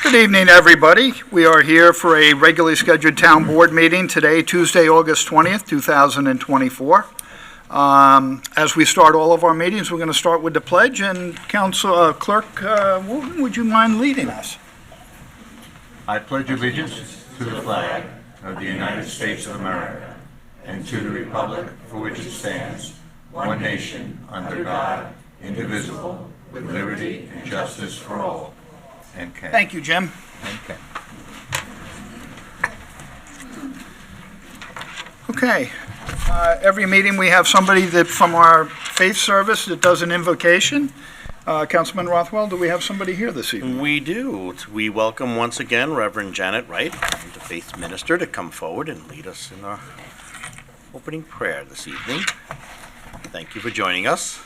Good evening, everybody. We are here for a regularly scheduled town board meeting today, Tuesday, August 20th, 2024. As we start all of our meetings, we're going to start with the pledge, and Council Clerk Wooten, would you mind leading us? I pledge allegiance to the flag of the United States of America and to the republic for which it stands, one nation, under God, indivisible, with liberty and justice for all. Okay. Thank you, Jim. Okay. Every meeting we have somebody that from our faith service that does an invocation. Councilman Rothwell, do we have somebody here this evening? We do. We welcome once again Reverend Janet Wright, the faith minister, to come forward and lead us in our opening prayer this evening. Thank you for joining us.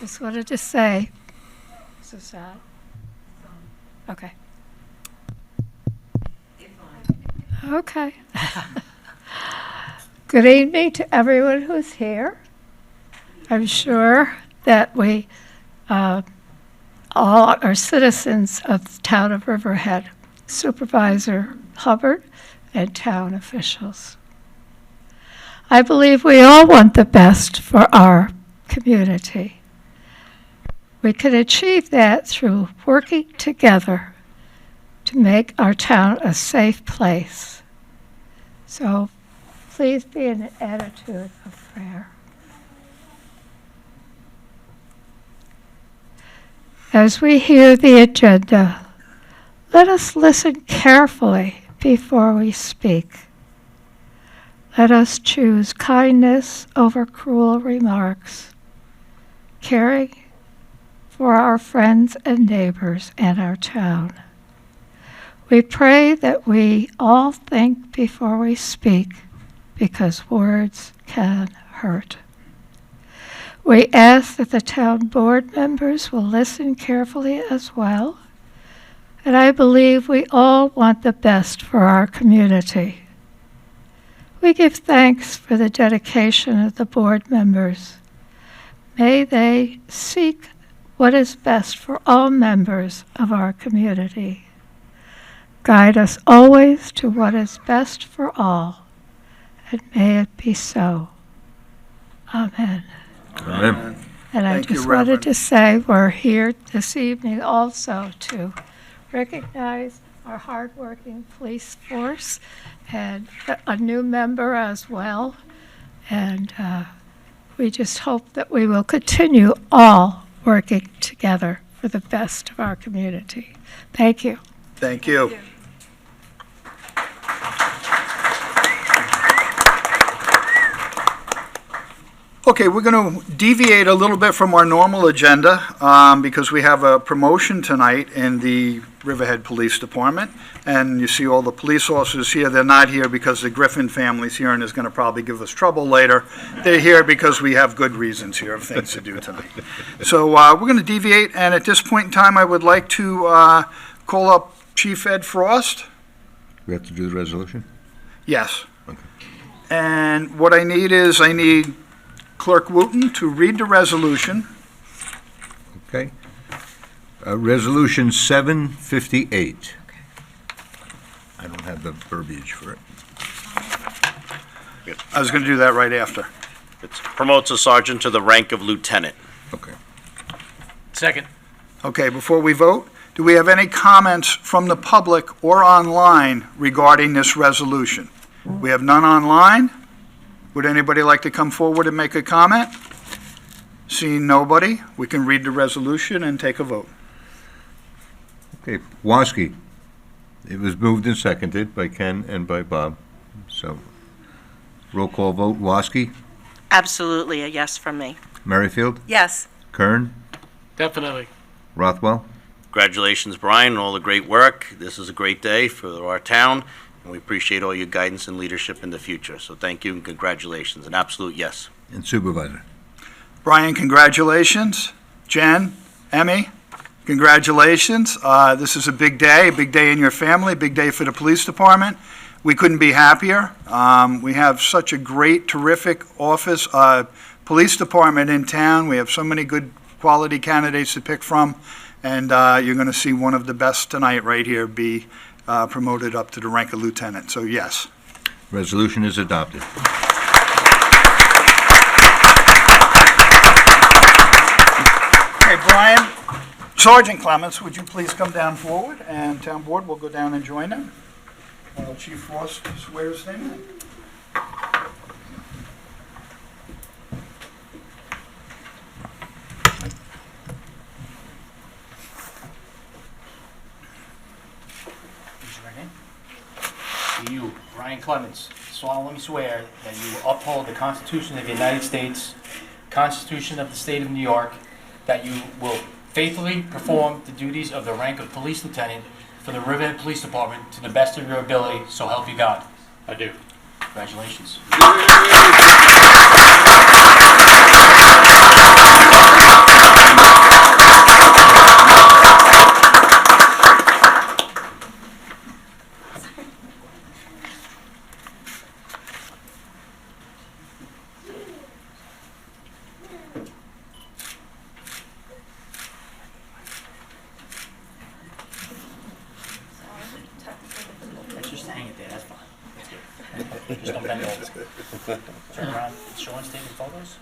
Just wanted to say, so sad. Okay. Okay. Good evening to everyone who's here. I'm sure that we all are citizens of the town of Riverhead, Supervisor Hubbard, and town officials. I believe we all want the best for our community. We can achieve that through working together to make our town a safe place. So please be in an attitude of prayer. As we hear the agenda, let us listen carefully before we speak. Let us choose kindness over cruel remarks, caring for our friends and neighbors and our town. We pray that we all think before we speak, because words can hurt. We ask that the town board members will listen carefully as well, and I believe we all want the best for our community. We give thanks for the dedication of the board members. May they seek what is best for all members of our community. Guide us always to what is best for all, and may it be so. Amen. Amen. And I just wanted to say we're here this evening also to recognize our hardworking police force and a new member as well. And we just hope that we will continue all working together for the best of our community. Thank you. Thank you. Okay, we're going to deviate a little bit from our normal agenda because we have a promotion tonight in the Riverhead Police Department. And you see all the police officers here. They're not here because the Griffin family's here and is going to probably give us trouble later. They're here because we have good reasons here of things to do tonight. So we're going to deviate, and at this point in time, I would like to call up Chief Ed Frost. We have to do the resolution? Yes. Okay. And what I need Clerk Wooten to read the resolution. Okay. Resolution 758. I don't have the verbiage for it. I was going to do that right after. It promotes a sergeant to the rank of lieutenant. Okay. Second. Okay, before we vote, do we have any comments from the public or online regarding this resolution? We have none online. Would anybody like to come forward and make a comment? Seeing nobody, we can read the resolution and take a vote. Okay, Woski. It was moved and seconded by Ken and by Bob. So, roll call vote. Woski? Absolutely a yes from me. Merrifield? Yes. Kern? Definitely. Rothwell? Congratulations, Brian, and all the great work. This is a great day for our town, and we appreciate all your guidance and leadership in the future. So thank you and congratulations. An absolute yes. And Supervisor? Brian, congratulations. Jen, Emmy, congratulations. This is a big day in your family, a big day for the police department. We couldn't be happier. We have such a great, terrific office, police department in town. We have so many good quality candidates to pick from, and you're going to see one of the best tonight right here be promoted up to the rank of lieutenant. So yes. Resolution is adopted. Okay, Brian, Sergeant Clements, would you please come down forward, and town board will go down and join him while Chief Frost swears him in. Do you, Brian Clements, solemnly swear that you will uphold the Constitution of the United States, Constitution of the State of New York, that you will faithfully perform the duties of the rank of Police Lieutenant for the Riverhead Police Department to the best of your ability, so help you God? I do. Congratulations. Let's just hang it there, that's fine. That's good. Just don't bend over. Turn around, Sean's taking photos.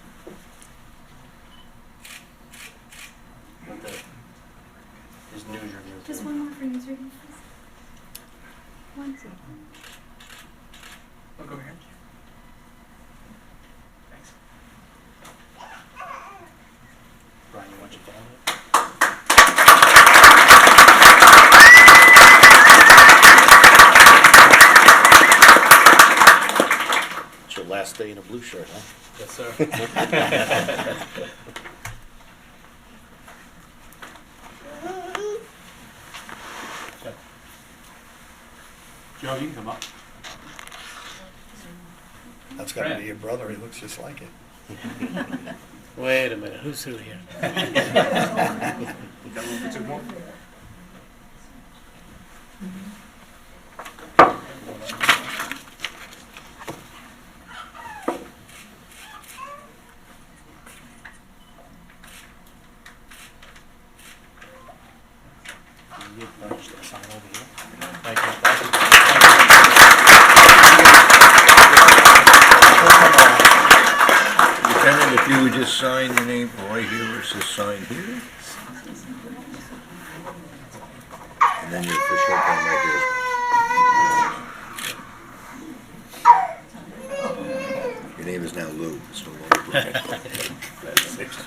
His news review. Just one more for news review, please. One second. Oh, go ahead. Thanks. Brian, you want your phone? It's your last day in a blue shirt, huh? Yes, sir. Joe, you can come up. That's got to be your brother. He looks just like it. Wait a minute, who's who here? Sign over here. Thank you. Lieutenant, if you would just sign your name right here where it says sign here. And then your official pen right here. Your name is now Lou. It's no longer Brian. Congratulations.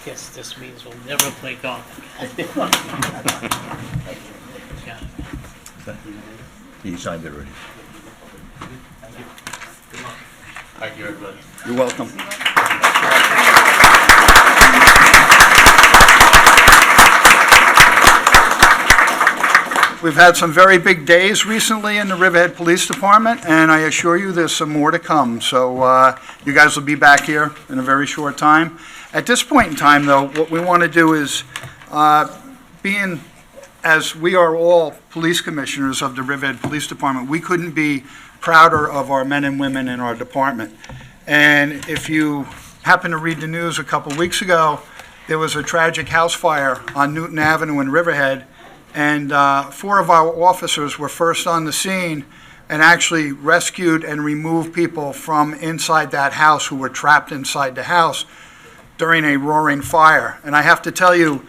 Guess this means we'll never play golf again. Yeah. He signed it already. Thank you, everybody. You're welcome. We've had some very big days recently in the Riverhead Police Department, and I assure you there's some more to come. So you guys will be back here in a very short time. At this point in time, though, what we want to do is, being as we are all police commissioners of the Riverhead Police Department, we couldn't be prouder of our men and women in our department. And if you happen to read the news a couple weeks ago, there was a tragic house fire on Newton Avenue in Riverhead, and 4 of our officers were first on the scene and actually rescued and removed people from inside that house who were trapped inside the house during a roaring fire. And I have to tell you,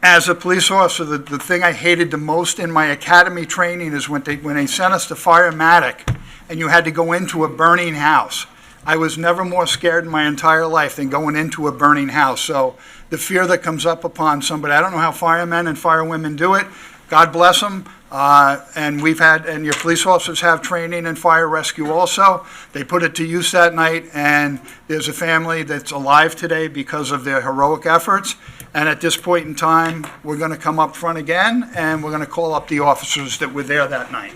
as a police officer, the thing I hated the most in my academy training is when they sent us to Firematic and you had to go into a burning house. I was never more scared in my entire life than going into a burning house. So the fear that comes up upon somebody, I don't know how firemen and firewomen do it. God bless them. And your police officers have training in fire rescue also. They put it to use that night, and there's a family that's alive today because of their heroic efforts. And at this point in time, we're going to come up front again, and we're going to call up the officers that were there that night.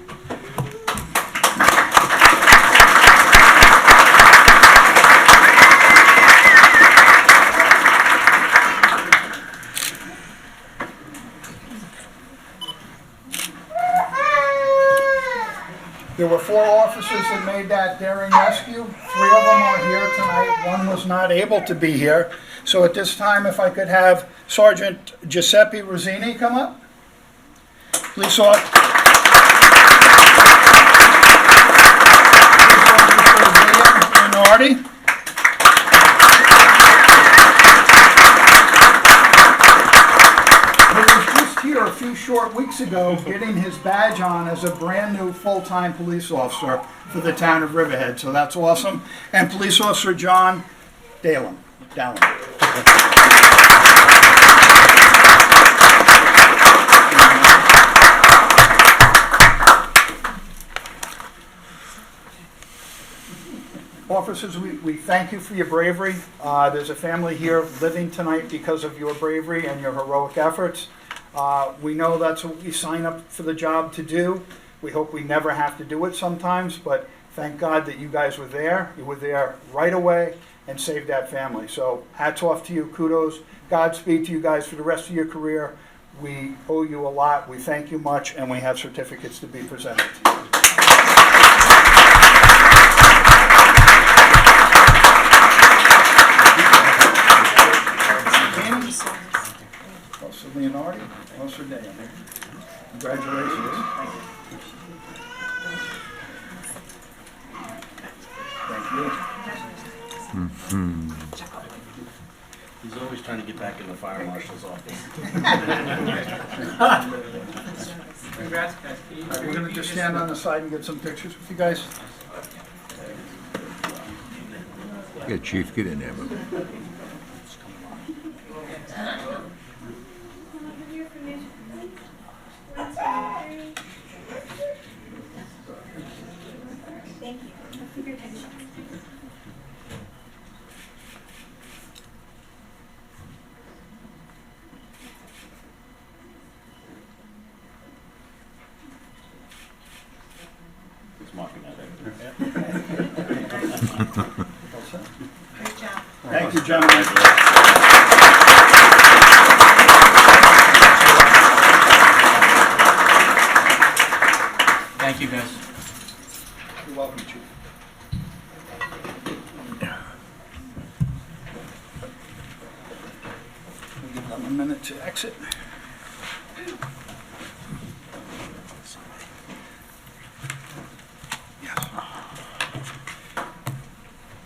officers that made that daring rescue. 3 of them are here tonight. 1 was not able to be here. So at this time, if I could have Sergeant Guiseppe Rosini come up. Police officer. Leonardi. Who was just here a few short weeks ago getting his badge on as a brand new full-time police officer for the town of Riverhead. So that's awesome. And Police Officer John Dahlem. Officers, we thank you for your bravery. There's a family here living tonight because of your bravery and your heroic efforts. We know that's what we sign up for the job to do. We hope we never have to do it sometimes, but thank God that you guys were there. You were there right away and saved that family. So hats off to you, kudos. Godspeed to you guys for the rest of your career. We owe you a lot. We thank you much, and we have certificates to be presented. Officer Leonardi, Officer Dahlem. Congratulations. Thank you. He's always trying to get back in the fire marshal's office. Congrats, guys. We're going to just stand on the side and get some pictures with you guys. Yeah, Chief, get in there, man. Thank you. Keep your attention. He's mocking at it. Great job. Thank you, gentlemen. Thank you, guys. You're welcome, Chief. We'll give them a minute to exit.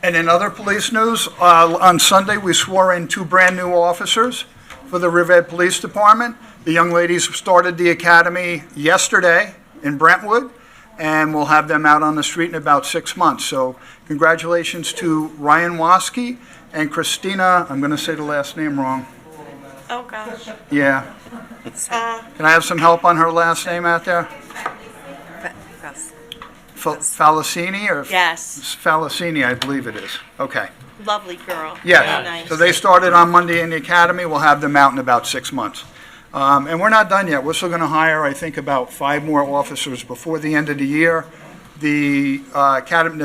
And in other police news, on Sunday, we swore in 2 brand-new officers for the Riverhead Police Department. The young ladies started the academy yesterday in Brentwood, and we'll have them out on the street in about 6 months. So congratulations to Ryan Waski and Christina, I'm going to say the last name wrong. Oh, gosh. Yeah. Can I have some help on her last name out there? Falasini or? Yes, Falasini, I believe it is. Okay. lovely girl. Yeah, Very nice. so they started on Monday in the academy. We'll have them out in about 6 months. And we're not done yet. We're still going to hire, I think, about 5 more officers before the end of the year. The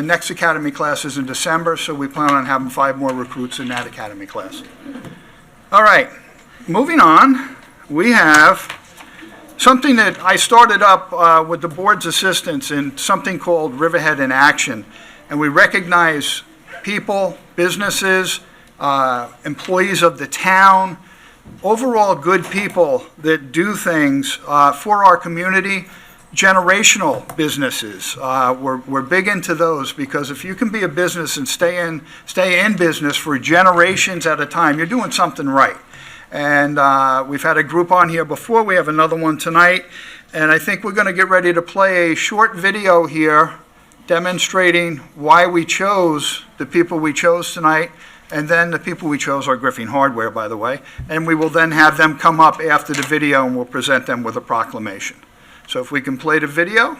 next academy class is in December, so we plan on having 5 more recruits in that academy class. All right, moving on, we have something that I started up with the board's assistance in something called Riverhead in Action. And we recognize people, businesses, employees of the town, overall good people that do things for our community. Generational businesses, we're big into those, because if you can be a business and stay in business for generations at a time, you're doing something right. And we've had a group on here before. We have another one tonight. And I think we're going to get ready to play a short video here demonstrating why we chose the people we chose tonight. And then the people we chose are Griffing Hardware, by the way. And we will then have them come up after the video, and we'll present them with a proclamation. So if we can play the video.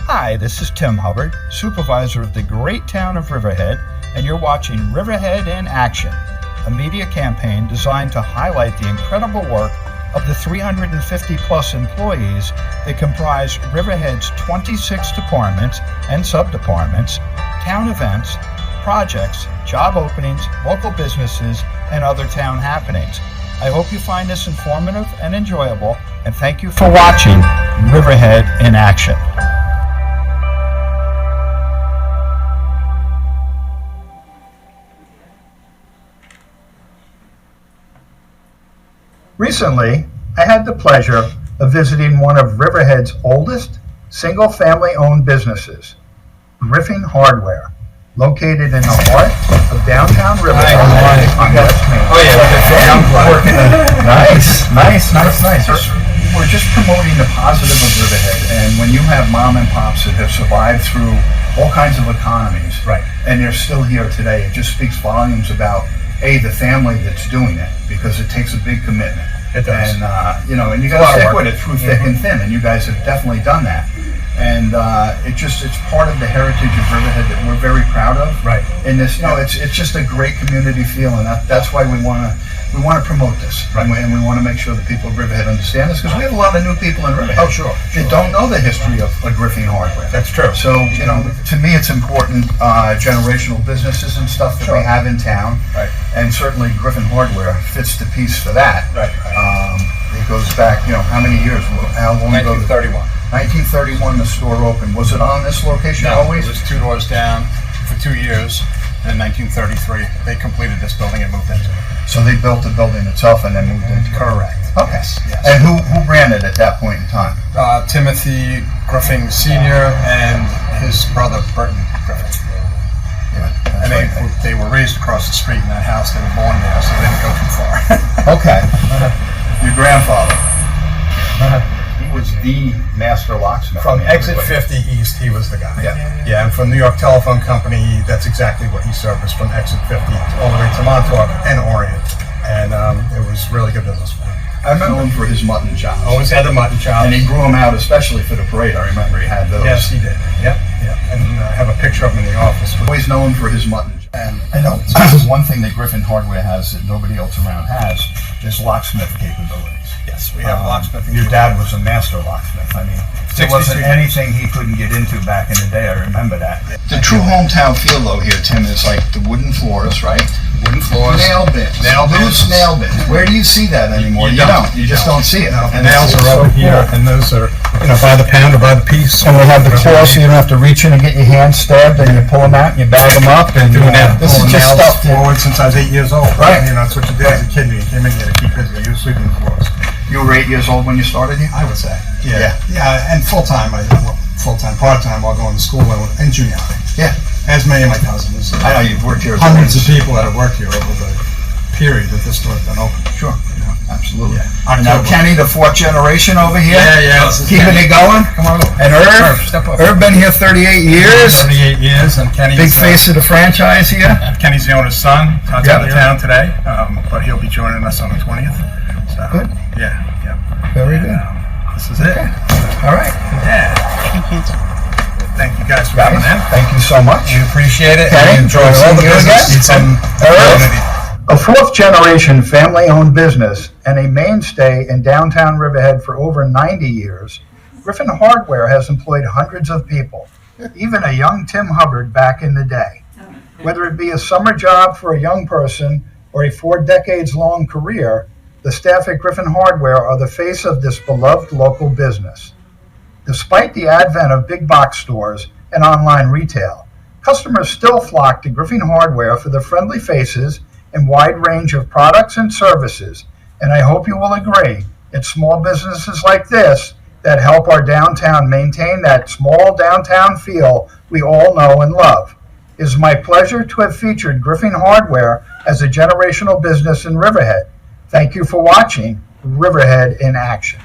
Hi, this is Tim Hubbard, supervisor of the great town of Riverhead, and you're watching Riverhead in Action, a media campaign designed to highlight the incredible work of the 350-plus employees that comprise Riverhead's 26 departments and sub-departments, town events, projects, job openings, local businesses, and other town happenings. I hope you find this informative and enjoyable, and thank you for watching Riverhead in Action. Recently, I had the pleasure of visiting one of Riverhead's oldest single-family owned businesses, Griffing Hardware, located in the heart of downtown Riverhead. Oh yeah, nice. We're just promoting the positive of Riverhead, and when you have mom and pops that have survived through all kinds of economies, Right. and they're still here today, it just speaks volumes about the family that's doing it, because it takes a big commitment. It does. And and you a got lot to of stick work. with it through thick and thin, and you guys have definitely done that. And it's part of the heritage of Riverhead that we're very proud of. Right. And this, it's just a great community feel, and that's why we want to promote this, Right. and we want to make sure that people of Riverhead understand this, because we have a lot of new people in Riverhead. Oh, sure. That don't know the history of Griffing Hardware. That's true. So, to me, it's important, generational businesses and stuff that we Sure. have in town. Right. And certainly Griffin Hardware fits the piece for that. Right. It goes back, how many years? How long ago? 1931. 1931, the store opened. Was it on this location always? It was 2 doors down for 2 years. And in 1933, they completed this building and moved into it. So they built the building itself and then moved into it? Correct. Okay. Yes. And who ran it at that point in time? Timothy Griffing Sr. and his brother Burton Griffing. Yeah, And they were raised across the street in that house. They were born there, so they didn't go too far. Okay. Your grandfather? He was the master locksmith. From exit 50 East, he was the guy. Yeah. And from New York Telephone Company, that's exactly what he serviced, from exit 50 all the way to Montauk and Orient. And it was really good business for him. I remember him for his mutton chops. Always had the mutton chops. And he grew them out especially for the parade. I remember he had those. Yes, he did. Yep. And I have a picture of him in the office. Always known for his mutton chops. And I know one thing that Griffin Hardware has that nobody else around has is locksmith capabilities. yes, we have locksmithing. Your dad was a master locksmith. I mean, there 62 wasn't years. anything he couldn't get into back in the day. I remember that. The true hometown feel though here, Tim, is like the wooden floors, right? Wooden floors. Nail bins. Nail bins. Loose nail bins. Where do you see that anymore? You don't. You just don't see it. No, And nails it's are so over here, cool. and those are, by the pound or by the piece. And they have the claws, so you don't have to reach in and get your hand stabbed, and you pull them out and you bag them up. And Doing that, this is pulling just nails stuff that forward since I was 8 years old. Right. That's what you did as a kid. You came in here to keep busy. You were sweeping the floors. you were 8 years old when you started here. I would say. Yeah. And full-time, part-time while going to school and junior high. Yeah. As many of my cousins. I know you've worked here. as Hundreds a- of people that have worked here over the period that this store's been open. Sure. Absolutely. Yeah. And now Kenny, the fourth generation over here. Yeah. This is Keeping Kenny. it going. Come on over. And Irv, Step up. Irv been here 38 years. 38 years, and Kenny's Big face of the franchise here. Kenny's the owner's son. Todd's Yeah. out of town today, but he'll be joining us on the 20th. So, Good. Yeah. Very good. This is it. All right. Yeah. Thank you guys for Guys, coming in. thank you so much. We appreciate it. Kenny, We enjoy all seeing the you business. again. It's in Irv. community. A fourth-generation family-owned business and a mainstay in downtown Riverhead for over 90 years, Griffin Hardware has employed hundreds of people, even a young Tim Hubbard back in the day. Whether it be a summer job for a young person or a 4 decades-long career, the staff at Griffin Hardware are the face of this beloved local business. Despite the advent of big box stores and online retail, customers still flock to Griffin Hardware for the friendly faces and wide range of products and services, and I hope you will agree, it's small businesses like this that help our downtown maintain that small downtown feel we all know and love. It is my pleasure to have featured Griffin Hardware as a generational business in Riverhead. Thank you for watching Riverhead in Action.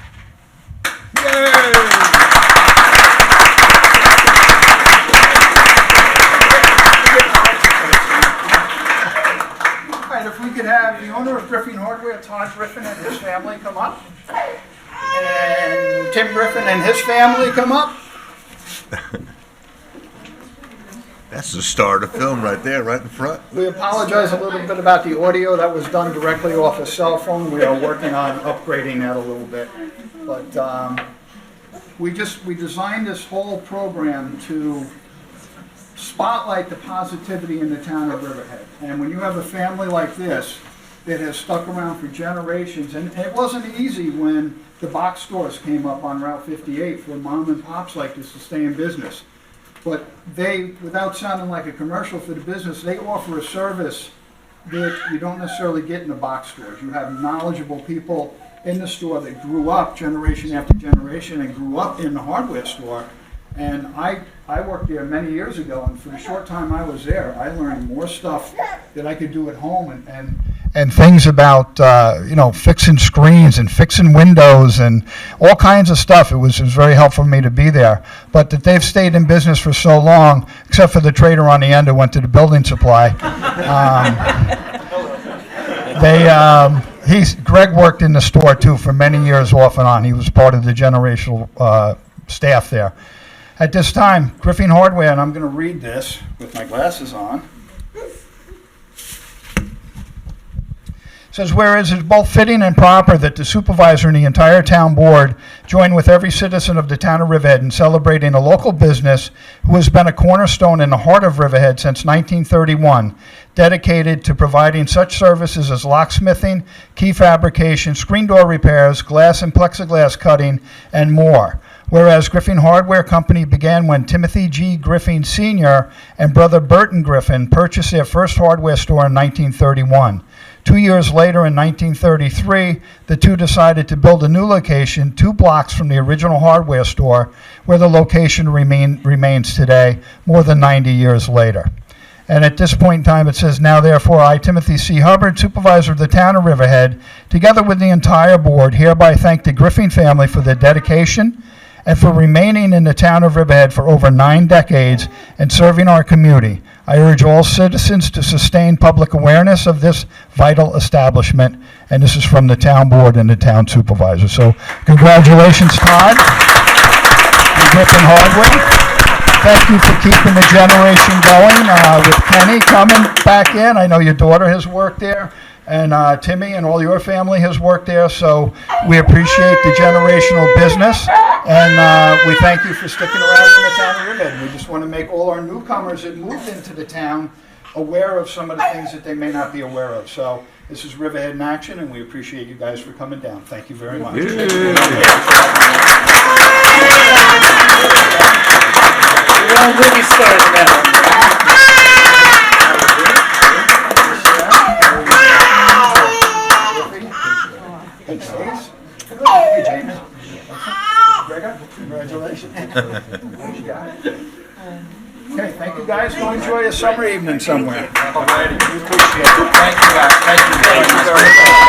All right, if we could have the owner of Griffin Hardware, Todd Griffin, and his family come up. And Tim Griffin and his family come up. That's the star of the film right there, right in front. We apologize a little bit about the audio. That was done directly off a cell phone. We are working on upgrading that a little bit. But we designed this whole program to spotlight the positivity in the town of Riverhead. And when you have a family like this that has stuck around for generations, and it wasn't easy when the box stores came up on Route 58 for mom and pops like this to stay in business. But they, without sounding like a commercial for the business, they offer a service that you don't necessarily get in the box stores. You have knowledgeable people in the store that grew up generation after generation and grew up in the hardware store. And I worked there many years ago, and for the short time I was there, I learned more stuff that I could do at home and things about, fixing screens and fixing windows and all kinds of stuff. It was very helpful for me to be there. But that they've stayed in business for so long, except for the trader on the end who went to the building supply. Greg worked in the store too for many years off and on. He was part of the generational staff there. At this time, Griffing Hardware, and I'm going to read this with my glasses on. Says, whereas it is both fitting and proper that the supervisor and the entire town board join with every citizen of the town of Riverhead in celebrating a local business who has been a cornerstone in the heart of Riverhead since 1931, dedicated to providing such services as locksmithing, key fabrication, screen door repairs, glass and plexiglass cutting, and more. Whereas Griffing Hardware Company began when Timothy G. Griffing Sr. and brother Burton Griffin purchased their first hardware store in 1931. 2 years later, in 1933, the two decided to build a new location 2 blocks from the original hardware store, where the location remains today, more than 90 years later. And at this point in time, it says, now therefore I, Timothy C. Hubbard, supervisor of the town of Riverhead, together with the entire board, hereby thank the Griffing family for their dedication and for remaining in the town of Riverhead for over 9 decades and serving our community. I urge all citizens to sustain public awareness of this vital establishment, and this is from the town board and the town supervisor. So congratulations, Todd, and Griffin Hardware. Thank you for keeping the generation going, with Kenny coming back in. I know your daughter has worked there, and Timmy and all your family has worked there, so we appreciate the generational business, and we thank you for sticking around in the town of Riverhead. We just want to make all our newcomers that moved into the town aware of some of the things that they may not be aware of. So this is Riverhead in action, and we appreciate you guys for coming down. Thank you very much. We're all movie stars now. Hey, James. Gregor, congratulations. Okay, thank you guys. Go enjoy a summer evening somewhere. All righty. We appreciate it. Thank you, guys. Thank you very much.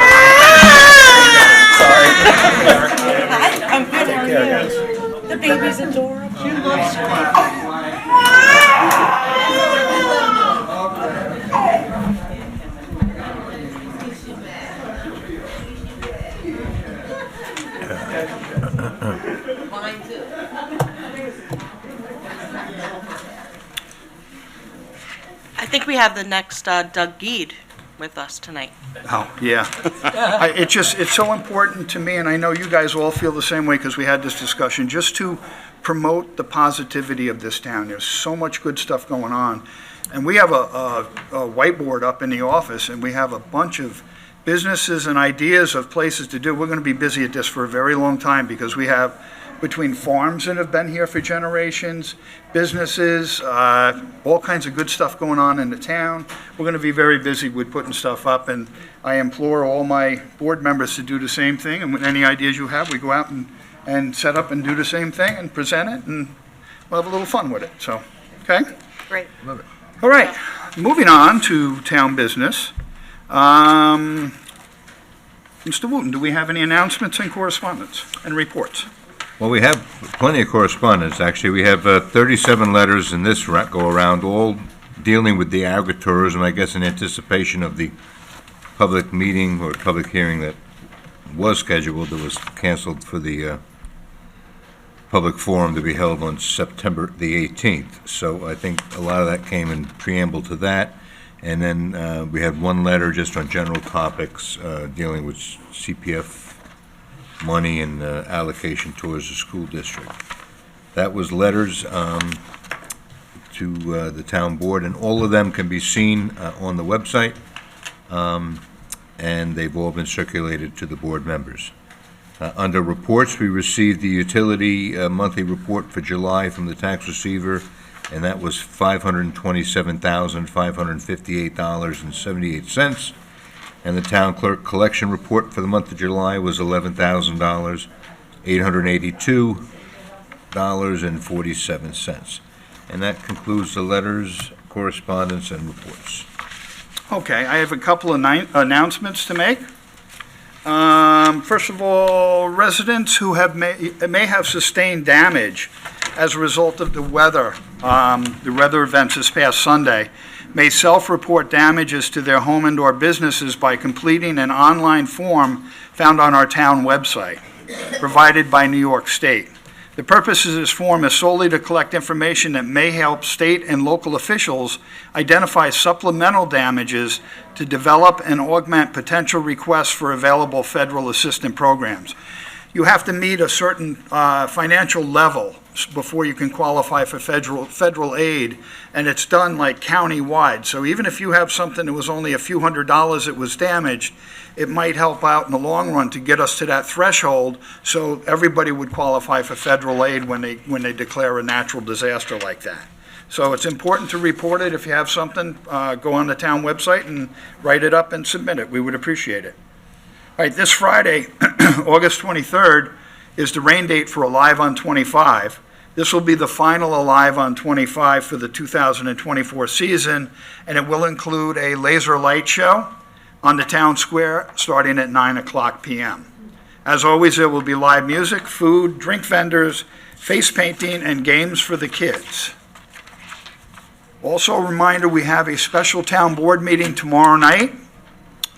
I'm good. Take care, guys. The baby's adorable. Mine too. I think we have the next Doug Geed with us tonight. Oh, yeah. It's so important to me, and I know you guys all feel the same way because we had this discussion, just to promote the positivity of this town. There's so much good stuff going on. And we have a whiteboard up in the office, and we have a bunch of businesses and ideas of places to do. We're going to be busy at this for a very long time because we have between farms that have been here for generations, businesses, all kinds of good stuff going on in the town. We're going to be very busy with putting stuff up, and I implore all my board members to do the same thing. And with any ideas you have, we go out and set up and do the same thing and present it, and we'll have a little fun with it. So, okay? Great. Love it. All right, moving on to town business. Mr. Wooten, do we have any announcements and correspondence and reports? Well, we have plenty of correspondence, actually. We have 37 letters in this go around, all dealing with the agri-tourism, I guess in anticipation of the public meeting or public hearing that was scheduled, that was canceled for the public forum to be held on September the 18th. So I think a lot of that came in preamble to that. And then we had one letter just on general topics dealing with CPF money and allocation towards the school district. That was letters to the town board, and all of them can be seen on the website, and they've all been circulated to the board members. Under reports, we received the utility monthly report for July from the tax receiver, and that was $527,558.78. And the town clerk collection report for the month of July was $11,882.47. And that concludes the letters, correspondence, and reports. Okay, I have a couple of announcements to make. First of all, residents who may have sustained damage as a result of the weather events this past Sunday may self-report damages to their home and/or businesses by completing an online form found on our town website, provided by New York State. The purpose of this form is solely to collect information that may help state and local officials identify supplemental damages to develop and augment potential requests for available federal assistance programs. You have to meet a certain financial level before you can qualify for federal aid, and it's done like county-wide. So even if you have something that was only a few $100s that was damaged, it might help out in the long run to get us to that threshold so everybody would qualify for federal aid when they declare a natural disaster like that. So it's important to report it. If you have something, go on the town website and write it up and submit it. We would appreciate it. All right, this Friday, August 23rd, is the rain date for Alive on 25. This will be the final Alive on 25 for the 2024 season, and it will include a laser light show on the town square starting at 9:00 p.m. As always, there will be live music, food, drink vendors, face painting, and games for the kids. Also, a reminder, we have a special town board meeting tomorrow night,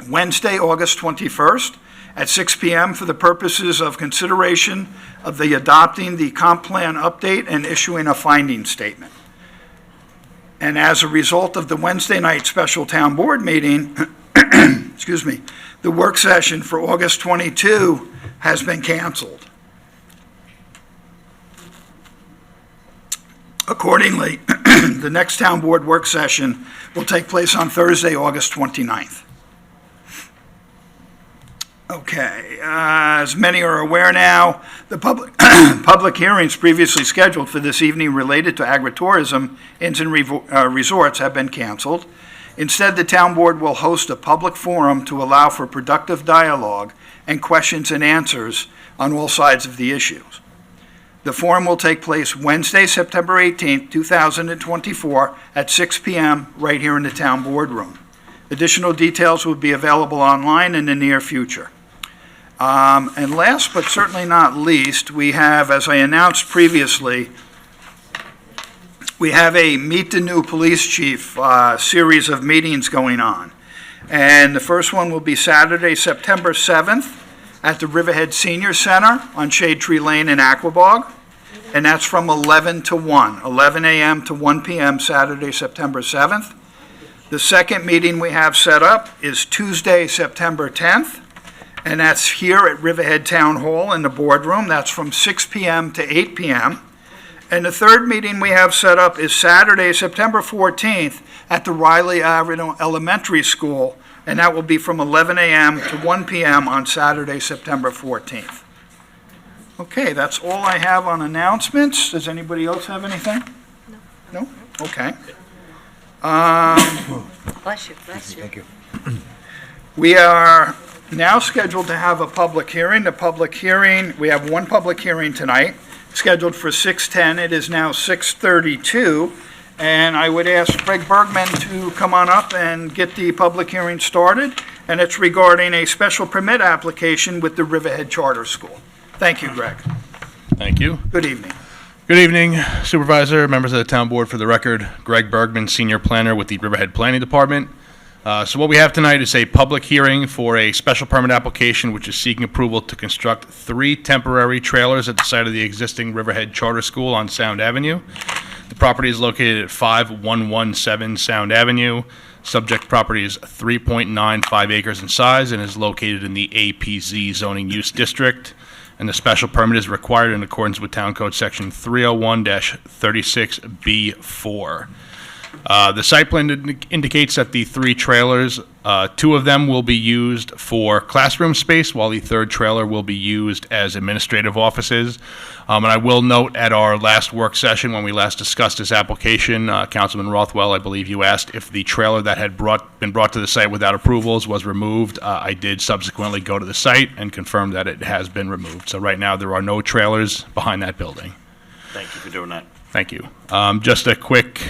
Wednesday, August 21st, at 6 p.m. for the purposes of consideration of the adopting the comp plan update and issuing a finding statement. And as a result of the Wednesday night special town board meeting, excuse me, the work session for August 22 has been canceled. Accordingly, the next town board work session will take place on Thursday, August 29th. Okay, as many are aware now, the public hearings previously scheduled for this evening related to Agri-Tourism inns and resorts have been canceled. Instead, the town board will host a public forum to allow for productive dialogue and questions and answers on all sides of the issues. The forum will take place Wednesday, September 18th, 2024 at 6 p.m. right here in the town boardroom. Additional details will be available online in the near future. And last but certainly not least, we have, as I announced previously, we have a Meet the New Police Chief series of meetings going on. And the first one will be Saturday, September 7th at the Riverhead Senior Center on Shade Tree Lane in Aquabog. And that's from 11 to 1, 11 a.m. to 1 p.m. Saturday, September 7th. The second meeting we have set up is Tuesday, September 10th. And that's here at Riverhead Town Hall in the boardroom. That's from 6 p.m. to 8 p.m. And the third meeting we have set up is Saturday, September 14th at the Riley Avenue Elementary School, and that will be from 11 a.m. to 1 p.m. on Saturday, September 14th. Okay, that's all I have on announcements. Does anybody else have anything? No? No? Okay. Bless you, bless you. Thank you. We are now scheduled to have a public hearing. The public hearing, we have one public hearing tonight, scheduled for 6:10. It is now 6:32, and I would ask Greg Bergman to come on up and get the public hearing started, and it's regarding a special permit application with the Riverhead Charter School. Thank you, Greg. Thank you. Good evening. Good evening, Supervisor, members of the Town Board. For the record, Greg Bergman, Senior Planner with the Riverhead Planning Department. So what we have tonight is a public hearing for a special permit application which is seeking approval to construct 3 temporary trailers at the site of the existing Riverhead Charter School on Sound Avenue. The property is located at 5117 Sound Avenue. Subject property is 3.95 acres in size and is located in the APZ zoning use district. And the special permit is required in accordance with Town Code Section 301-36B4. The site plan indicates that the 3 trailers, 2 of them will be used for classroom space, while the 3rd trailer will be used as administrative offices. And I will note at our last work session, when we last discussed this application, Councilman Rothwell, I believe you asked if the trailer that had been brought to the site without approvals was removed. I did subsequently go to the site and confirm that it has been removed. So right now, there are no trailers behind that building. Thank you for doing that. Thank you. Just a quick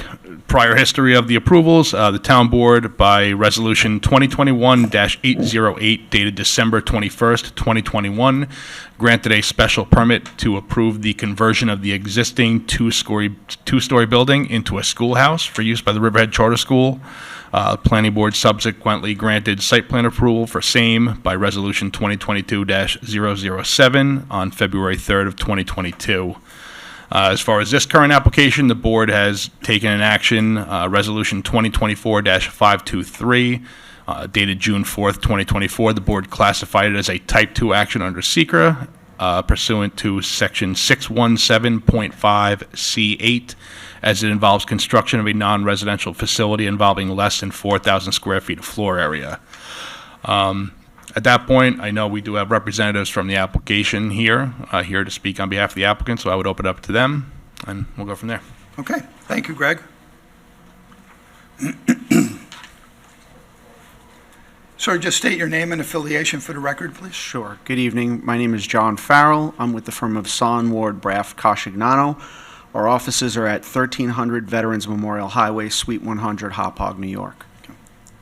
prior history of the approvals. The town board, by resolution 2021-808, dated December 21st, 2021, granted a special permit to approve the conversion of the existing two-story building into a schoolhouse for use by the Riverhead Charter School. Planning board subsequently granted site plan approval for same by resolution 2022-007 on February 3rd of 2022. As far as this current application, the board has taken an action, Resolution 2024-523, dated June 4th, 2024. The board classified it as a Type 2 action under SECRA, pursuant to Section 617.5C8, as it involves construction of a non-residential facility involving less than 4,000 square feet of floor area. At that point, I know we do have representatives from the application here to speak on behalf of the applicant, so I would open it up to them, and we'll go from there. Okay, thank you, Greg. Sir, just state your name and affiliation for the record, please. Sure. Good evening. My name is John Farrell. I'm with the firm of Son, Ward, Braff, Coscignano. Our offices are at 1300 Veterans Memorial Highway, Suite 100, Hauppauge, New York.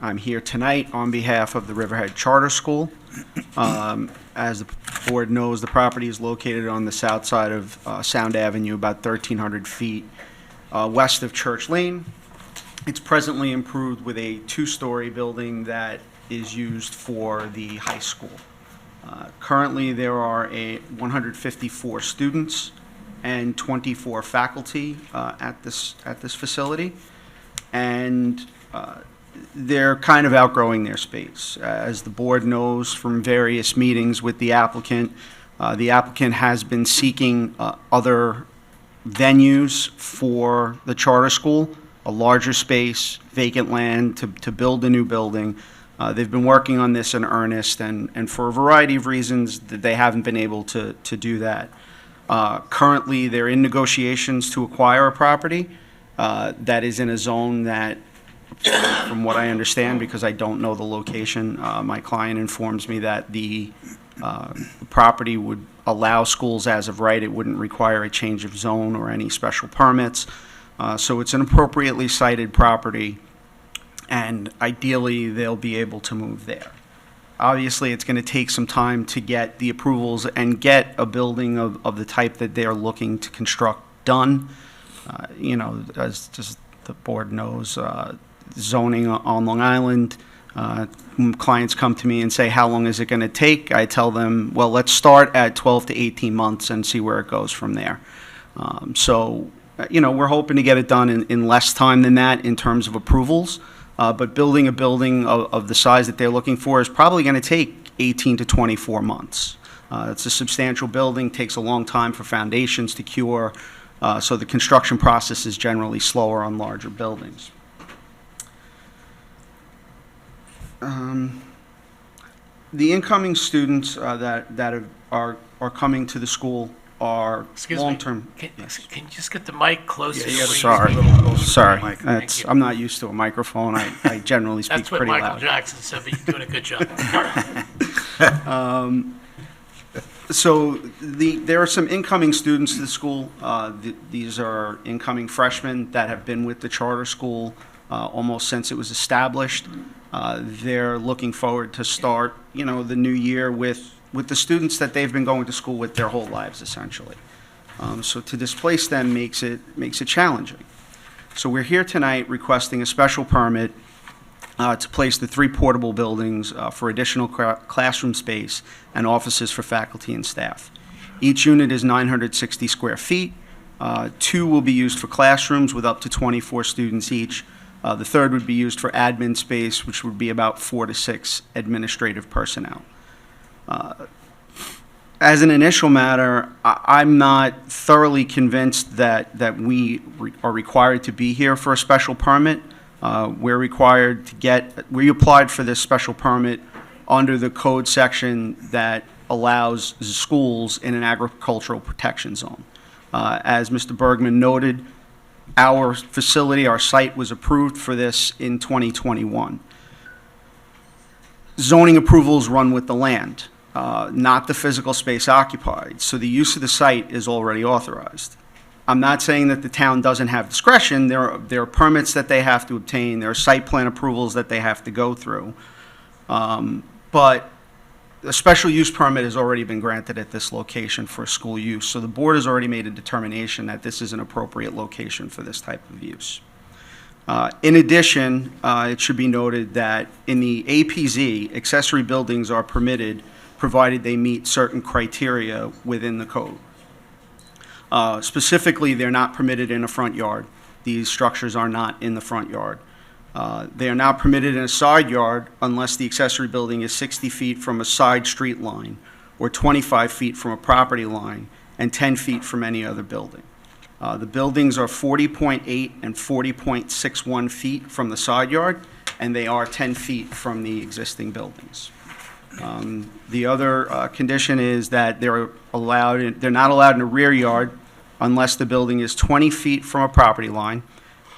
I'm here tonight on behalf of the Riverhead Charter School. As the board knows, the property is located on the south side of Sound Avenue, about 1,300 feet west of Church Lane. It's presently improved with a 2-story building that is used for the high school. Currently, there are 154 students and 24 faculty at this facility, and they're kind of outgrowing their space. As the board knows from various meetings with the applicant has been seeking other venues for the charter school, a larger space, vacant land to build a new building. They've been working on this in earnest, and for a variety of reasons, they haven't been able to do that. Currently, they're in negotiations to acquire a property that is in a zone that, from what I understand, because I don't know the location, my client informs me that the property would allow schools as of right. It wouldn't require a change of zone or any special permits. So it's an appropriately sited property, and ideally they'll be able to move there. Obviously, it's going to take some time to get the approvals and get a building of the type that they're looking to construct done. As just the board knows, zoning on Long Island, clients come to me and say, how long is it going to take? I tell them, well, let's start at 12 to 18 months and see where it goes from there. We're hoping to get it done in less time than that in terms of approvals, but building a building of the size that they're looking for is probably going to take 18 to 24 months. It's a substantial building, takes a long time for foundations to cure, so the construction process is generally slower on larger buildings. The incoming students that are coming to the school are long-term. Can you just get the mic closer? Yeah, Sorry. Mike. I'm not used to a microphone. I generally speak That's what pretty Michael loud. Jackson said, but you're doing a good job. So there are some incoming students to the school. These are incoming freshmen that have been with the charter school almost since it was established. They're looking forward to start, the new year with the students that they've been going to school with their whole lives, essentially. So to displace them makes it challenging. So we're here tonight requesting a special permit to place the 3 portable buildings for additional classroom space and offices for faculty and staff. Each unit is 960 square feet. 2 will be used for classrooms with up to 24 students each. The third would be used for admin space, which would be about 4 to 6 administrative personnel. As an initial matter, I'm not thoroughly convinced that we are required to be here for a special permit. We're required to we applied for this special permit under the code section that allows schools in an agricultural protection zone. As Mr. Bergman noted, our facility, our site was approved for this in 2021. Zoning approvals run with the land, not the physical space occupied, so the use of the site is already authorized. I'm not saying that the town doesn't have discretion. There are permits that they have to obtain. There are site plan approvals that they have to go through. But a special use permit has already been granted at this location for school use, so the board has already made a determination that this is an appropriate location for this type of use. In addition, it should be noted that in the APZ, accessory buildings are permitted provided they meet certain criteria within the code. Specifically, they're not permitted in a front yard. These structures are not in the front yard. They are not permitted in a side yard unless the accessory building is 60 feet from a side street line or 25 feet from a property line and 10 feet from any other building. The buildings are 40.8 and 40.61 feet from the side yard, and they are 10 feet from the existing buildings. The other condition is that they're not allowed in a rear yard unless the building is 20 feet from a property line,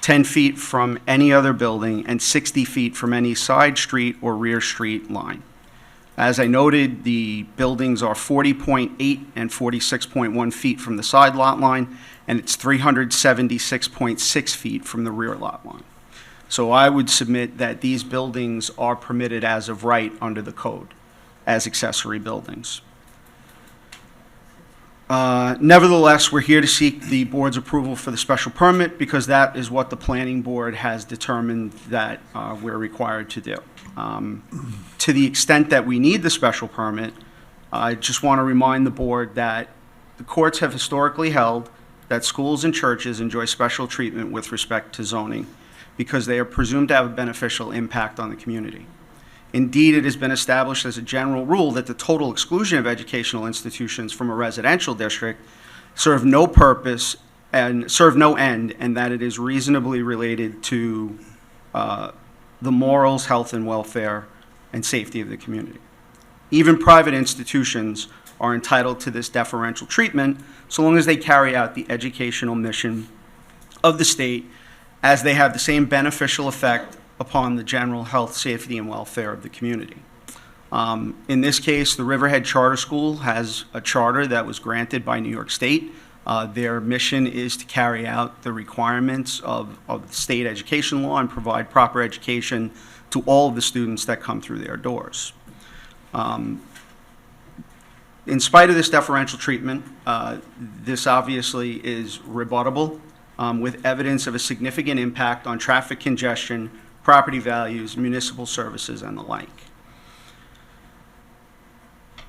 10 feet from any other building, and 60 feet from any side street or rear street line. As I noted, the buildings are 40.8 and 46.1 feet from the side lot line, and it's 376.6 feet from the rear lot line. So I would submit that these buildings are permitted as of right under the code as accessory buildings. Nevertheless, we're here to seek the board's approval for the special permit because that is what the planning board has determined that we're required to do. To the extent that we need the special permit, I just want to remind the board that the courts have historically held that schools and churches enjoy special treatment with respect to zoning because they are presumed to have a beneficial impact on the community. Indeed, it has been established as a general rule that the total exclusion of educational institutions from a residential district serve no purpose and serve no end, and that it is reasonably related to the morals, health, and welfare and safety of the community. Even private institutions are entitled to this deferential treatment so long as they carry out the educational mission of the state as they have the same beneficial effect upon the general health, safety, and welfare of the community. In this case, the Riverhead Charter School has a charter that was granted by New York State. Their mission is to carry out the requirements of state education law and provide proper education to all of the students that come through their doors. In spite of this deferential treatment, this obviously is rebuttable with evidence of a significant impact on traffic congestion, property values, municipal services, and the like.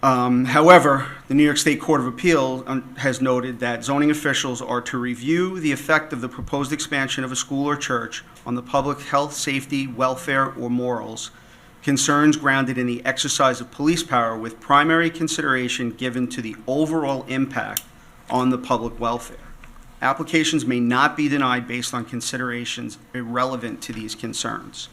However, the New York State Court of Appeal has noted that zoning officials are to review the effect of the proposed expansion of a school or church on the public health, safety, welfare, or morals, concerns grounded in the exercise of police power with primary consideration given to the overall impact on the public welfare. Applications may not be denied based on considerations irrelevant to these concerns.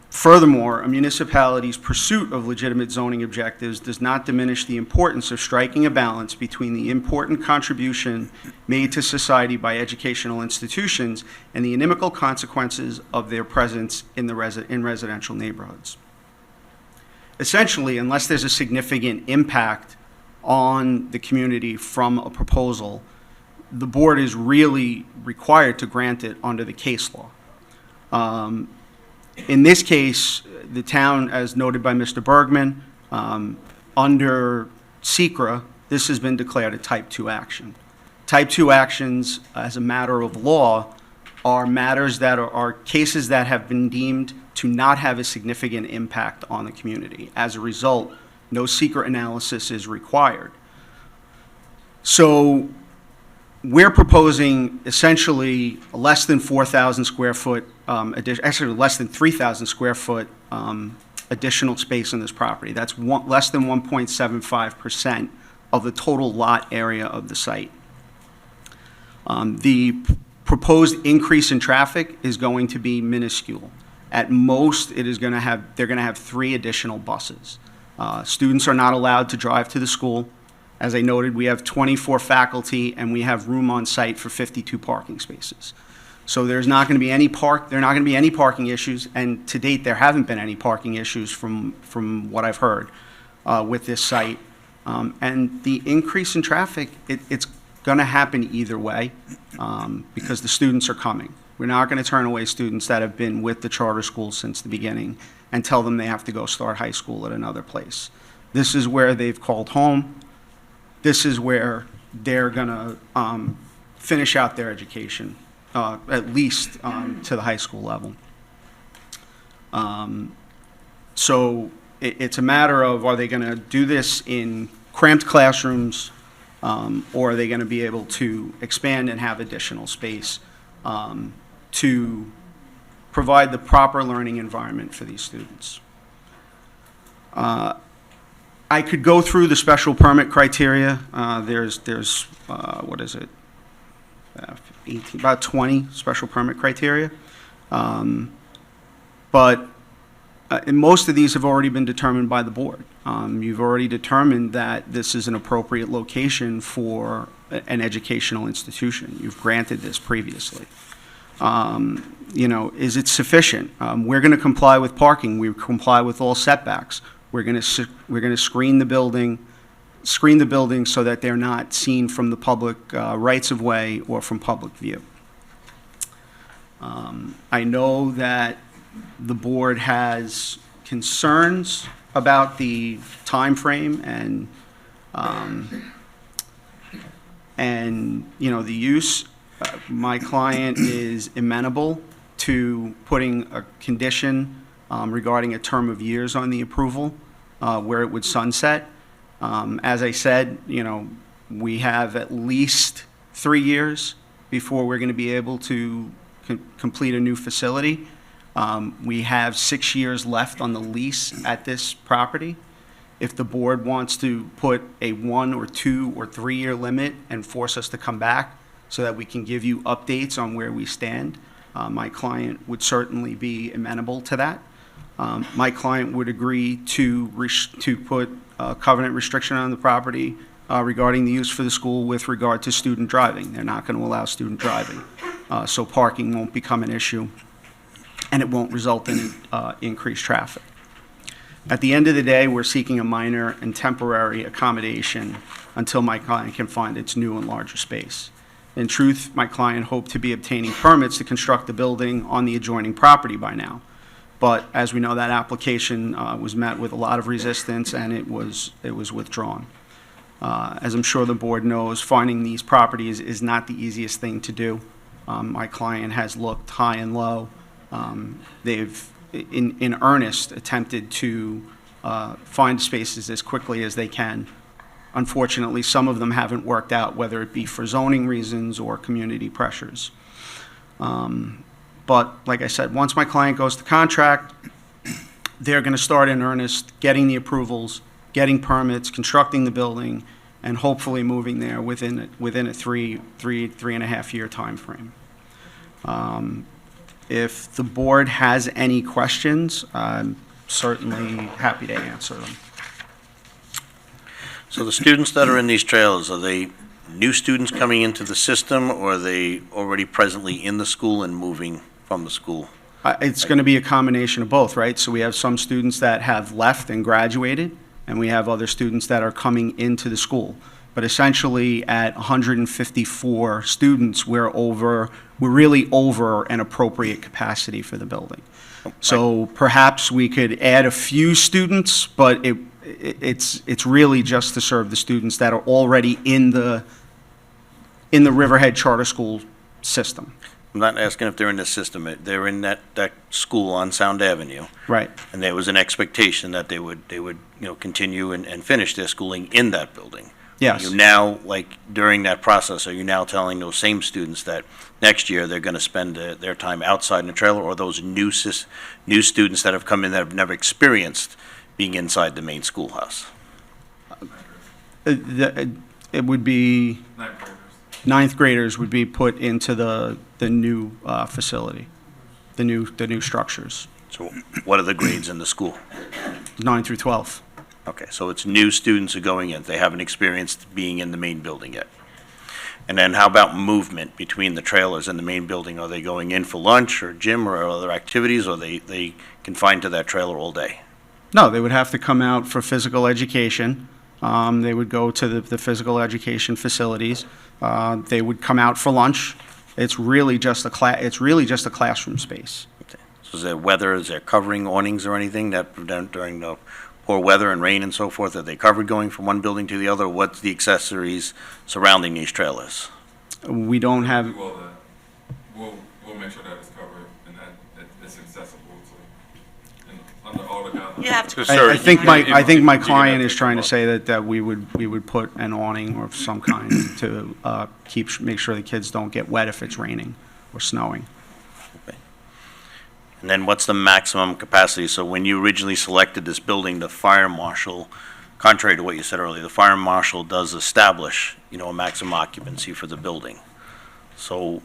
Furthermore, a municipality's pursuit of legitimate zoning objectives does not diminish the importance of striking a balance between the important contribution made to society by educational institutions and the inimical consequences of their presence in residential neighborhoods. Essentially, unless there's a significant impact on the community from a proposal, the board is really required to grant it under the case law. In this case, the town, as noted by Mr. Bergman, under SECRA, this has been declared a Type 2 action. Type 2 actions, as a matter of law, are matters that are cases that have been deemed to not have a significant impact on the community. As a result, no secret analysis is required. So we're proposing essentially less than 4,000 square foot, actually less than 3,000 square foot additional space in this property. That's less than 1.75% of the total lot area of the site. The proposed increase in traffic is going to be minuscule. At most, they're going to have 3 additional buses. Students are not allowed to drive to the school. As I noted, we have 24 faculty and we have room on site for 52 parking spaces. So there's not going to be any parking issues, and to date, there haven't been any parking issues from what I've heard with this site. And the increase in traffic, it's going to happen either way because the students are coming. We're not going to turn away students that have been with the charter school since the beginning and tell them they have to go start high school at another place. This is where they've called home. This is where they're going to finish out their education, at least to the high school level. So it's a matter of, are they going to do this in cramped classrooms, or are they going to be able to expand and have additional space to provide the proper learning environment for these students? I could go through the special permit criteria. There's what is it? 18, about 20 special permit criteria. But most of these have already been determined by the board. You've already determined that this is an appropriate location for an educational institution. You've granted this previously. Is it sufficient? We're going to comply with parking. We comply with all setbacks. We're going to screen the building so that they're not seen from the public rights of way or from public view. I know that the board has concerns about the time frame and the use. My client is amenable to putting a condition regarding a term of years on the approval where it would sunset. As I said, we have at least 3 years before we're going to be able to complete a new facility. We have 6 years left on the lease at this property. If the board wants to put a 1 or 2 or 3 year limit and force us to come back so that we can give you updates on where we stand, my client would certainly be amenable to that. My client would agree to put a covenant restriction on the property regarding the use for the school with regard to student driving. They're not going to allow student driving, so parking won't become an issue, and it won't result in increased traffic. At the end of the day, we're seeking a minor and temporary accommodation until my client can find its new and larger space. In truth, my client hoped to be obtaining permits to construct the building on the adjoining property by now. But as we know, that application was met with a lot of resistance, and it was withdrawn. As I'm sure the board knows, finding these properties is not the easiest thing to do. My client has looked high and low. They've, in earnest, attempted to find spaces as quickly as they can. Unfortunately, some of them haven't worked out, whether it be for zoning reasons or community pressures. But like I said, once my client goes to contract, they're going to start in earnest getting the approvals, getting permits, constructing the building, and hopefully moving there within a three and a half year time frame. If the board has any questions, I'm certainly happy to answer them. So the students that are in these trailers, are they new students coming into the system, or are they already presently in the school and moving from the school? It's going to be a combination of both, right? So we have some students that have left and graduated, and we have other students that are coming into the school. But essentially, at 154 students, we're really over an appropriate capacity for the building. So perhaps we could add a few students, but it's really just to serve the students that are already in the Riverhead Charter School system. I'm not asking if they're in the system. They're in that school on Sound Avenue, Right. and there was an expectation that they would, continue and finish their schooling in that building. Yes. You now, like, during that process, are you now telling those same students that next year they're going to spend their time outside in the trailer, or those new students that have come in that have never experienced being inside the main schoolhouse? It would be, ninth graders would be put into the new facility, the new structures, So what are the grades in the school? 9 through 12. Okay, so it's new students who are going in. They haven't experienced being in the main building yet. And then how about movement between the trailers and the main building? Are they going in for lunch or gym or other activities, or are they confined to that trailer all day? No, they would have to come out for physical education. They would go to the physical education facilities. They would come out for lunch. It's really just a classroom space. Okay. So is there weather, is there covering awnings or anything that during the poor weather and rain and so forth, are they covered going from one building to the other? What's the accessories surrounding these trailers? We don't have, We'll make sure that it's covered and that it's accessible to, and under all the guidelines. You have to. I think my client is take trying them to up. say that we would put an awning of some kind to make sure the kids don't get wet if it's raining or snowing. And then what's the maximum capacity? So when you originally selected this building, the fire marshal, contrary to what you said earlier, the fire marshal does establish, a maximum occupancy for the building. So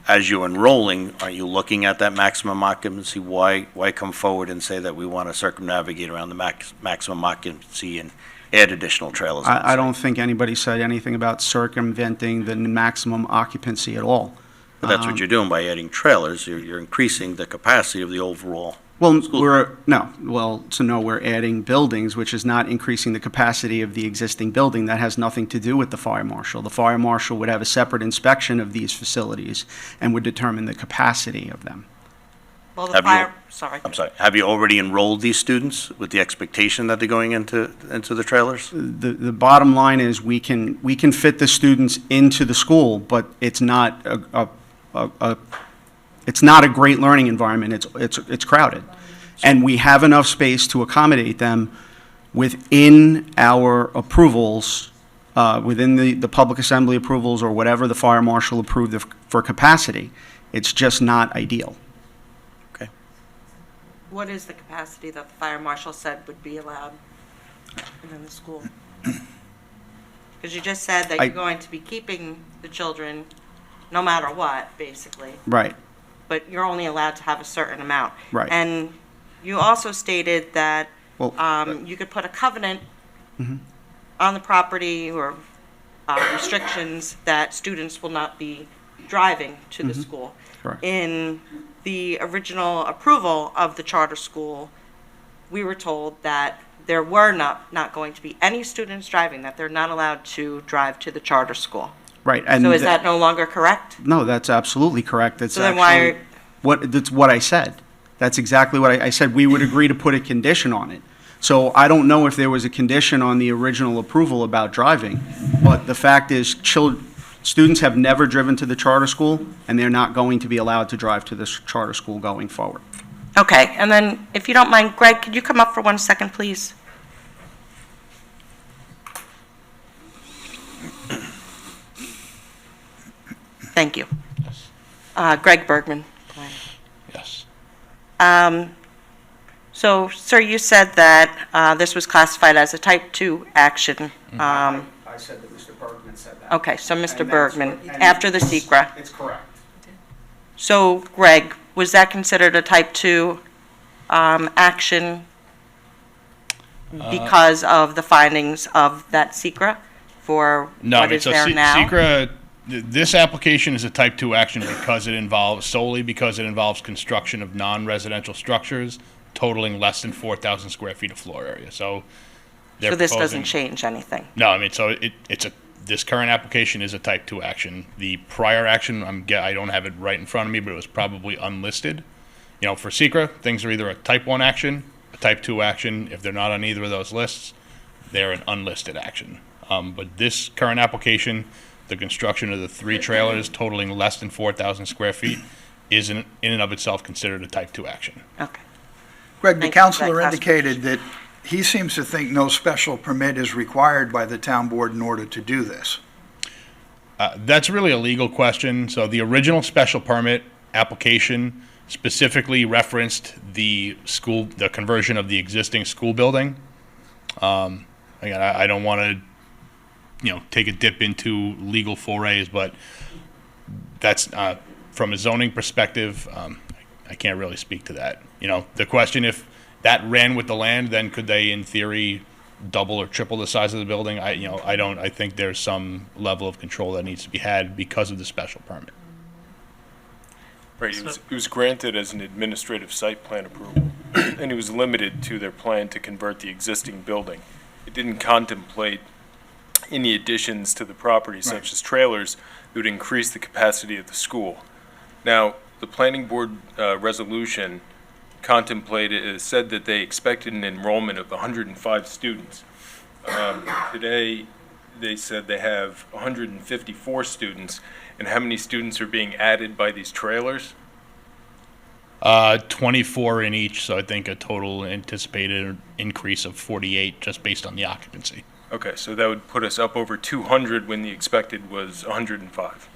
as you're enrolling, are you looking at that maximum occupancy? Why come forward and say that we want to circumnavigate around the maximum occupancy and add additional trailers? I don't think anybody said anything about circumventing the maximum occupancy at all. But that's what you're doing by adding trailers. You're increasing the capacity of the overall. Well, School. we're adding buildings, which is not increasing the capacity of the existing building. That has nothing to do with the fire marshal. The fire marshal would have a separate inspection of these facilities and would determine the capacity of them. Well, the Have you- fire, sorry. I'm sorry, have you already enrolled these students with the expectation that they're going into the trailers? The bottom line is we can fit the students into the school, but it's not it's not a great learning environment. It's crowded. And we have enough space to accommodate them within our approvals, within the public assembly approvals or whatever the fire marshal approved for capacity. It's just not ideal. Okay. What is the capacity that the fire marshal said would be allowed within the school? Because you just said that you're going to be keeping the children no matter what, basically, Right, but you're only allowed to have a certain amount. right. And you also stated that Well, you could put a covenant Mhm. on the property or restrictions that students will not be driving to the school. Correct. In the original approval of the charter school, we were told that there were not going to be any students driving, that they're not allowed to drive to the charter school. Right. And So is that no longer correct? No, that's absolutely correct. That's So then why actually that's what I said. That's exactly what I said. We would agree to put a condition on it. So I don't know if there was a condition on the original approval about driving, but the fact is, students have never driven to the charter school, and they're not going to be allowed to drive to this charter school going forward. Okay, and then if you don't mind, Greg, could you come up for 1 second, please? Thank you. Greg Bergman. Yes. So, sir, you said that this was classified as a type 2 action. I said that Mr. Bergman said that. Okay, so Mr. And that's Bergman, what- and after the it's- secret. It's correct. So, Greg, was that considered a type 2 action because of the findings of that secret for No, what is so there now? SECRA, this application is a type 2 action solely because it involves construction of non-residential structures totaling less than 4,000 square feet of floor area. So they're So this proposing- doesn't change anything? No, I mean, so this current application is a type 2 action. The prior action, I don't have it right in front of me, but it was probably unlisted. For SECRA, things are either a type 1 action, a type 2 action. If they're not on either of those lists, they're an unlisted action. But this current application the construction of the 3 trailers totaling less than 4,000 square feet is in and of itself considered a type 2 action. Okay. Greg, the Thank you for that counselor indicated that he seems to think no special permit is required by the town board in order to do this. That's really a legal question. So the original special permit application specifically referenced the conversion of the existing school building. Again, I don't want to, take a dip into legal forays, but that's from a zoning perspective. I can't really speak to that. The question, if that ran with the land, then could they, in theory, double or triple the size of the building? I think there's some level of control that needs to be had because of the special permit. Right, it was granted as an administrative site plan approval, and it was limited to their plan to convert the existing building. It didn't contemplate any additions to the property, such as trailers, that would increase the capacity of the school. Now, the planning board resolution said that they expected an enrollment of 105 students. Today, they said they have 154 students. And how many students are being added by these trailers? 24 in each, so I think a total anticipated increase of 48 just based on the occupancy. Okay, so that would put us up over 200 when the expected was 105.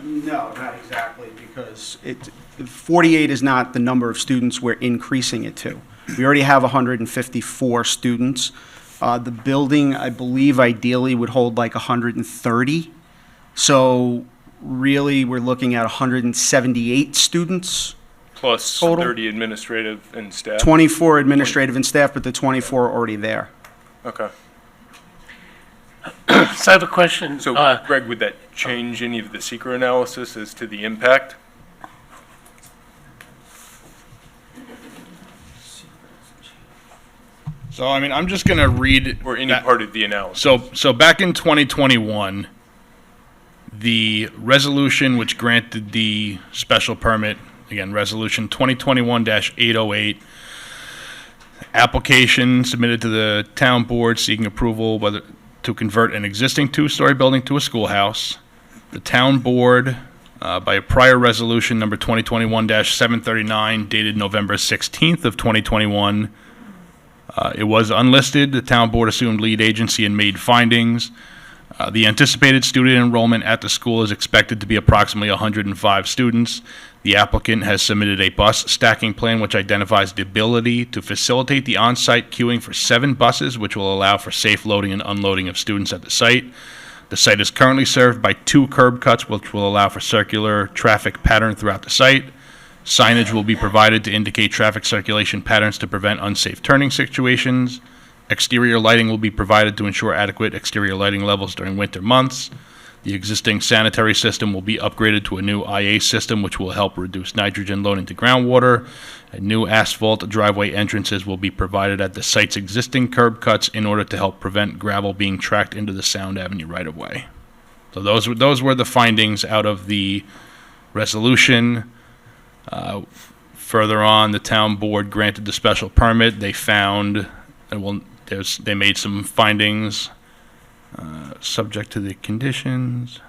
No, not exactly, because 48 is not the number of students we're increasing it to. We already have 154 students. The building, I believe, ideally would hold like 130. So really, we're looking at 178 students. Plus total. 30 administrative and staff? 24 administrative and staff, but the 24 are already there. Okay. So I have a question. So, Greg, would that change any of the secret analysis as to the impact? So, I'm just going to read... Or any part of the analysis? So back in 2021, the resolution which granted the special permit, again, Resolution 2021-808, application submitted to the town board seeking approval whether to convert an existing 2-story building to a schoolhouse. The town board, by a prior resolution number 2021-739 dated November 16th of 2021, it was unlisted. The town board assumed lead agency and made findings. The anticipated student enrollment at the school is expected to be approximately 105 students. The applicant has submitted a bus stacking plan which identifies the ability to facilitate the on-site queuing for 7 buses, which will allow for safe loading and unloading of students at the site. The site is currently served by 2 curb cuts, which will allow for circular traffic pattern throughout the site. Signage will be provided to indicate traffic circulation patterns to prevent unsafe turning situations. Exterior lighting will be provided to ensure adequate exterior lighting levels during winter months. The existing sanitary system will be upgraded to a new IA system, which will help reduce nitrogen load into groundwater. And new asphalt driveway entrances will be provided at the site's existing curb cuts in order to help prevent gravel being tracked into the Sound Avenue right-of-way. So those were the findings out of the resolution. Further on, the town board granted the special permit. They found, they made some findings subject to the conditions.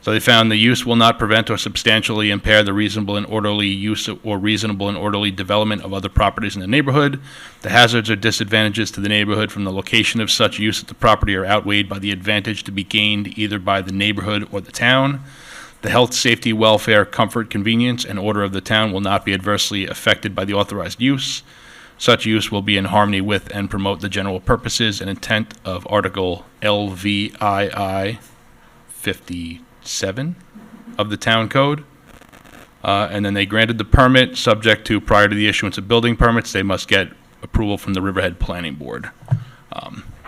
So they found the use will not prevent or substantially impair the reasonable and orderly use or reasonable and orderly development of other properties in the neighborhood. The hazards or disadvantages to the neighborhood from the location of such use at the property are outweighed by the advantage to be gained either by the neighborhood or the town. The health, safety, welfare, comfort, convenience, and order of the town will not be adversely affected by the authorized use. Such use will be in harmony with and promote the general purposes and intent of Article LVII 57 of the Town Code. And then they granted the permit subject to, prior to the issuance of building permits, they must get approval from the Riverhead Planning Board.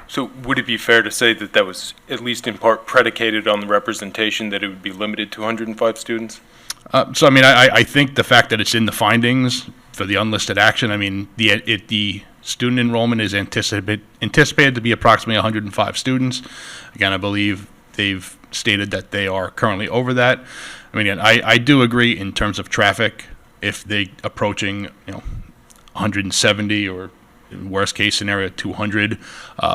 So would it be fair to say that that was at least in part predicated on the representation that it would be limited to 105 students? I think the fact that it's in the findings for the unlisted action, the student enrollment is anticipated to be approximately 105 students. Again, I believe they've stated that they are currently over that. I do agree in terms of traffic. If they approaching 170 or in worst case scenario, 200.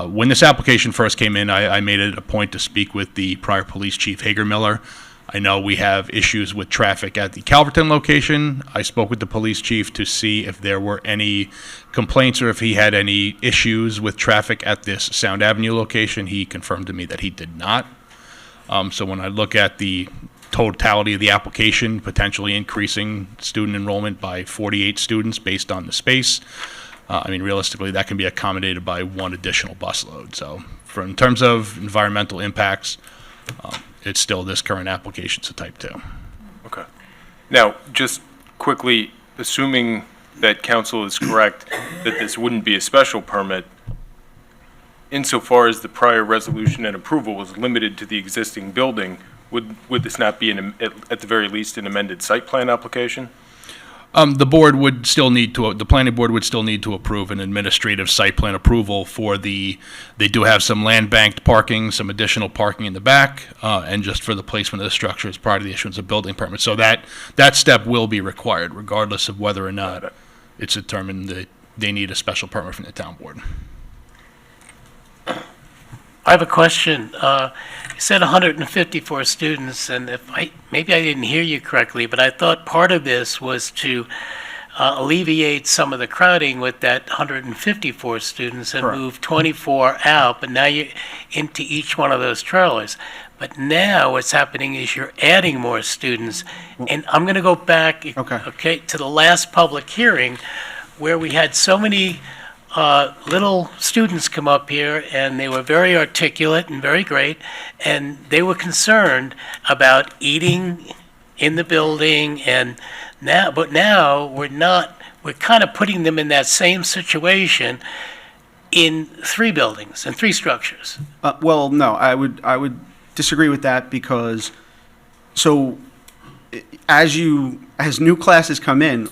When this application first came in, I made it a point to speak with the prior police chief, Hager Miller. I know we have issues with traffic at the Calverton location. I spoke with the police chief to see if there were any complaints or if he had any issues with traffic at this Sound Avenue location. He confirmed to me that he did not. So when I look at the totality of the application, potentially increasing student enrollment by 48 students based on the space, I mean, realistically, that can be accommodated by one additional bus load. So in terms of environmental impacts, it's still this current application's a type 2. Okay. Now, just quickly, assuming that council is correct that this wouldn't be a special permit, insofar as the prior resolution and approval was limited to the existing building, would this not be, at the very least, an amended site plan application? The board would still need to, the planning board would still need to approve an administrative site plan approval for they do have some land banked parking, some additional parking in the back, and just for the placement of the structures prior to the issuance of building permits. So that step will be required regardless of whether or not it's determined that they need a special permit from the town board. I have a question. You said 154 students, and maybe I didn't hear you correctly, but I thought part of this was to alleviate some of the crowding with that 154 students and Correct. move 24 out, but now you're into each one of those trailers. But now what's happening is you're adding more students, and I'm going to go back, Okay. to the last public hearing where we had so many little students come up here, and they were very articulate and very great, and they were concerned about eating in the building, but now we're kind of putting them in that same situation in 3 buildings and 3 structures. Well, no, I would disagree with that because, so, as new classes come in,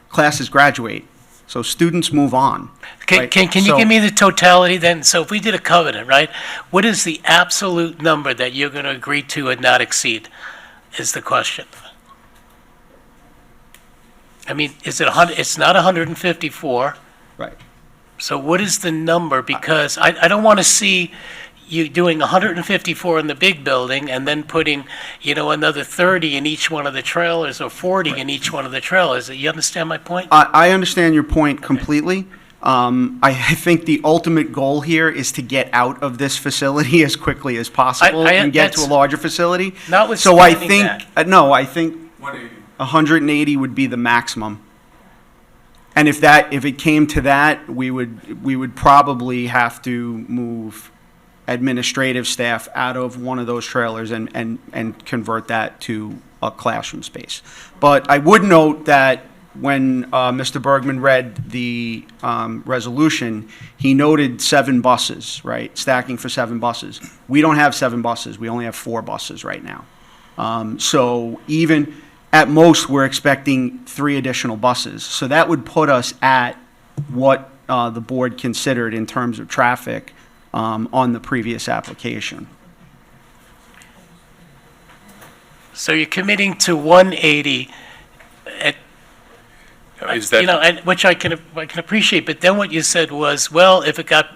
classes graduate, so students move on. Can right? you give me the totality then? So if we did a covenant, right, what is the absolute number that you're going to agree to and not exceed, is the question. I mean, is it 100? It's not 154. Right. So what is the number? Because I don't want to see you doing 154 in the big building and then putting, another 30 in each one of the trailers or 40 in each one of the trailers. You understand my point? I understand your point completely. I think the ultimate goal here is to get out of this facility as quickly as possible and get to a larger facility. So I think, I think 180 would be the maximum. And if it came to that, we would probably have to move administrative staff out of one of those trailers and convert that to a classroom space. But I would note that when Mr. Bergman read the resolution, he noted 7 buses, right? Stacking for 7 buses. We don't have 7 buses. We only have 4 buses right now. So even at most, we're expecting 3 additional buses. So that would put us at what the board considered in terms of traffic on the previous application. So you're committing to 180 Is that, which I can appreciate, but then what you said was, well, if it got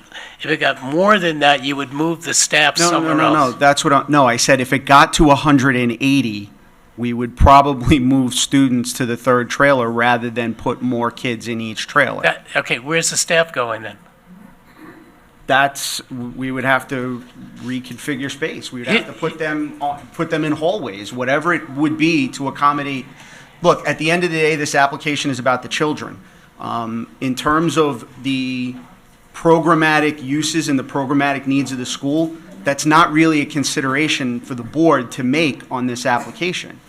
more than that, you would move the staff somewhere else. No, that's what I said if it got to 180, we would probably move students to the 3rd trailer rather than put more kids in each trailer. Okay, where's the staff going then? We would have to reconfigure space. We would have to put them in hallways, whatever it would be to accommodate. Look, at the end of the day, this application is about the children. In terms of the programmatic uses and the programmatic needs of the school, that's not really a consideration for the board to make on this application.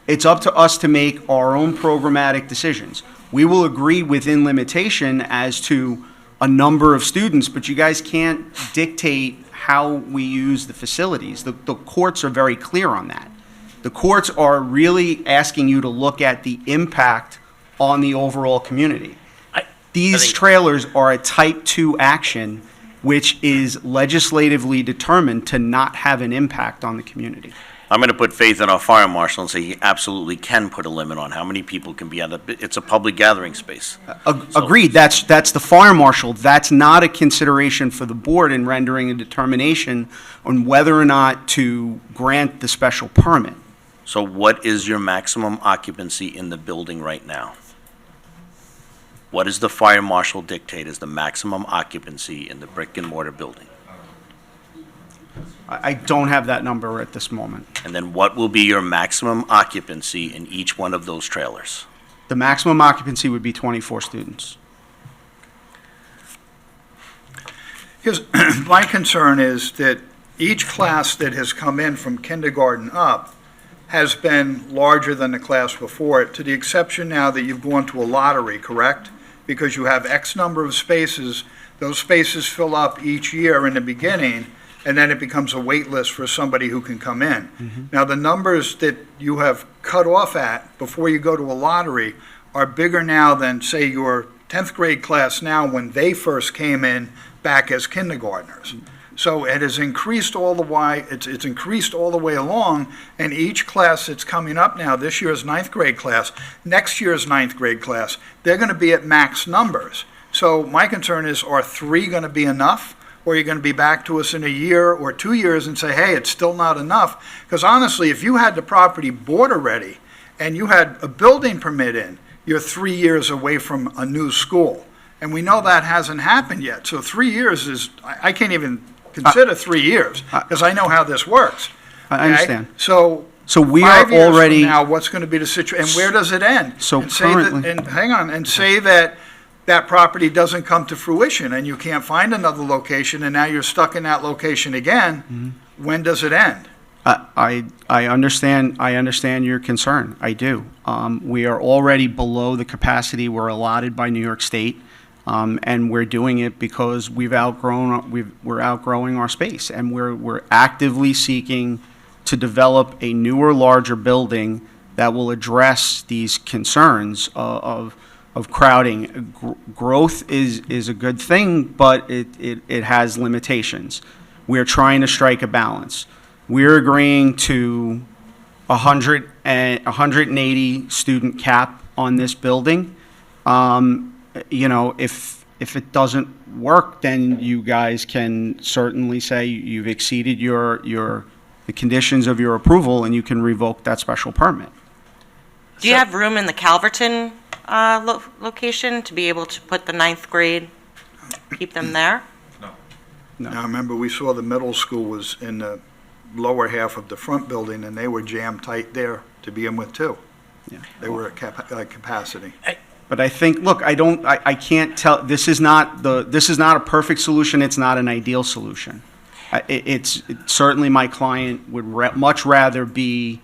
It's up to us to make our own programmatic decisions. We will agree within limitation as to a number of students, but you guys can't dictate how we use the facilities. The courts are very clear on that. The courts are really asking you to look at the impact on the overall community. These trailers are a type 2 action, which is legislatively determined to not have an impact on the community. I'm going to put faith in our fire marshal and say he absolutely can put a limit on how many people can be at it's a public gathering space. Agreed, that's the fire marshal. That's not a consideration for the board in rendering a determination on whether or not to grant the special permit. So what is your maximum occupancy in the building right now? What does the fire marshal dictate as the maximum occupancy in the brick and mortar building? I don't have that number at this moment. And then what will be your maximum occupancy in each one of those trailers? The maximum occupancy would be 24 students. Here's, my concern is that each class that has come in from kindergarten up has been larger than the class before it, to the exception now that you've gone to a lottery, correct? Because you have X number of spaces, those spaces fill up each year in the beginning, and then it becomes a wait list for somebody who can come in. Now, the numbers that you have cut off at before you go to a lottery are bigger now than, say, your 10th grade class now when they first came in back as kindergartners. So it has increased all the way, it's increased all the way along, and each class that's coming up now, this year's 9th grade class, next year's 9th grade class, they're going to be at max numbers. So my concern is, are 3 going to be enough? Or are you going to be back to us in a year or 2 years and say, hey, it's still not enough? Because honestly, if you had the property bought already and you had a building permit in, you're 3 years away from a new school. And we know that hasn't happened yet. So 3 years is, I can't even consider 3 years because I know how this works. I understand. So we 5 are years already from now, what's going to be the situation? And where does it end? So and say that, currently- and hang on, and say that that property doesn't come to fruition and you can't find another location and now you're stuck in that location again. When does it end? I understand your concern. I do. We are already below the capacity we're allotted by New York State, and we're doing it because we're outgrowing our space, and we're actively seeking to develop a newer, larger building that will address these concerns of crowding. Growth is a good thing, but it has limitations. We're trying to strike a balance. We're agreeing to 180 student cap on this building. If it doesn't work, then you guys can certainly say you've exceeded the conditions of your approval and you can revoke that special permit. Do you have room in the Calverton location to be able to put the 9th grade, keep them there? Now, remember, we saw the middle school was in the lower half of the front building, and they were jammed tight there to begin with, too. Yeah. They were at capacity. But I think, look, I can't tell, this is not a perfect solution, it's not an ideal solution. Certainly my client would much rather be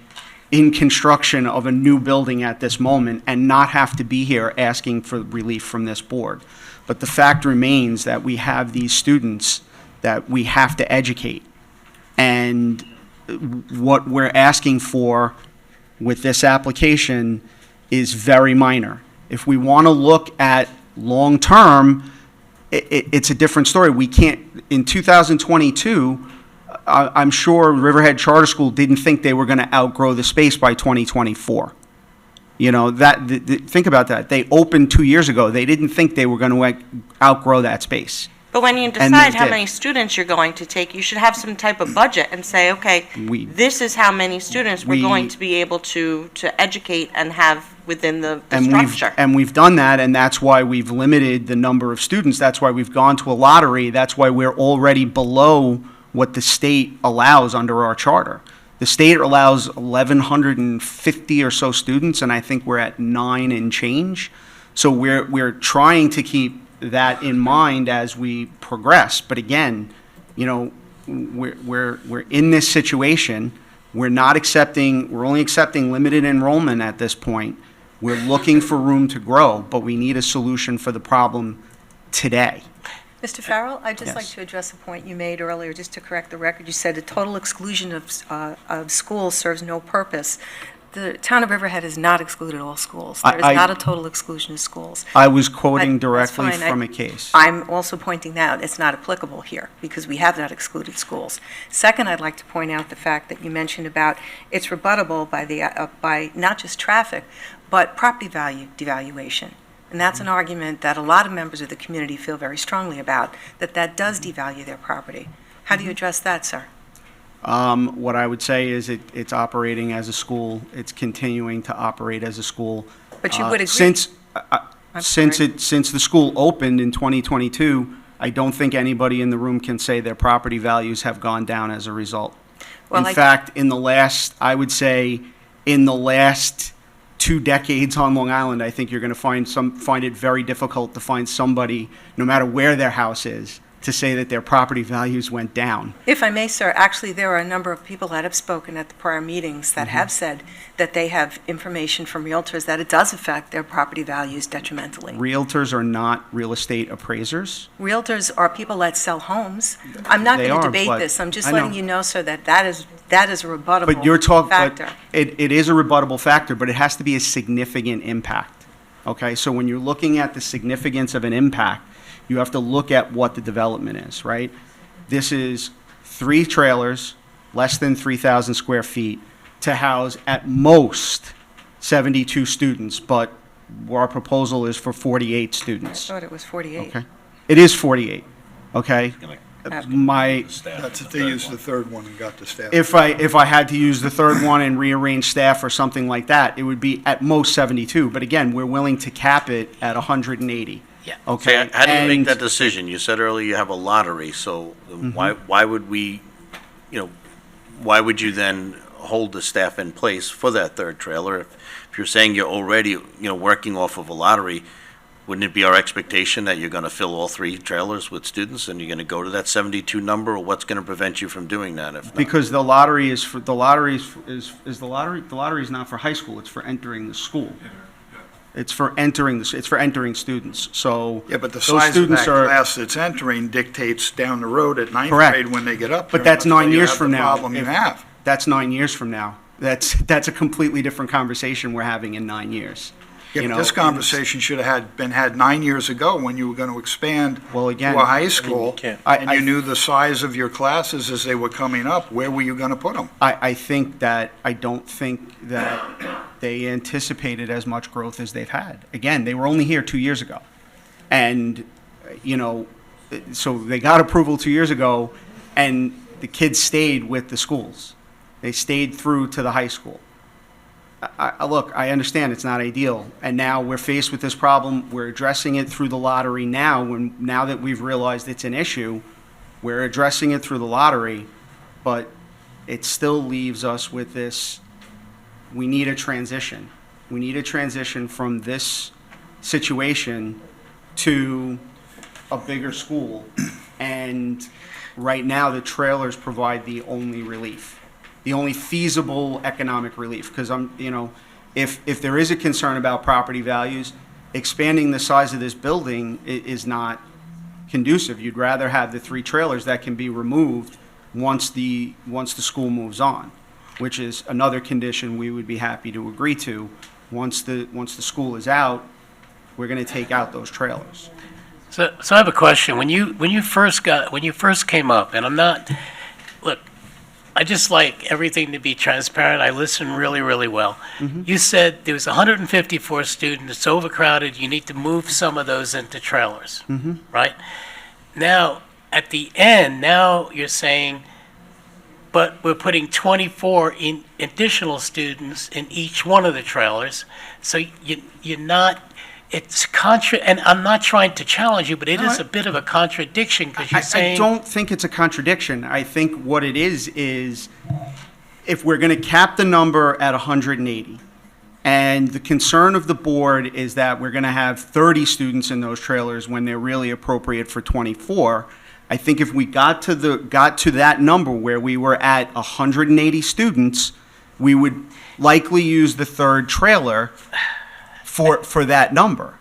in construction of a new building at this moment and not have to be here asking for relief from this board. But the fact remains that we have these students that we have to educate. And what we're asking for with this application is very minor. If we want to look at long-term, it's a different story. We can't, in 2022, I'm sure Riverhead Charter School didn't think they were going to outgrow the space by 2024. Think about that. They opened 2 years ago. They didn't think they were going to outgrow that space. But when you And decide they how did. many students you're going to take, you should have some type of budget and say, okay, this is how many students we're going to be able to educate and have within the structure. And we've done that, and that's why we've limited the number of students. That's why we've gone to a lottery. That's why we're already below what the state allows under our charter. The state allows 1,150 or so students, and I think we're at 9 and change. So we're trying to keep that in mind as we progress. But again, we're in this situation. We're only accepting limited enrollment at this point. We're looking for room to grow, but we need a solution for the problem today. Mr. Farrell, I'd just like Yes. to address a point you made earlier, just to correct the record. You said the total exclusion of schools serves no purpose. the town of Riverhead has not excluded all schools. I- There is I- not a total exclusion of schools. I was quoting But that's directly fine. from a case. I'm also pointing out it's not applicable here because we have not excluded schools. Second, I'd like to point out the fact that you mentioned about it's rebuttable by not just traffic, but property value devaluation. And that's an argument that a lot of members of the community feel very strongly about, that does devalue their property. How do you address that, sir? What I would say is it's operating as a school. It's continuing to operate as a school. But you would agree. Since I'm sorry. since the school opened in 2022, I don't think anybody in the room can say their property values have gone down as a result. Well, In fact, I would say, in the last 2 decades on Long Island, I think you're going to find it very difficult to find somebody, no matter where their house is, to say that their property values went down. If I may, sir, actually, there are a number of people that have spoken at the prior meetings that have said that they have information from realtors that it does affect their property values detrimentally. Realtors are not real estate appraisers. Realtors are people that sell homes. I'm not They going to are, debate but this. I'm just I letting know. you know, sir, that is a rebuttable But you're talking, factor. it is a rebuttable factor, but it has to be a significant impact. Okay, so when you're looking at the significance of an impact, you have to look at what the development is, right? This is 3 trailers, less than 3,000 square feet, to house at most 72 students, but our proposal is for 48 I students. thought it was 48. Okay? It is 48, okay? Okay. My, That's if they used the third one and got the staff. if I had to use the third one and rearrange staff or something like that, it would be at most 72. But again, we're willing to cap it at 180. Yeah. Okay? How do you make And- that decision? You said earlier you have a lottery, so why would we, why would you then hold the staff in place for that third trailer? If you're saying you're already, working off of a lottery, wouldn't it be our expectation that you're going to fill all 3 trailers with students and you're going to go to that 72 number, or what's going to prevent you from doing that if not? Because the lottery is for, the lottery is the lottery is not for high school, it's for entering the school. It's for entering, it's for entering students, so. Yeah, but the those size of students that are- class that's entering dictates down the road at ninth Correct. grade when they get up But there. that's 9 you years have from the now. problem you If- have. That's 9 years from now. That's a completely different conversation we're having in 9 years. Yeah, You but know, this conversation should have been had 9 years ago when you were going to expand Well, again, to a high school, can't. and you knew the size of your classes as they were coming up. Where were you going to put them? I don't think that they anticipated as much growth as they've had. Again, they were only here 2 years ago. And, so they got approval 2 years ago, and the kids stayed with the schools. They stayed through to the high school. Look, I understand it's not ideal, and now we're faced with this problem. We're addressing it through the lottery now, now that we've realized it's an issue, we're addressing it through the lottery, but it still leaves us with this, we need a transition. We need a transition from this situation to a bigger school, and right now, the trailers provide the only relief, the only feasible economic relief, because if there is a concern about property values, expanding the size of this building is not conducive. You'd rather have the 3 trailers that can be removed once the school moves on, which is another condition we would be happy to agree to. Once the school is out, we're going to take out those trailers. So I have a question. When you first came up, and look, I just like everything to be transparent. I listen really, really well. You said there was 154 students, it's overcrowded, you need to move some of those into trailers, right? Now, at the end, now you're saying, but we're putting 24 additional students in each one of the trailers, so you're not, and I'm not trying to challenge you, but it is a bit of a contradiction, because you're saying. I don't think it's a contradiction. I think what it is if we're going to cap the number at 180, and the concern of the board is that we're going to have 30 students in those trailers when they're really appropriate for 24, I think if we got to that number where we were at 180 students, we would likely use the third trailer for that number.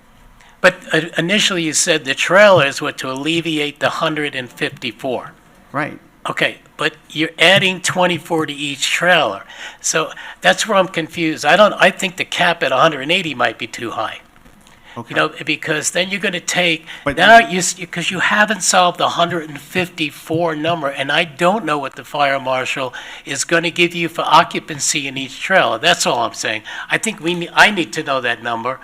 But initially you said the trailers were to alleviate the 154. Right. Okay, but you're adding 24 to each trailer. So that's where I'm confused. I think the cap at 180 might be too high. You know, because then you're going to take, But- now because you haven't solved the 154 number, and I don't know what the fire marshal is going to give you for occupancy in each trailer. That's all I'm saying. I think I need to know that number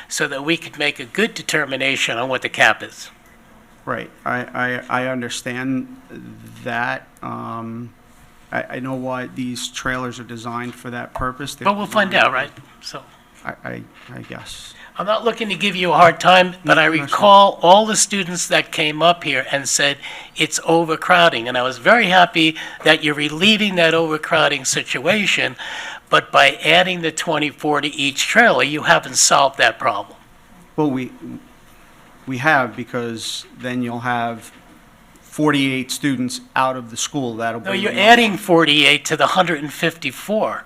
so that we could make a good determination on what the cap is. Right, I understand that. I know why these trailers are designed for that purpose. But we'll find out, right? So I guess. I'm not looking to give you a hard time, but I No, sure. recall all the students that came up here and said it's overcrowding. And I was very happy that you're relieving that overcrowding situation, but by adding the 24 to each trailer, you haven't solved that problem. Well, we have, because then you'll have 48 students out of the school. That'll be. No, you're adding 48 to the 154.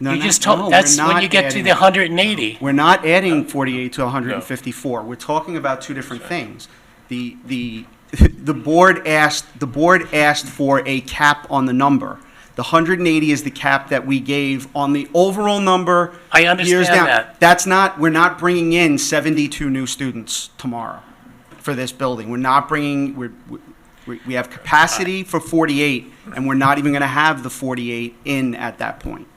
No, You no, just no, told, that's we're when not you get to adding- the 180. We're not adding 48 to 154. We're talking about two different things. The board asked for a cap on the number. The 180 is the cap that we gave on the overall number. I understand years down. that. That's not, we're not bringing in 72 new students tomorrow for this building. We're not bringing, we have capacity for 48, and we're not even going to have the 48 in at that point.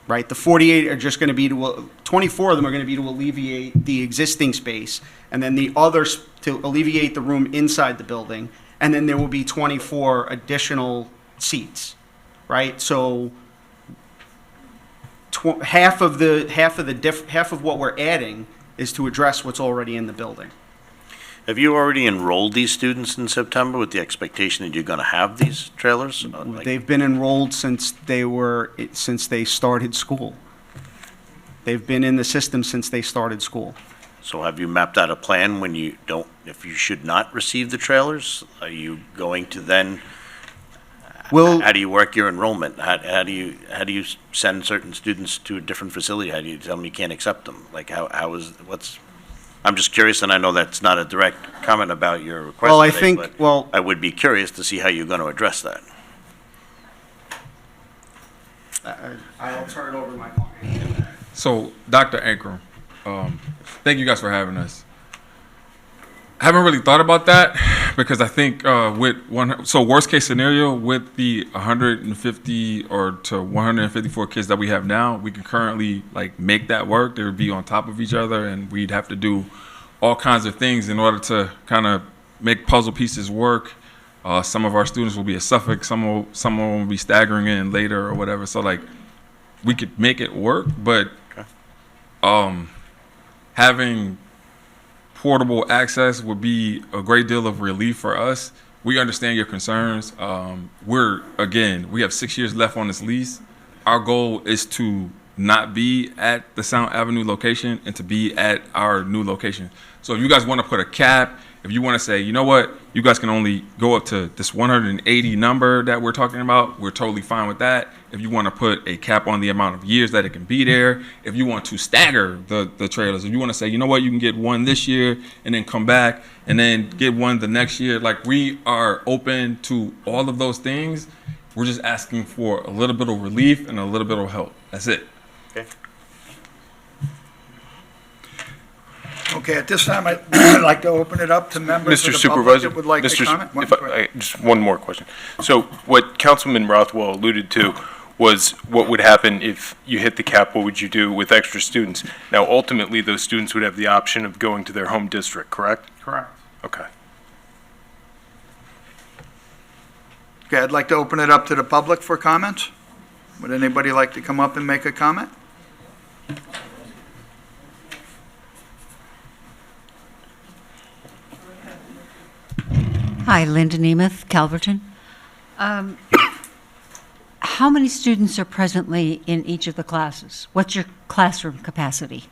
Right, the 48 are just going to be 24 of them are going to be to alleviate the existing space, and then the others to alleviate the room inside the building, and then there will be 24 additional seats, right? So half of what we're adding is to address what's already in the building. Have you already enrolled these students in September with the expectation that you're going to have these trailers? They've been enrolled since they started school. They've been in the system since they started school. So have you mapped out a plan when you don't, if you should not receive the trailers? Are you going to then, Well, how do you work your enrollment? How do you send certain students to a different facility? How do you tell them you can't accept them? Like I'm just curious, and I know that's not a direct comment about your request Well, I today, think- but well- I would be curious to see how you're going to address that. I'll turn it over to my client. So, Dr. Ankrum, thank you guys for having us. I haven't really thought about that because I think worst case scenario with the 150 or to 154 kids that we have now, we can currently make that work. They would be on top of each other, and we'd have to do all kinds of things in order to kind of make puzzle pieces work. Some of our students will be at Suffolk, some of them will be staggering in later or whatever. So we could make it work, but having portable access would be a great deal of relief for us. We understand your concerns. We have 6 years left on this lease. Our goal is to not be at the Sound Avenue location and to be at our new location. So if you guys want to put a cap, if you want to say, you know what, you guys can only go up to this 180 number that we're talking about, we're totally fine with that. If you want to put a cap on the amount of years that it can be there, if you want to stagger the trailers, if you want to say, you know what, you can get one this year and then come back and then get one the next year, we are open to all of those things. We're just asking for a little bit of relief and a little bit of help. That's it. Okay. Okay, at this time, I'd like to open it up to members Mr. of the public Supervisor, that would like to comment. just one more question. So what Councilman Rothwell alluded to was what would happen if you hit the cap, what would you do with extra students? Now, ultimately, those students would have the option of going to their home district, correct? Correct. Okay. Okay, I'd like to open it up to the public for comments. Would anybody like to come up and make a comment? Hi, Linda Nemeth, Calverton. How many students are presently in each of the classes? What's your classroom capacity?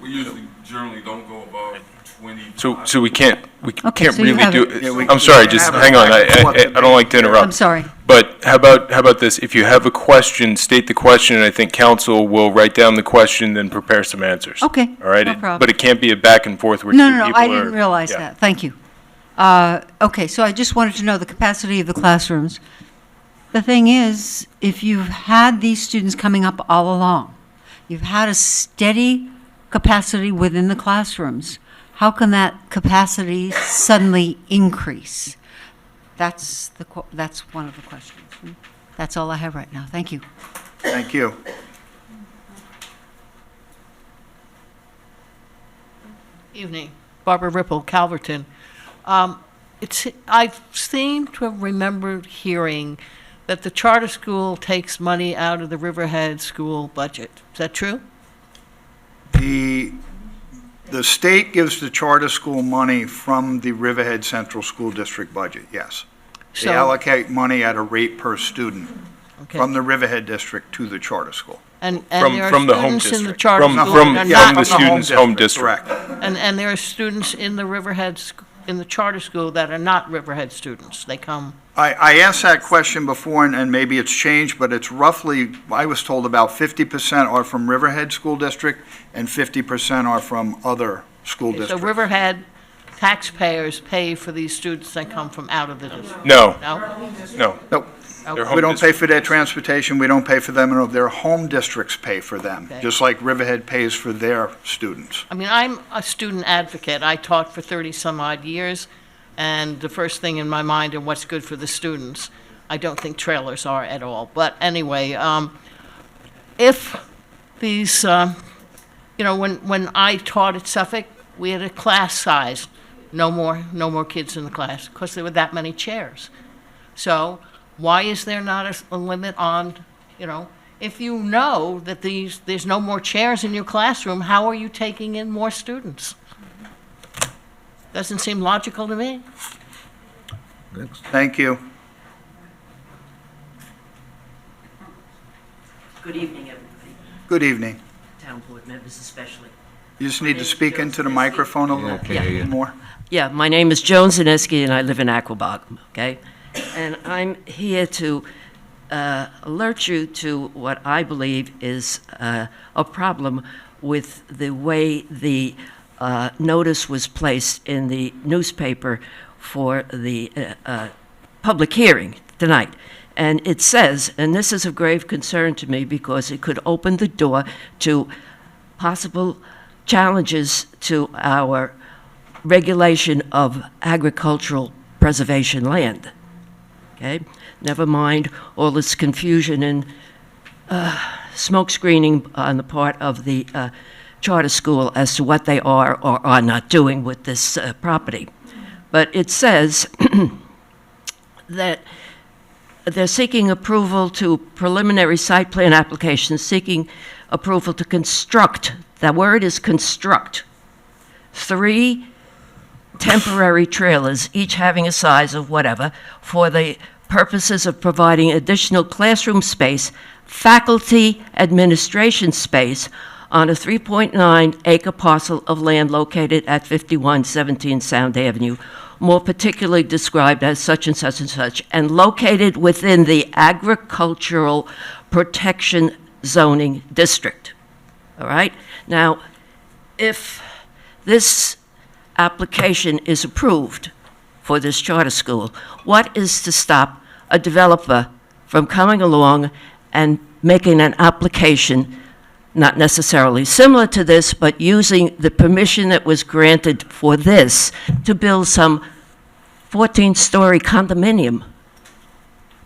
We generally don't go above 20. So we can't Okay, so you really have do it. it. I'm sorry, just hang on. I don't like to interrupt. I'm sorry. But how about this? If you have a question, state the question, and I think council will write down the question, then prepare some answers. Okay, All right? no problem. But it can't be a back and forth where No, two no, people I are. didn't realize yeah. that. Thank you. Okay, so I just wanted to know the capacity of the classrooms. The thing is, if you've had these students coming up all along, you've had a steady capacity within the classrooms, how can that capacity suddenly increase? That's one of the questions. That's all I have right now. Thank you. Thank you. Evening. Barbara Ripple, Calverton. I seem to have remembered hearing that the charter school takes money out of the Riverhead school budget. Is that true? The state gives the charter school money from the Riverhead Central School District budget, yes. They So- allocate money at a rate per student Okay. from the Riverhead District to the charter school. And From there are from the home students in the district. charter From school from that are Yeah, from the not, student's home district. Correct. and there are students in the in the charter school that are not Riverhead students. They come. I asked that question before, and maybe it's changed, but it's roughly, I was told about 50% are from Riverhead School District and 50% are from other school So districts. Riverhead taxpayers pay for these students that come from out of the district. No, No? no. Nope. They're We home don't pay district. for their transportation, we don't pay for them, and their home districts pay for them, Okay. just like Riverhead pays for their students. I mean, I'm a student advocate. I taught for 30-some-odd years, and the first thing in my mind is what's good for the students. I don't think trailers are at all. But anyway, if these, when I taught at Suffolk, we had a class size, no more kids in the class, because there were that many chairs. So why is there not a limit on, if you know that there's no more chairs in your classroom, how are you taking in more students? Doesn't seem logical to me. Thank you. Good evening, everybody. Good evening. Town board members especially. You just need to speak into the microphone a little more. Yeah, my name is Joan Zaneski, and I live in Aquabog, okay? And I'm here to alert you to what I believe is a problem with the way the notice was placed in the newspaper for the public hearing tonight. And it says, and this is of grave concern to me because it could open the door to possible challenges to our regulation of agricultural preservation land. Okay? Never mind all this confusion and smoke screening on the part of the charter school as to what they are or are not doing with this property. But it says that they're seeking approval to preliminary site plan applications, seeking approval to construct, the word is construct, 3 temporary trailers, each having a size of whatever, for the purposes of providing additional classroom space, faculty administration space on a 3.9 acre parcel of land located at 5117 Sound Avenue, more particularly described as such and such and such, and located within the Agricultural Protection Zoning District. All right? Now, if this application is approved for this charter school, what is to stop a developer from coming along and making an application, not necessarily similar to this, but using the permission that was granted for this to build some 14-story condominium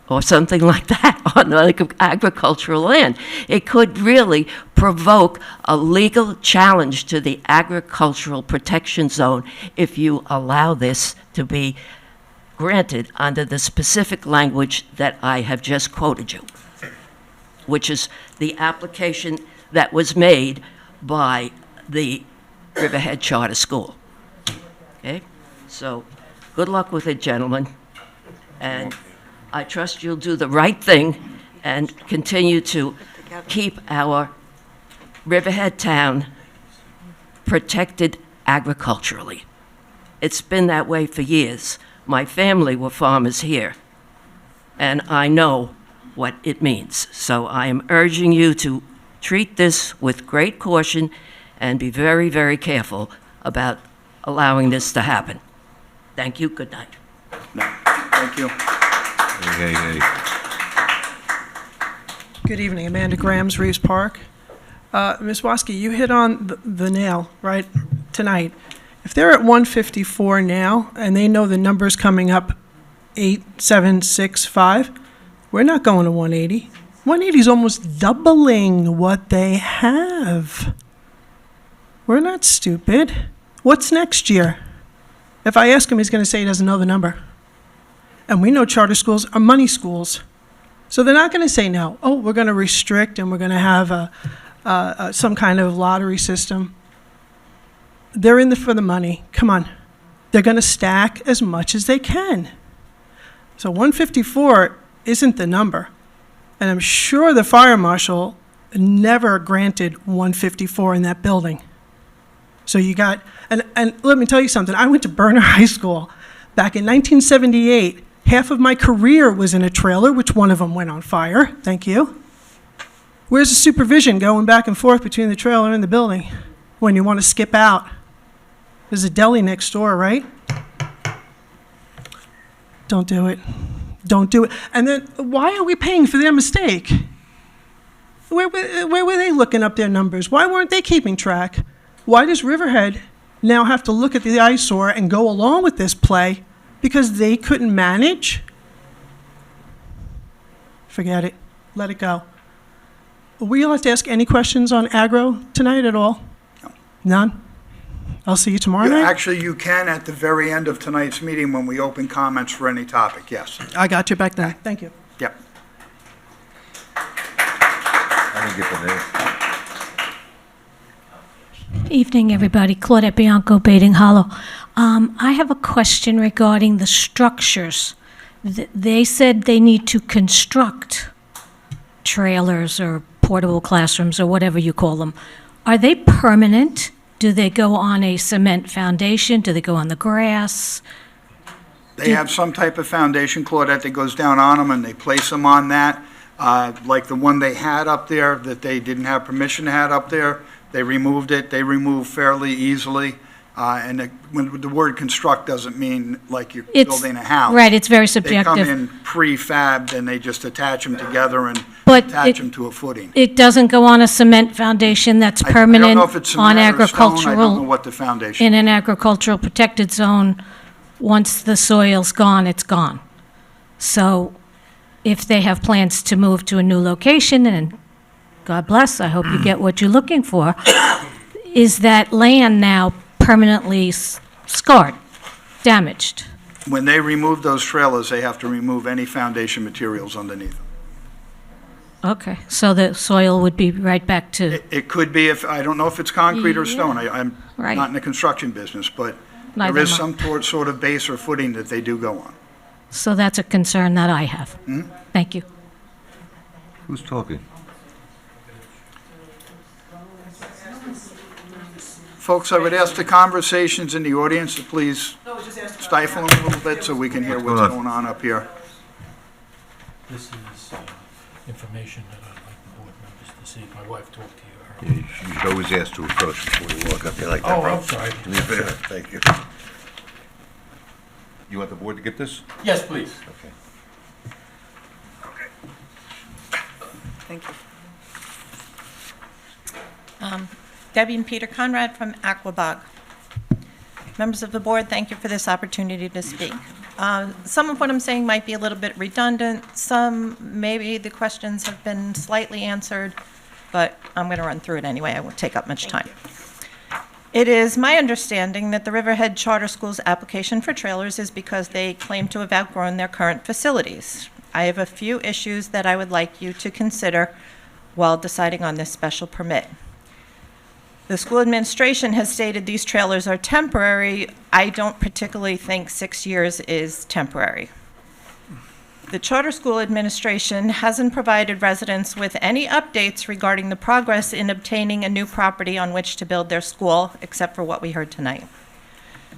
or something like that on like agricultural land? It could really provoke a legal challenge to the agricultural protection zone if you allow this to be granted under the specific language that I have just quoted you, which is the application that was made by the Riverhead Charter School. Okay? So, good luck with it, gentlemen. And I trust you'll do the right thing and continue to keep our Riverhead town protected agriculturally. It's been that way for years. My family were farmers here, and I know what it means. So I am urging you to treat this with great caution and be very, very careful about allowing this to happen. Thank you, good night. Thank you. Hey. Good evening, Amanda Grams, Reeves Park. Ms. Waske, you hit on the nail, right, tonight. If they're at 154 now, and they know the number's coming up 8765, we're not going to 180. 180 is almost doubling what they have. We're not stupid. What's next year? If I ask him, he's going to say he doesn't know the number. And we know charter schools are money schools. So they're not going to say no. Oh, we're going to restrict and we're going to have some kind of lottery system. They're in for the money. Come on. They're going to stack as much as they can. So 154 isn't the number. And I'm sure the fire marshal never granted 154 in that building. So you got, and let me tell you something. I went to Berner High School back in 1978. Half of my career was in a trailer, which one of them went on fire. Thank you. Where's the supervision going back and forth between the trailer and the building when you want to skip out? There's a deli next door, right? Don't do it. Don't do it. And then why are we paying for their mistake? Where were they looking up their numbers? Why weren't they keeping track? Why does Riverhead now have to look at the eyesore and go along with this play because they couldn't manage? Forget it. Let it go. Will you have to ask any questions on agro tonight at all? No. None? I'll see you tomorrow night? Actually, you can at the very end of tonight's meeting when we open comments for any topic, yes. I got you back then. Thank you. Yep. I didn't get the name. Evening, everybody. Claudette Bianco, Baiting Hollow. I have a question regarding the structures. They said they need to construct trailers or portable classrooms or whatever you call them. Are they permanent? Do they go on a cement foundation? Do they go on the grass? They have some type of foundation, Claudette, that goes down on them, and they place them on that. Like the one they had up there that they didn't have permission to have up there, they removed it. They removed fairly easily. When the word construct doesn't mean like you're building a house. Right, it's very subjective. They come in prefabbed and they just attach them together and attach them to a footing. It doesn't go on a cement foundation that's permanent I don't know if it's on cement or stone. agricultural. I don't know what the foundation. In an agricultural protected zone, once the soil's gone, it's gone. So if they have plans to move to a new location, and God bless, I hope you get what you're looking for, is that land now permanently scarred, damaged? When they remove those trailers, they have to remove any foundation materials underneath them. Okay, so the soil would be right back to, It could be, I don't know if it's concrete or stone. I'm Right. not in the construction business, but Neither there is am I. some sort of base or footing that they do go on. so that's a concern that I have. Thank you. Who's talking? Folks, I would ask the conversations in the audience to please stifle them a little bit so we can hear what's going on up here. This is information that I'd like the board members to see. My wife talked to you earlier. You should always ask to approach before you walk up there like that, Oh, bro. I'm sorry. Do me a favor. Thank you. You want the board to get this? Yes, please. Okay. Thank you. Debbie and Peter Conrad from Aquabog. Members of the board, thank you for this opportunity to speak. Some of what I'm saying might be a little bit redundant. Some, maybe the questions have been slightly answered, but I'm going to run through it anyway. I won't take up much time. It is my understanding that the Riverhead Charter School's application for trailers is because they claim to have outgrown their current facilities. I have a few issues that I would like you to consider while deciding on this special permit. The school administration has stated these trailers are temporary. I don't particularly think 6 years is temporary. The charter school administration hasn't provided residents with any updates regarding the progress in obtaining a new property on which to build their school, except for what we heard tonight.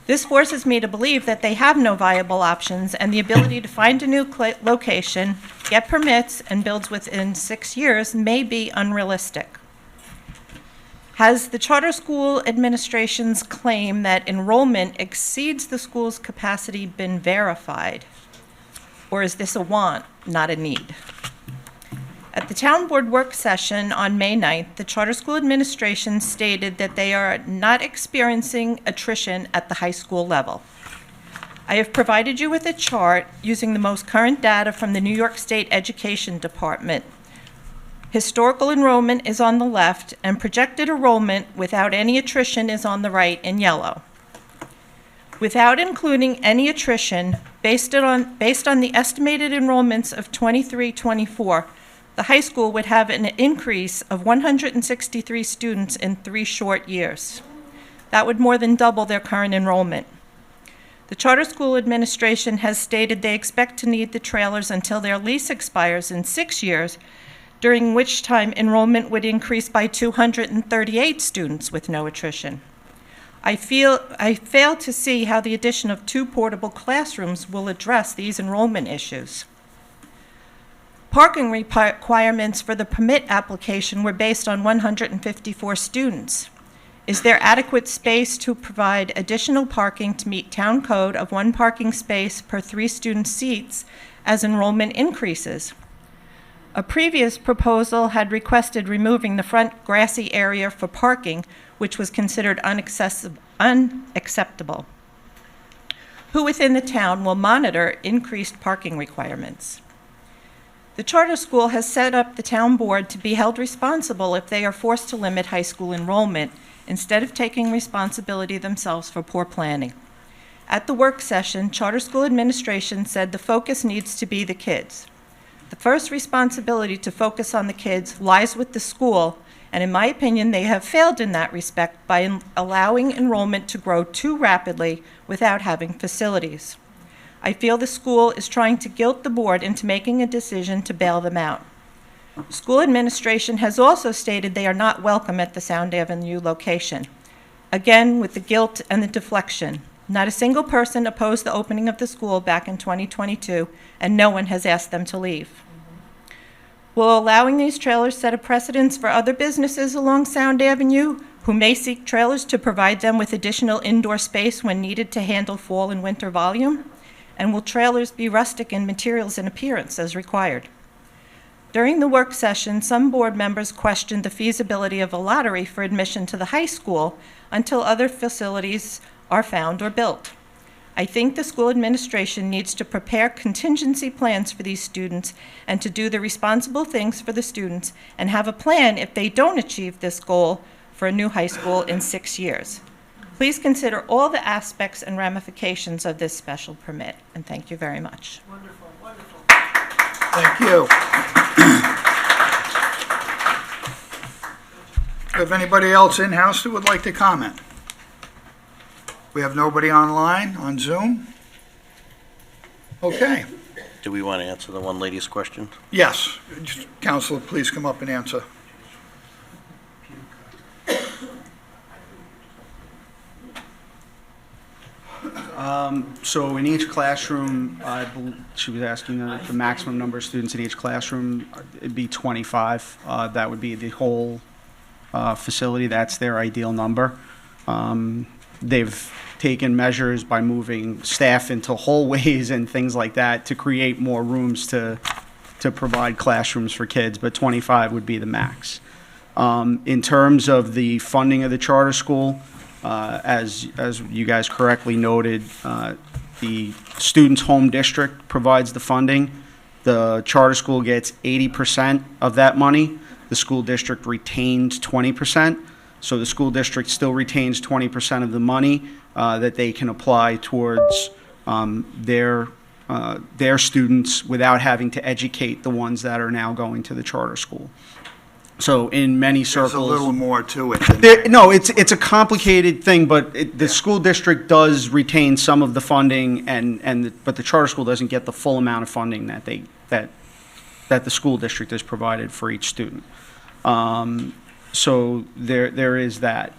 This forces me to believe that they have no viable options, and the ability to find a new location, get permits, and build within 6 years may be unrealistic. Has the charter school administration's claim that enrollment exceeds the school's capacity been verified? Or is this a want, not a need? At the town board work session on May 9th, the charter school administration stated that they are not experiencing attrition at the high school level. I have provided you with a chart using the most current data from the New York State Education Department. Historical enrollment is on the left, and projected enrollment without any attrition is on the right in yellow. Without including any attrition, based on the estimated enrollments of 23-24, the high school would have an increase of 163 students in 3 short years. That would more than double their current enrollment. The charter school administration has stated they expect to need the trailers until their lease expires in 6 years, during which time enrollment would increase by 238 students with no attrition. I fail to see how the addition of 2 portable classrooms will address these enrollment issues. Parking requirements for the permit application were based on 154 students. Is there adequate space to provide additional parking to meet town code of 1 parking space per 3 student seats as enrollment increases? A previous proposal had requested removing the front grassy area for parking, which was considered unacceptable. Who within the town will monitor increased parking requirements? The charter school has set up the town board to be held responsible if they are forced to limit high school enrollment, instead of taking responsibility themselves for poor planning. At the work session, charter school administration said the focus needs to be the kids. The first responsibility to focus on the kids lies with the school, and in my opinion, they have failed in that respect by allowing enrollment to grow too rapidly without having facilities. I feel the school is trying to guilt the board into making a decision to bail them out. School administration has also stated they are not welcome at the Sound Avenue location. Again, with the guilt and the deflection. Not a single person opposed the opening of the school back in 2022, and no one has asked them to leave. Will allowing these trailers set a precedence for other businesses along Sound Avenue who may seek trailers to provide them with additional indoor space when needed to handle fall and winter volume? And will trailers be rustic in materials and appearance as required? During the work session, some board members questioned the feasibility of a lottery for admission to the high school until other facilities are found or built. I think the school administration needs to prepare contingency plans for these students and to do the responsible things for the students and have a plan if they don't achieve this goal for a new high school in 6 years. Please consider all the aspects and ramifications of this special permit, and thank you very much. Wonderful, wonderful. Thank you. Do you have anybody else in-house that would like to comment? We have nobody online, on Zoom? Okay. Do we want to answer the one lady's question? Yes. Counselor, please come up and answer. So in each classroom, she was asking the maximum number of students in each classroom, it'd be 25. That would be the whole facility. That's their ideal number. They've taken measures by moving staff into hallways and things like that to create more rooms to provide classrooms for kids, but 25 would be the max. In terms of the funding of the charter school, as you guys correctly noted, the student's home district provides the funding. The charter school gets 80% of that money. The school district retains 20%. So the school district still retains 20% of the money that they can apply towards their students without having to educate the ones that are now going to the charter school. So in many circles... There's a little more to it. No, it's a complicated thing, but the school district does retain some of the funding, but the charter school doesn't get the full amount of funding that the school district has provided for each student. So there is that.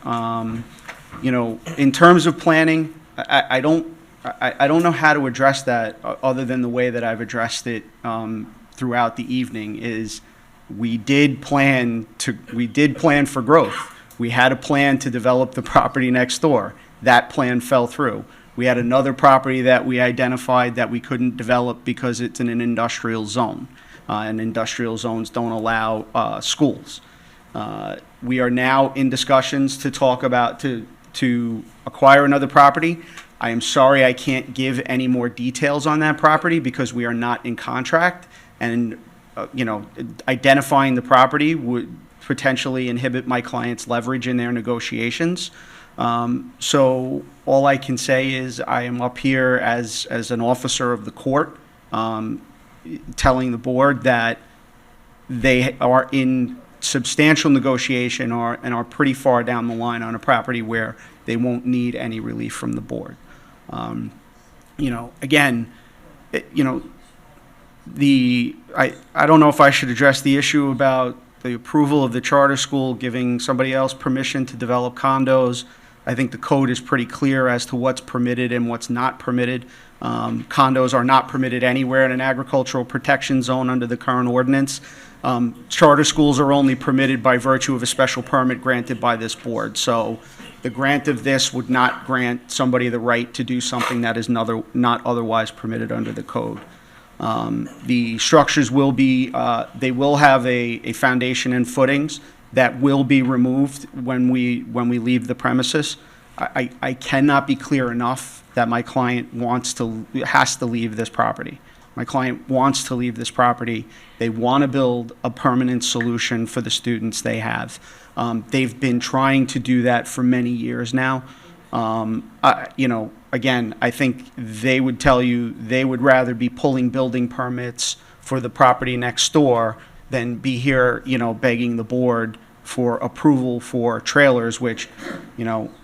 In terms of planning, I don't know how to address that other than the way that I've addressed it throughout the evening. Is we did plan for growth. We had a plan to develop the property next door. That plan fell through. We had another property that we identified that we couldn't develop because it's in an industrial zone, and industrial zones don't allow schools. We are now in discussions to talk about, to acquire another property. I am sorry I can't give any more details on that property because we are not in contract, and, identifying the property would potentially inhibit my client's leverage in their negotiations. So all I can say is I am up here as an officer of the court, telling the board that they are in substantial negotiation and are pretty far down the line on a property where they won't need any relief from the board. Again, I don't know if I should address the issue about the approval of the charter school giving somebody else permission to develop condos. I think the code is pretty clear as to what's permitted and what's not permitted. Condos are not permitted anywhere in an agricultural protection zone under the current ordinance. Charter schools are only permitted by virtue of a special permit granted by this board. So the grant of this would not grant somebody the right to do something that is not otherwise permitted under the code. The structures will be, they will have a foundation and footings that will be removed when we leave the premises. I cannot be clear enough that my client has to leave this property. My client wants to leave this property. They want to build a permanent solution for the students they have. They've been trying to do that for many years now. Again, I think they would tell you they would rather be pulling building permits for the property next door than be here, begging the board for approval for trailers, which,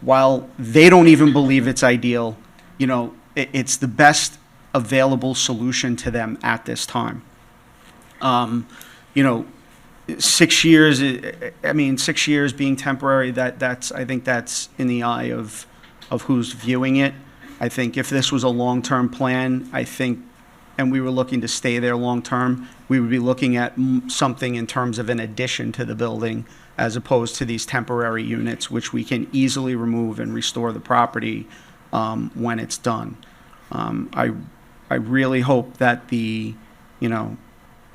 while they don't even believe it's ideal, it's the best available solution to them at this time. 6 years, 6 years being temporary, I think that's in the eye of who's viewing it. I think if this was a long-term plan, and we were looking to stay there long-term, we would be looking at something in terms of an addition to the building as opposed to these temporary units, which we can easily remove and restore the property when it's done. I really hope that the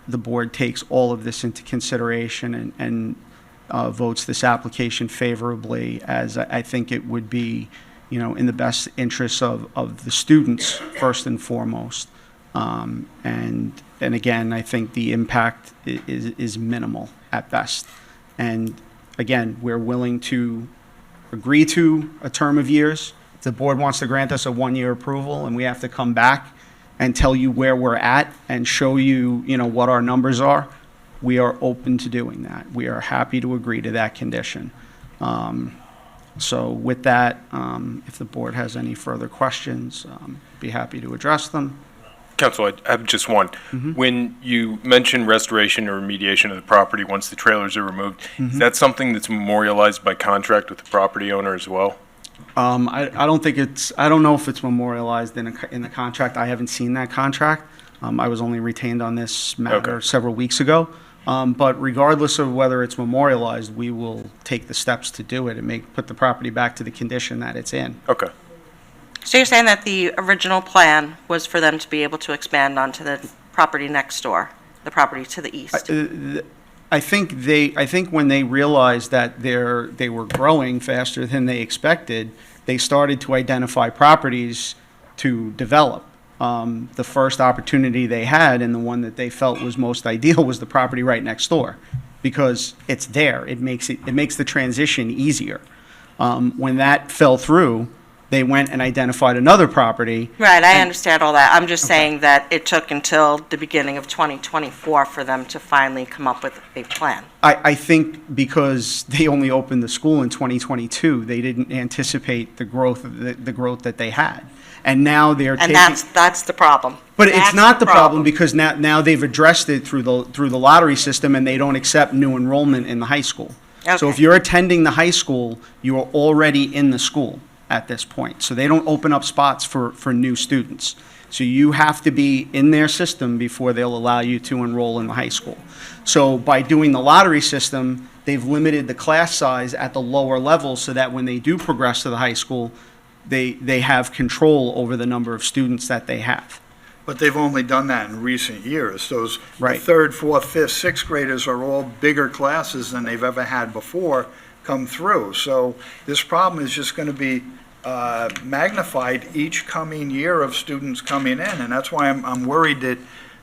board takes all of this into consideration and votes this application favorably, as I think it would be, in the best interests of the students first and foremost. And again, I think the impact is minimal at best. And again, we're willing to agree to a term of years. If the board wants to grant us a 1-year approval and we have to come back and tell you where we're at and show you, what our numbers are, we are open to doing that. We are happy to agree to that condition. So with that, if the board has any further questions, be happy to address them. Counsel, I have just one. When you mention restoration or remediation of the property once the trailers are removed, is that something that's memorialized by contract with the property owner as well? I don't know if it's memorialized in the contract. I haven't seen that contract. I was only retained on this matter several weeks ago. But regardless of whether it's memorialized, we will take the steps to do it and put the property back to the condition that it's in. Okay. So you're saying that the original plan was for them to be able to expand onto the property next door, the property to the east? I think when they realized that they were growing faster than they expected, they started to identify properties to develop. The first opportunity they had, and the one that they felt was most ideal, was the property right next door, because it's there. It makes the transition easier. When that fell through, they went and identified another property. Right, I understand all that. I'm just saying that it took until the beginning of 2024 for them to finally come up with a plan. I think because they only opened the school in 2022, they didn't anticipate the growth that they had. And now they're taking... And that's the problem. But it's not the problem because now they've addressed it through the lottery system, and they don't accept new enrollment in the high school. Okay. So if you're attending the high school, you are already in the school at this point. So they don't open up spots for new students. So you have to be in their system before they'll allow you to enroll in the high school. So by doing the lottery system, they've limited the class size at the lower levels so that when they do progress to the high school, they have control over the number of students that they have. But they've only done that in recent years. Those Right. third, fourth, fifth, sixth graders are all bigger classes than they've ever had before come through. So this problem is just going to be magnified each coming year of students coming in, and that's why I'm worried that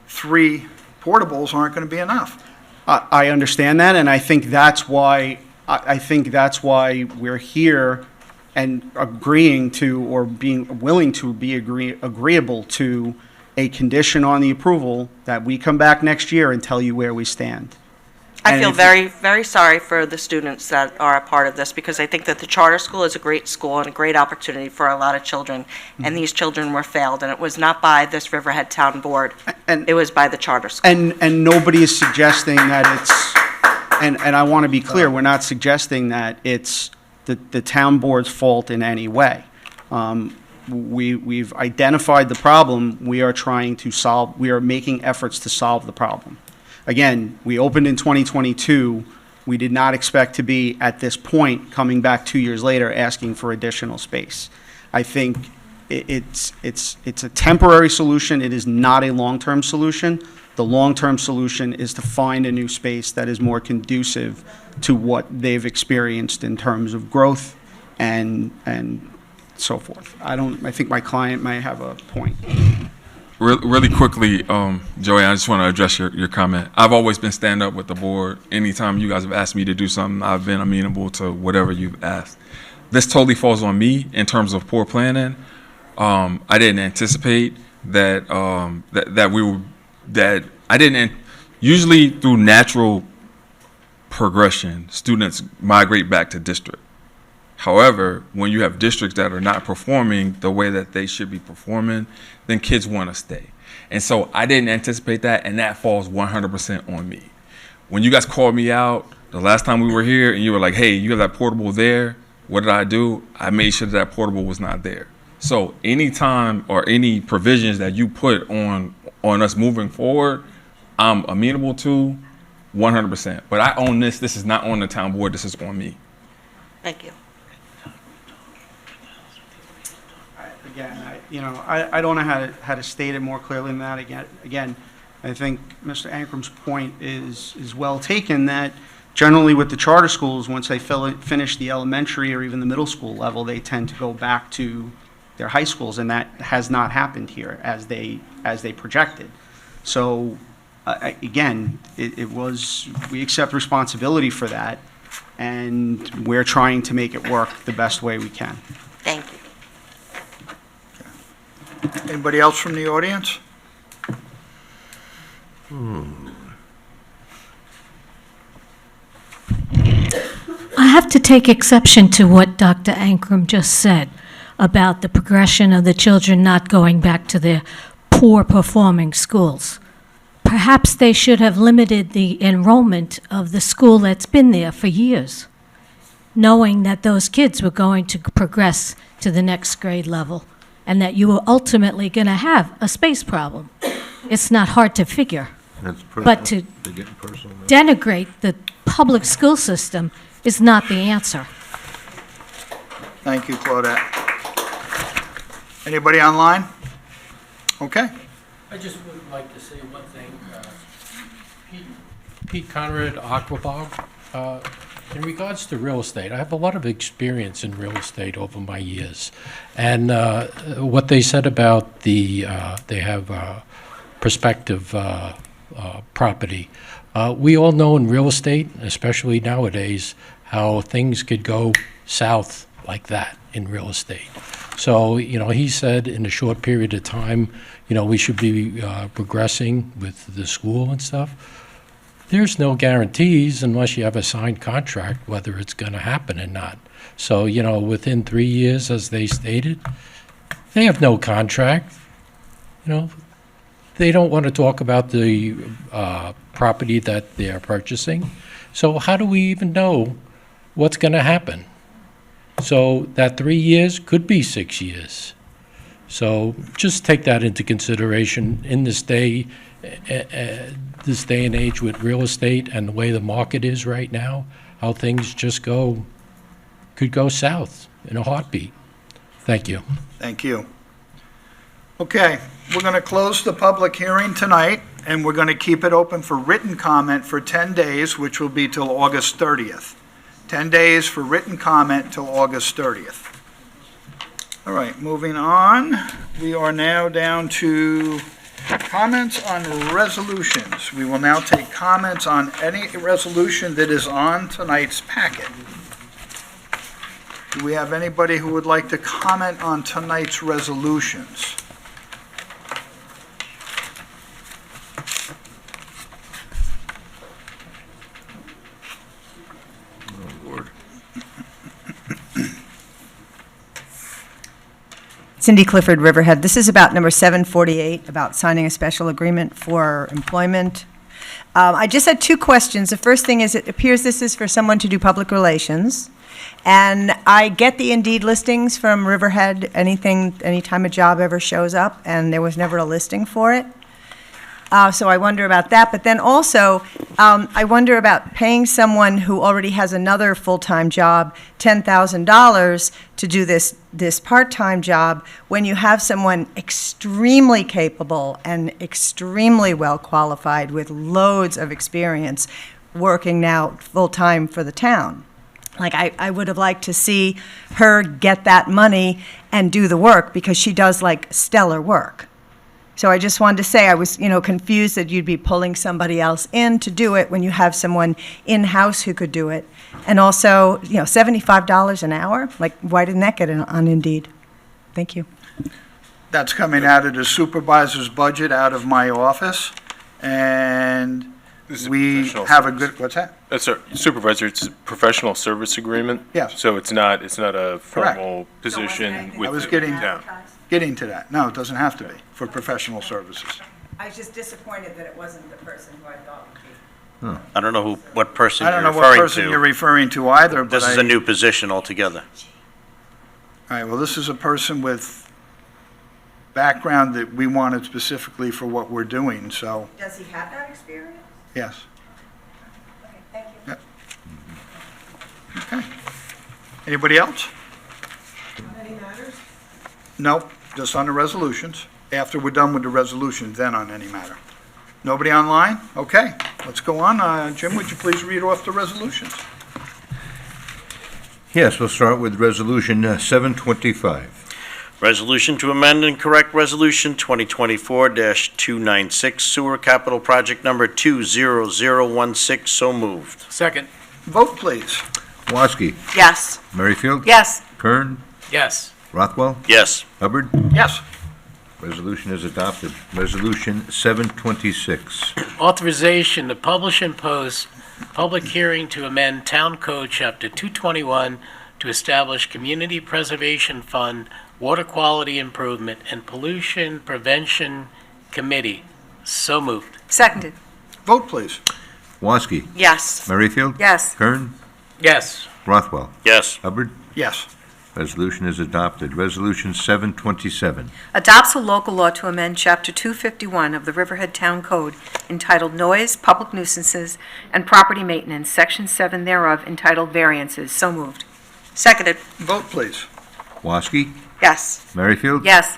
3 portables aren't going to be enough. I understand that, and I think that's why we're here and agreeing to, or being willing to be agreeable to a condition on the approval that we come back next year and tell you where we stand. I And feel if- very, very sorry for the students that are a part of this, because I think that the charter school is a great school and a great opportunity for a lot of children, and these children were failed, and it was not by this Riverhead Town Board, it was by the charter school. And nobody is suggesting that it's, and I want to be clear, we're not suggesting that it's the town board's fault in any way. We've identified the problem, we are making efforts to solve the problem. Again, we opened in 2022, we did not expect to be at this point, coming back 2 years later, asking for additional space. I think it's a temporary solution, it is not a long-term solution. The long-term solution is to find a new space that is more conducive to what they've experienced in terms of growth and so forth. I think my client might have a point. Really quickly, Joey, I just want to address your comment. I've always been stand up with the board. Anytime you guys have asked me to do something, I've been amenable to whatever you've asked. This totally falls on me in terms of poor planning. I didn't anticipate that usually through natural progression, students migrate back to district. However, when you have districts that are not performing the way that they should be performing, then kids want to stay. And so I didn't anticipate that, and that falls 100% on me. When you guys called me out the last time we were here and you were like, hey, you have that portable there, what did I do? I made sure that portable was not there. So any time or any provisions that you put on us moving forward, I'm amenable to 100%. But I own this. This is not on the town board. This is on me. Thank you. Again, I don't know how to state it more clearly than that. Again, I think Mr. Ankram's point is well taken, that generally with the charter schools, once they finish the elementary or even the middle school level, they tend to go back to their high schools, and that has not happened here as they projected. So again, we accept responsibility for that, and we're trying to make it work the best way we can. Thank you. Anybody else from the audience? I have to take exception to what Dr. Ankram just said about the progression of the children not going back to their poor-performing schools. Perhaps they should have limited the enrollment of the school that's been there for years, knowing that those kids were going to progress to the next grade level and that you were ultimately going to have a space problem. It's not hard to figure. But to denigrate the public school system is not the answer. Thank you, Claudette. Anybody online? Okay. I just would like to say one thing. Pete Conrad, Aquabog. In regards to real estate, I have a lot of experience in real estate over my years. And what they said about they have prospective property. We all know in real estate, especially nowadays, how things could go south like that in real estate. So, he said in a short period of time, we should be progressing with the school and stuff. There's no guarantees unless you have a signed contract, whether it's going to happen or not. So, within 3 years, as they stated, they have no contract. They don't want to talk about the property that they're purchasing. So how do we even know what's going to happen? So that 3 years could be 6 years. So just take that into consideration in this day and age with real estate and the way the market is right now, how things just could go south in a heartbeat. Thank you. Thank you. Okay, we're going to close the public hearing tonight, and we're going to keep it open for written comment for 10 days, which will be till August 30th. 10 days for written comment till August 30th. All right, moving on. We are now down to comments on resolutions. We will now take comments on any resolution that is on tonight's packet. Do we have anybody who would like to comment on tonight's resolutions? Cindy Clifford, Riverhead. This is about number 748, about signing a special agreement for employment. I just had two questions. The first thing is, it appears this is for someone to do public relations. And I get the Indeed listings from Riverhead, anytime a job ever shows up, and there was never a listing for it. So I wonder about that. But then also, I wonder about paying someone who already has another full-time job $10,000 to do this part-time job when you have someone extremely capable and extremely well-qualified with loads of experience working now full-time for the town. Like, I would have liked to see her get that money and do the work, because she does, like, stellar work. So I just wanted to say, I was, confused that you'd be pulling somebody else in to do it when you have someone in-house who could do it. And also, $75 an hour? Like, why didn't that get on Indeed? Thank you. That's coming out of the supervisor's budget out of my office, and we have a good, what's that? Sir, Supervisor, it's a professional service agreement. Yes. So it's not a formal position with I was the getting to that. No, it doesn't have to be for professional services. I was just disappointed that it wasn't the person who I thought would be. I don't know what person I you're don't know referring what person to. you're referring to either, but This is a new position altogether. All right, well, this is a person with background that we wanted specifically for what we're doing, so, Does he have that experience? yes. Okay, thank you. Yep. Okay. Anybody else? Any matters? No, just on the resolutions. After we're done with the resolutions, then on any matter. Nobody online? Okay, let's go on. Jim, would you please read off the resolutions? Yes, we'll start with Resolution 725. Resolution to amend and correct Resolution 2024-296 Sewer Capital Project Number 20016. So moved. Second. Vote, please. Woski. Yes. Merrifield. Yes. Kern. Yes. Rothwell. Yes. Hubbard. Yes. Resolution is adopted. Resolution 726. Authorization to publish and post public hearing to amend Town Code Chapter 221 to establish Community Preservation Fund, Water Quality Improvement, and Pollution Prevention Committee. So moved. Seconded. Vote, please. Woski. Yes. Merrifield. Yes. Kern. Yes. Rothwell. Yes. Hubbard. Yes. Resolution is adopted. Resolution 727. Adopts a local law to amend Chapter 251 of the Riverhead Town Code entitled Noise, Public Nuisances, and Property Maintenance, Section 7 thereof entitled Variances. So moved. Seconded. Vote, please. Woski. Yes. Merrifield. Yes.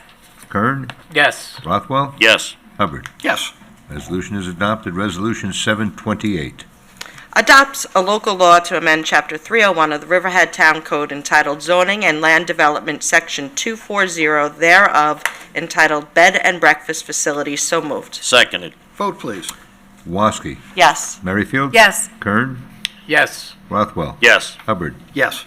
Kern. Yes. Rothwell. Yes. Hubbard. Yes. Resolution is adopted. Resolution 728. Adopts a local law to amend Chapter 301 of the Riverhead Town Code entitled Zoning and Land Development, Section 240 thereof entitled Bed and Breakfast Facilities. So moved. Seconded. Vote, please. Woski. Yes. Merrifield. Yes. Kern. Yes. Rothwell. Yes. Hubbard. Yes.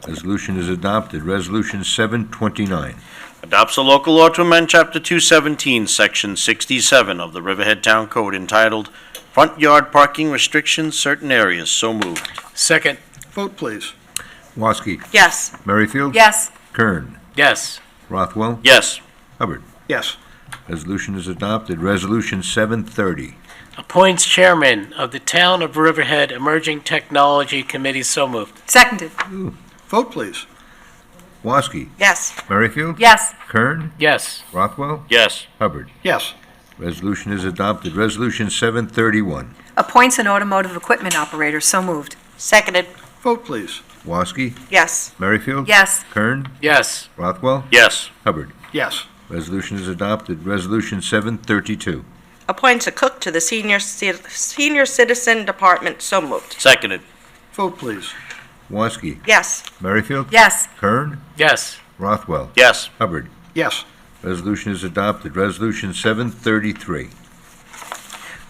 Resolution is adopted. Resolution 729. Adopts a local law to amend Chapter 217, Section 67 of the Riverhead Town Code entitled Front Yard Parking Restrictions, Certain Areas. So moved. Second. Vote, please. Woski. Yes. Merrifield. Yes. Kern. Yes. Rothwell. Yes. Hubbard. Yes. Resolution is adopted. Resolution 730. Appoints chairman of the Town of Riverhead Emerging Technology Committee. So moved. Seconded. Vote, please. Woski. Yes. Merrifield. Yes. Kern. Yes. Rothwell. Yes. Hubbard. Yes. Resolution is adopted. Resolution 731. Appoints an automotive equipment operator. So moved. Seconded. Vote, please. Woski, Yes. Merrifield. Yes. Kern, Yes. Rothwell, Yes. Hubbard. Yes. Resolution is adopted. Resolution 732. Appoints a cook to the Senior Citizen Department. So moved. Seconded. Vote, please. Woski, Yes. Merrifield. Yes. Kern, Yes. Rothwell, Yes. Hubbard. Yes. Resolution is adopted. Resolution 733.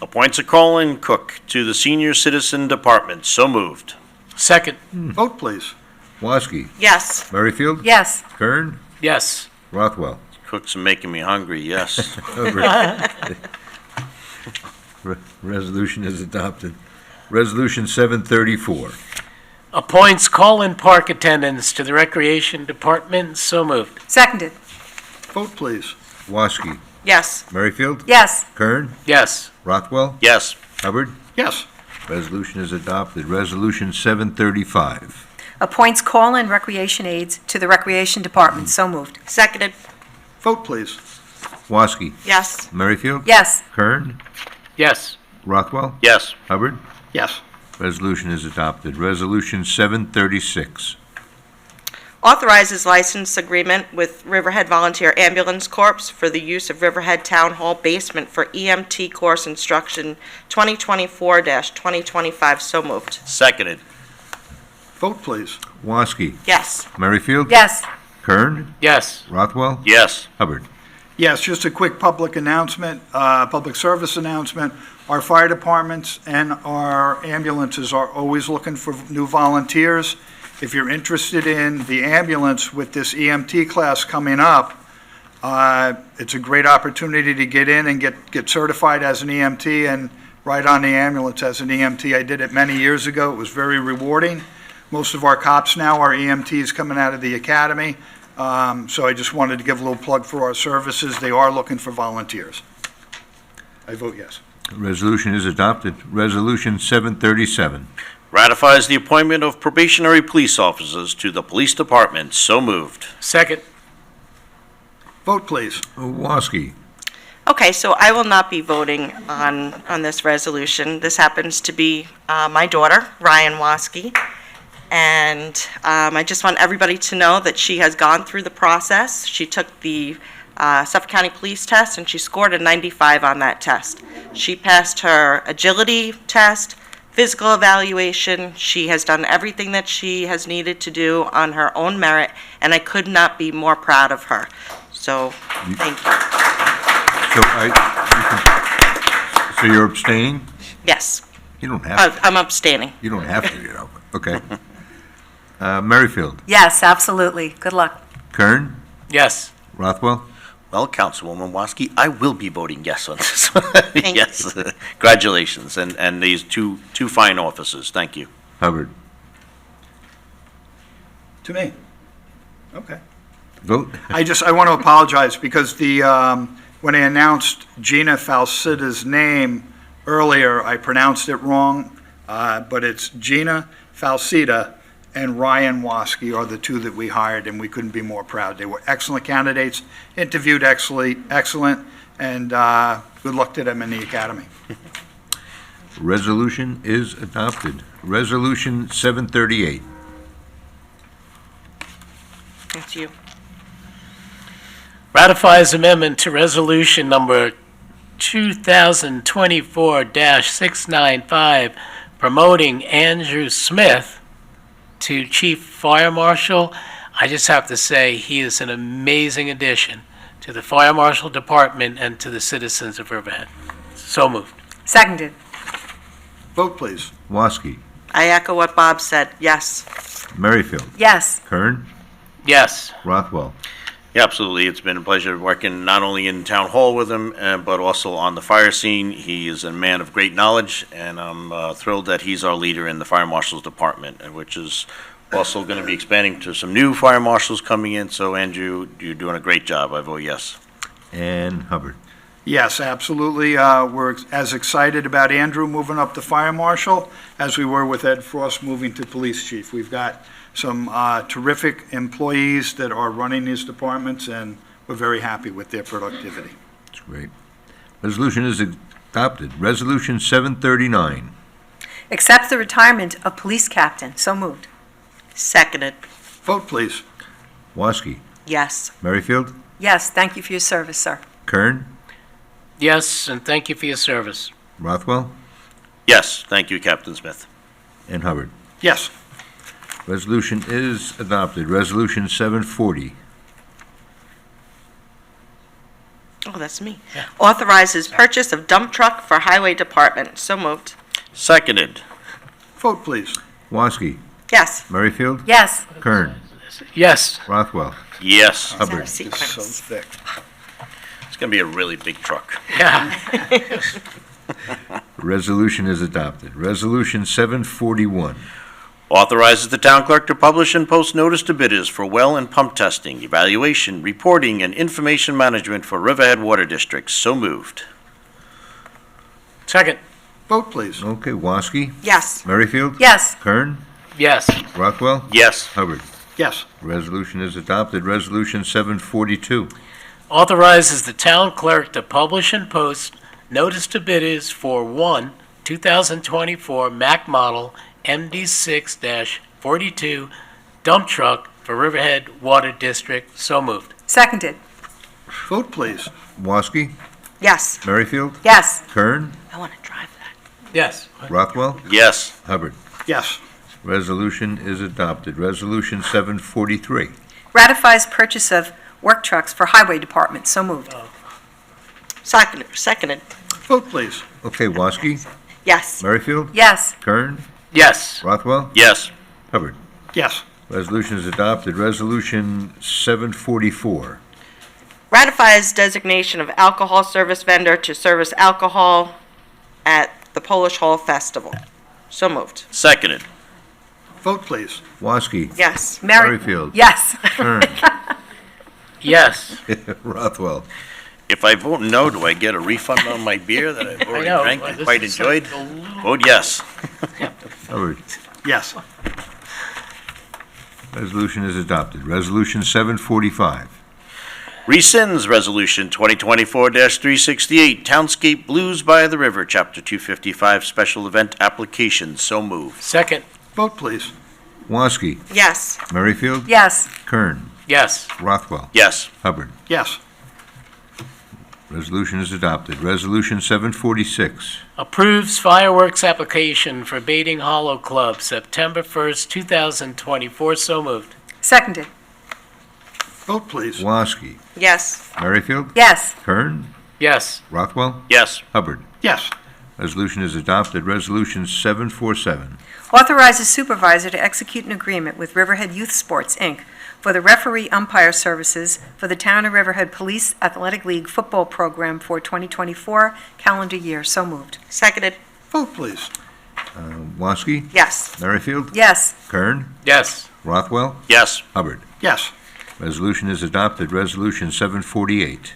Appoints a call-in cook to the Senior Citizen Department. So moved. Second. Vote, please. Woski, Yes. Merrifield. Yes. Kern, Yes. Rothwell, Cooks are making me hungry, yes. Hubbard. Resolution is adopted. Resolution 734. Appoints call-in park attendants to the Recreation Department. So moved. Seconded. Vote, please. Woski, Yes. Merrifield. Yes. Kern, Yes. Rothwell, Yes. Hubbard. Yes. Resolution is adopted. Resolution 735. Appoints call-in recreation aides to the Recreation Department. So moved. Seconded. Vote, please. Woski, Yes. Merrifield. Yes. Kern, Yes. Rothwell, Yes. Hubbard. Yes. Resolution is adopted. Resolution 736. Authorizes license agreement with Riverhead Volunteer Ambulance Corps for the use of Riverhead Town Hall basement for EMT course instruction 2024-2025. So moved. Seconded. Vote, please. Woski, Yes. Merrifield. Yes. Kern, Yes. Rothwell, Yes. Hubbard. Yes, just a quick public announcement, public service announcement. Our fire departments and our ambulances are always looking for new volunteers. If you're interested in the ambulance with this EMT class coming up, it's a great opportunity to get in and get certified as an EMT and ride on the ambulance as an EMT. I did it many years ago. It was very rewarding. Most of our cops now are EMTs coming out of the academy. So I just wanted to give a little plug for our services. They are looking for volunteers. I vote yes. Resolution is adopted. Resolution 737. Ratifies the appointment of probationary police officers to the Police Department. So moved. Second. Vote, please. Woski, Okay, so I will not be voting on this resolution. This happens to be my daughter, Ryan Waskey. And I just want everybody to know that she has gone through the process. She took the Suffolk County Police test, and she scored a 95 on that test. She passed her agility test, physical evaluation. She has done everything that she has needed to do on her own merit, and I could not be more proud of her. So, thank you. So you're abstaining? Yes, You don't have to. I'm abstaining. You don't have to, Okay. Merrifield, Yes, absolutely. Good luck. Kern, Yes. Rothwell, Well, Councilwoman Woski, I will be voting yes on this. Thank Yes. Congratulations, and these two fine officers. Thank you. Hubbard. To me. Okay. Vote. I want to apologize because when I announced Gina Falsida's name earlier, I pronounced it wrong, but it's Gina Falsida and Ryan Waskey are the two that we hired, and we couldn't be more proud. They were excellent candidates, interviewed excellent, and good luck to them in the academy. Resolution is adopted. Resolution 738. That's you. Ratifies amendment to resolution number 2024-695, promoting Andrew Smith to Chief Fire Marshal. I just have to say, he is an amazing addition to the Fire Marshal Department and to the citizens of Riverhead. So moved. Seconded. Vote, please. Woski, I echo what Bob said. Yes. Merrifield, Yes. Kern, Yes. Rothwell. Yeah, absolutely. It's been a pleasure working not only in Town Hall with him, but also on the fire scene. He is a man of great knowledge, and I'm thrilled that he's our leader in the Fire Marshal's Department, which is also going to be expanding to some new fire marshals coming in. So, Andrew, you're doing a great job. I vote yes. And Hubbard. Yes, absolutely. We're as excited about Andrew moving up to Fire Marshal as we were with Ed Frost moving to Police Chief. We've got some terrific employees that are running these departments, and we're very happy with their productivity. That's great. Resolution is adopted. Resolution 739. Accept the retirement of police captain. So moved. Seconded. Vote, please. Woski, Yes. Merrifield, Yes, thank you for your service, sir. Kern, Yes, and thank you for your service. Rothwell, Yes, thank you, Captain Smith. and Hubbard. Yes. Resolution is adopted. Resolution 740. Oh, that's me. Authorizes purchase of dump truck for highway department. So moved. Seconded. Vote, please. Woski, Yes. Merrifield, Yes. Kern, Yes. Rothwell, Yes. Hubbard. It's so thick. It's going to be a really big truck. Yeah. Resolution is adopted. Resolution 741. Authorizes the town clerk to publish and post notice to bidders for well and pump testing, evaluation, reporting, and information management for Riverhead Water District. So moved. Second. Vote, please. Okay, Woski, Yes. Merrifield, Yes. Kern, Yes. Rothwell, Yes. Hubbard. Yes. Resolution is adopted. Resolution 742. Authorizes the town clerk to publish and post notice to bidders for 2024 Mack model MD6-42 dump truck for Riverhead Water District. So moved. Seconded. Vote, please. Woski, Yes. Merrifield, Yes. Kern, I want to drive that. Yes. Rothwell, Yes. Hubbard. Yes. Resolution is adopted. Resolution 743. Ratifies purchase of work trucks for highway department. So moved. Seconded. Vote, please. Okay, Woski, Yes. Merrifield, Yes. Kern, Yes. Rothwell, Yes. Hubbard. Yes. Resolution is adopted. Resolution 744. Ratifies designation of alcohol service vendor to service alcohol at the Polish Hall Festival. So moved. Seconded. Vote, please. Woski, Yes. Merrifield, Yes. Kern, Yes. Rothwell. If I vote no, do I get a refund on my beer that I've already know, drank but and this quite is enjoyed? like a little- Vote yes. Hubbard. Yes. Resolution is adopted. Resolution 745. Rescinds Resolution 2024-368, Townscape Blues by the River, Chapter 255, Special Event Application. So moved. Second. Vote, please. Woski, Yes. Merrifield, Yes. Kern, Yes. Rothwell, Yes. Hubbard. Yes. Resolution is adopted. Resolution 746. Approves fireworks application for Baiting Hollow Club, September 1st, 2024. So moved. Seconded. Vote, please. Woski, Yes. Merrifield, Yes. Kern, Yes. Rothwell, Yes. Hubbard. Yes. Resolution is adopted. Resolution 747. Authorizes supervisor to execute an agreement with Riverhead Youth Sports, Inc. for the referee umpire services for the Town of Riverhead Police Athletic League football program for 2024 calendar year. So moved. Seconded. Vote, please. Woski, Yes. Merrifield, Yes. Kern, Yes. Rothwell, Yes. Hubbard. Yes. Resolution is adopted. Resolution 748.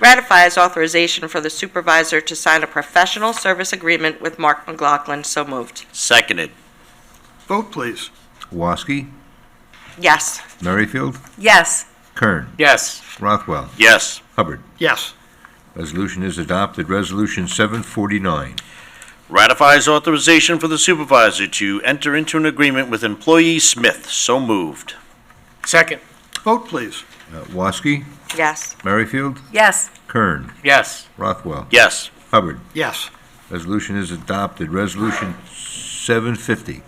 Ratifies authorization for the supervisor to sign a professional service agreement with Marc McLaughlin. So moved. Seconded. Vote, please. Woski, Yes. Merrifield, Yes. Kern, Yes. Rothwell, Yes. Hubbard. Yes. Resolution is adopted. Resolution 749. Ratifies authorization for the supervisor to enter into an agreement with employee Smith. So moved. Second. Vote, please. Woski, Yes. Merrifield, Yes. Kern, Yes. Rothwell, Yes. Hubbard. Yes. Resolution is adopted. Resolution 750.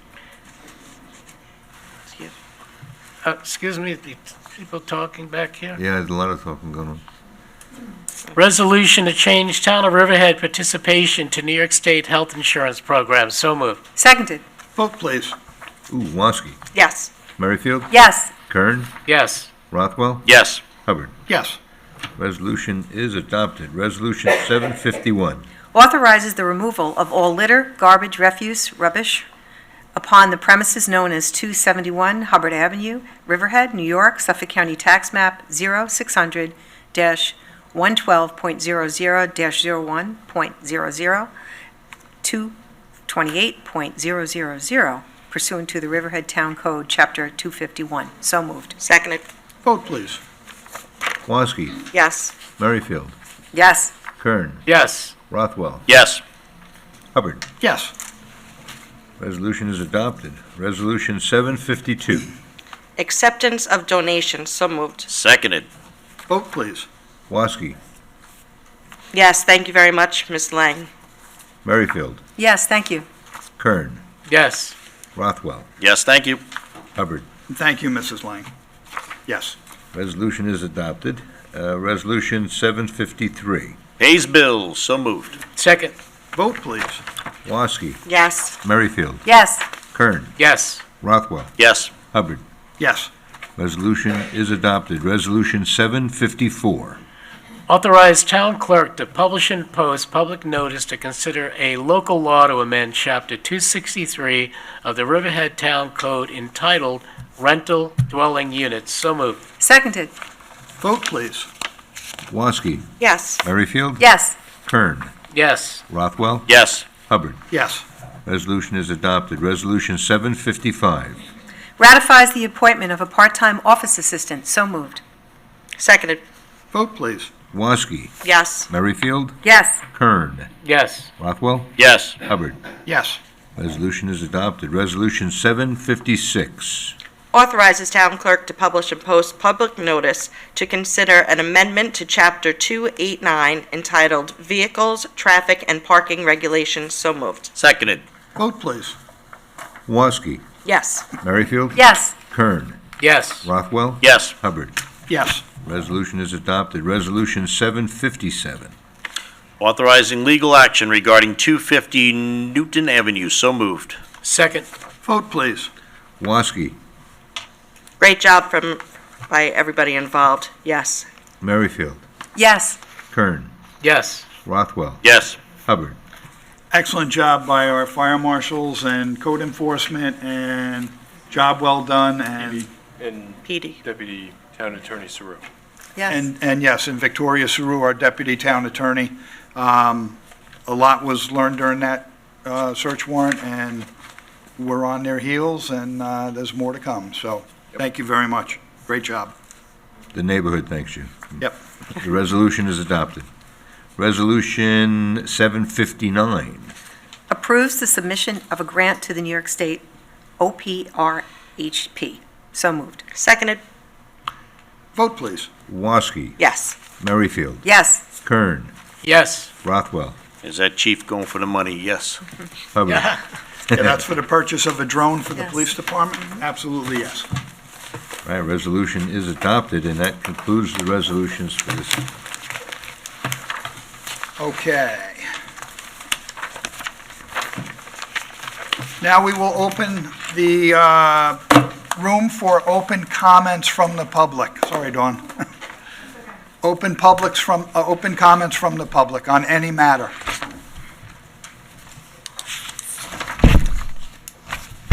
Excuse me, the people talking back here? Yeah, there's a lot of talking going on. Resolution to change Town of Riverhead participation to New York State Health Insurance Program. So moved. Seconded. Vote, please. Ooh, Woski, Yes. Merrifield, Yes. Kern, Yes. Rothwell, Yes. Hubbard. Yes. Resolution is adopted. Resolution 751. Authorizes the removal of all litter, garbage, refuse, rubbish upon the premises known as 271 Hubbard Avenue, Riverhead, New York, Suffolk County Tax Map 0600-112.00-01.00 to 28.000 pursuant to the Riverhead Town Code, Chapter 251. So moved. Seconded. Vote, please. Woski, Yes. Merrifield, Yes. Kern, Yes. Rothwell, Yes. Hubbard. Yes. Resolution is adopted. Resolution 752. Acceptance of donations, so moved. Seconded. Vote, please. Woski, Yes, thank you very much, Ms. Lang. Merrifield, Yes, thank you. Kern, Yes. Rothwell, Yes, thank you. Hubbard. Thank you, Mrs. Lang. Yes. Resolution is adopted. Resolution 753. Pays bills, so moved. Second. Vote, please. Woski, Yes. Merrifield, Yes, Kern, Yes. Rothwell, Yes. Hubbard. Yes. Resolution is adopted. Resolution 754. Authorize town clerk to publish and post public notice to consider a local law to amend Chapter 263 of the Riverhead Town Code entitled Rental Dwelling Units. So moved. seconded. Vote, please. Woski, Yes. Merrifield, Yes, Kern, Yes. Rothwell, Yes. Hubbard. Yes. Resolution is adopted. Resolution 755. ratifies the appointment of a part-time office assistant. So moved. Seconded. Vote, please. Woski, Yes. Merrifield, Yes, Kern, Yes. Rothwell, Yes. Hubbard. Yes. Resolution is adopted. Resolution 756. Authorizes town clerk to publish and post public notice to consider an amendment to Chapter 289 entitled Vehicles, Traffic, and Parking Regulations. So moved. Seconded. Vote, please. Woski, Yes. Merrifield, yes, Kern, Yes. Rothwell, Yes. Hubbard. Yes. Resolution is adopted. Resolution 757. Authorizing legal action regarding 250 Newton Avenue, so moved. Second. Vote, please. Woski, Great job by everybody involved. Yes. Merrifield, yes, Kern, Yes. Rothwell, Yes. Hubbard. Excellent job by our fire marshals and code enforcement, and job well done, and, And PD. Deputy Town Attorney Saru. yes. and yes, and Victoria Saru, our deputy town attorney. A lot was learned during that search warrant, and we're on their heels, and there's more to come. So, thank you very much. Great job. The neighborhood thanks you. Yep. The resolution is adopted. Resolution 759. Approves the submission of a grant to the New York State OPRHP. So moved. Seconded. Vote, please. Woski, Yes. Merrifield, Yes, Kern, Yes. Rothwell, Is that chief going for the money? Yes. Hubbard. Yeah, that's for the purchase of a drone for the Yes. police department? Absolutely, yes. Right, resolution is adopted, and that concludes the resolutions for this. Okay. Now we will open the room for open comments from the public. Sorry, Dawn. Open comments from the public on any matter.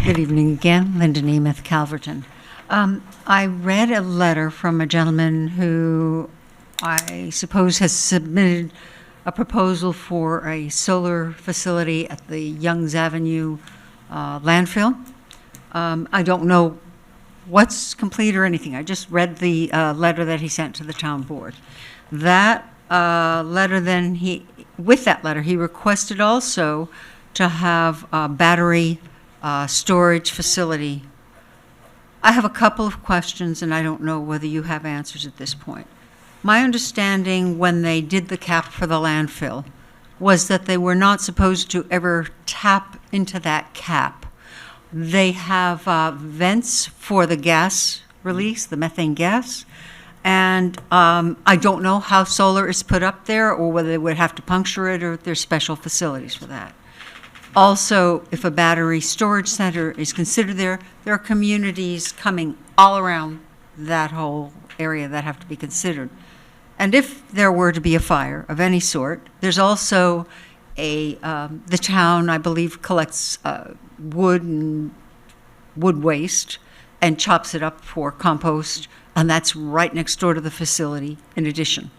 Good evening again, Linda Nemeth, Calverton. I read a letter from a gentleman who I suppose has submitted a proposal for a solar facility at the Youngs Avenue landfill. I don't know what's complete or anything. I just read the letter that he sent to the town board. That letter then, with that letter, he requested also to have a battery storage facility. I have a couple of questions, and I don't know whether you have answers at this point. My understanding when they did the cap for the landfill was that they were not supposed to ever tap into that cap. They have vents for the gas release, the methane gas, and I don't know how solar is put up there or whether they would have to puncture it or if there's special facilities for that. Also, if a battery storage center is considered there are communities coming all around that whole area that have to be considered. And if there were to be a fire of any sort, there's also the town, I believe, collects wood and wood waste and chops it up for compost, and that's right next door to the facility in addition.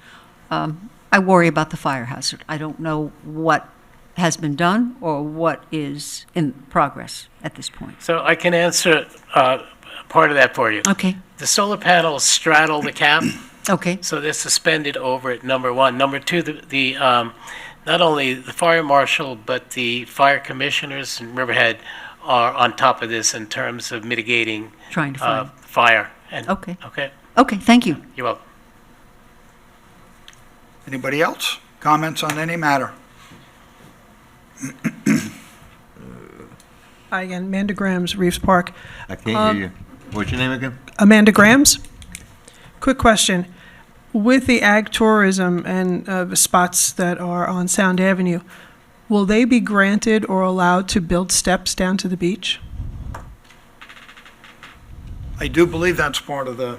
I worry about the fire hazard. I don't know what has been done or what is in progress at this point. So I can answer part of that for you. Okay. The solar panels straddle the cap. Okay. So they're suspended over it, number one. Number two, the not only the fire marshal, but the fire commissioners in Riverhead are on top of this in terms of mitigating Trying to find. fire. And, Okay. Okay, Okay, thank you. you're welcome. Anybody else? Comments on any matter? Hi again, Amanda Grams, Reeves Park. I can't hear you. What's your name again? Amanda Grams. Quick question. With the ag tourism and the spots that are on Sound Avenue, will they be granted or allowed to build steps down to the beach? I do believe that's part of the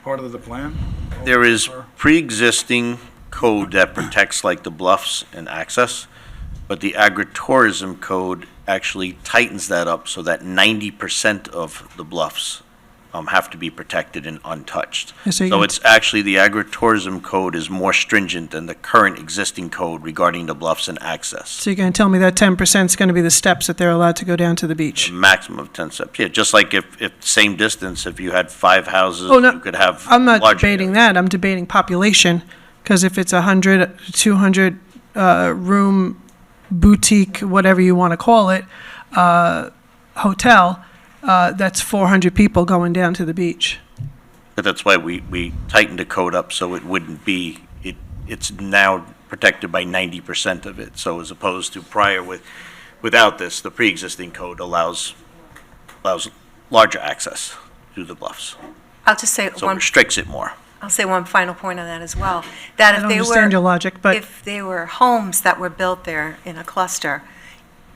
plan. There is pre-existing code that protects like the bluffs and access, but the Agri-Tourism code actually tightens that up so that 90% of the bluffs have to be protected and untouched. So it's actually, the Agri-Tourism code is more stringent than the current existing code regarding the bluffs and access. So you're going to tell me that 10% is going to be the steps that they're allowed to go down to the beach? A maximum of 10 steps. Yeah, just like if same distance, if you had 5 houses, Oh, no, you could have I'm not larger debating that. I'm debating population, because if it's 100, 200 room boutique, whatever you want to call it, hotel, that's 400 people going down to the beach. But that's why we tightened the code up so it wouldn't be, it's now protected by 90% of it. So as opposed to prior without this, the pre-existing code allows larger access to the bluffs. I'll just say So it restricts it more. I'll say one final point on that as well. That I don't understand your logic, but if they were homes that were built there in a cluster,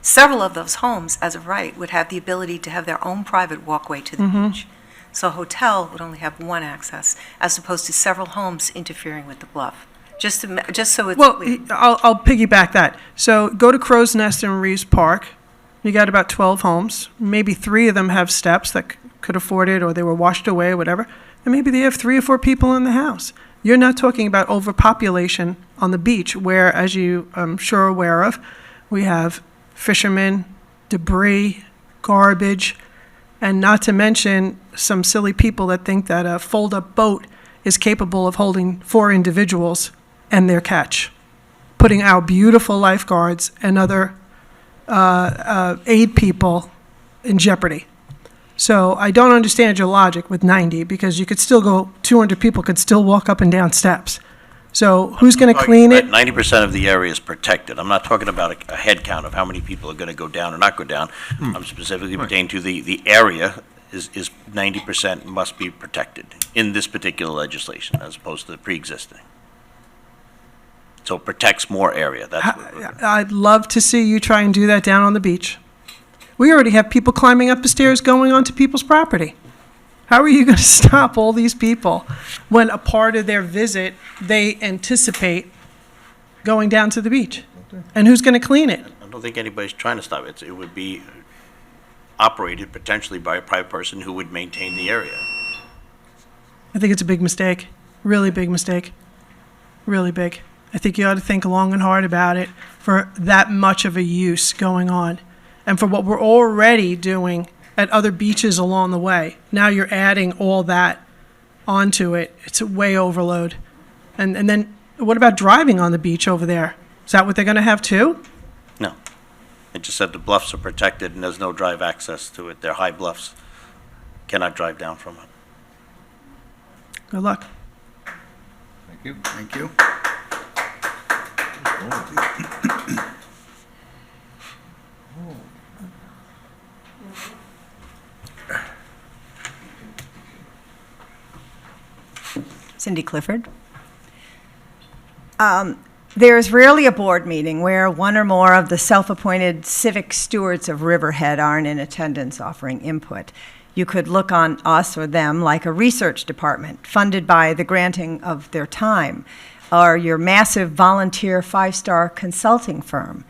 several of those homes, as of right, would have the ability to have their own private walkway to the beach. So a hotel would only have one access, as opposed to several homes interfering with the bluff. Just so it's well, clear. I'll piggyback that. So go to Crow's Nest in Reeves Park. You got about 12 homes. Maybe 3 of them have steps that could afford it, or they were washed away, or whatever. And maybe they have 3 or 4 people in the house. You're not talking about overpopulation on the beach, where, as you I'm sure aware of, we have fishermen, debris, garbage, and not to mention some silly people that think that a fold-up boat is capable of holding 4 individuals and their catch, putting our beautiful lifeguards and other aid people in jeopardy. So I don't understand your logic with 90, because you could still go, 200 people could still walk up and down steps. So who's going to clean it? 90% of the area is protected. I'm not talking about a head count of how many people are going to go down or not go down. I'm specifically pertaining to the area is 90% must be protected in this particular legislation as opposed to the pre-existing. So it protects more area. That's what we're gonna- I'd love to see you try and do that down on the beach. We already have people climbing up the stairs going onto people's property. How are you going to stop all these people when a part of their visit, they anticipate going down to the beach? And who's going to clean it? I don't think anybody's trying to stop it. It would be operated potentially by a private person who would maintain the area. I think it's a big mistake, really big mistake, really big. I think you ought to think long and hard about it for that much of a use going on, and for what we're already doing at other beaches along the way. Now you're adding all that onto it. It's a way overload. And then what about driving on the beach over there? Is that what they're going to have too? No. It just said the bluffs are protected and there's no drive access to it. They're high bluffs. Cannot drive down from it. Good luck. Thank you. Thank you. Cindy Clifford. There is rarely a board meeting where one or more of the self-appointed civic stewards of Riverhead aren't in attendance offering input. You could look on us or them like a research department funded by the granting of their time, or your massive volunteer 5-star consulting firm.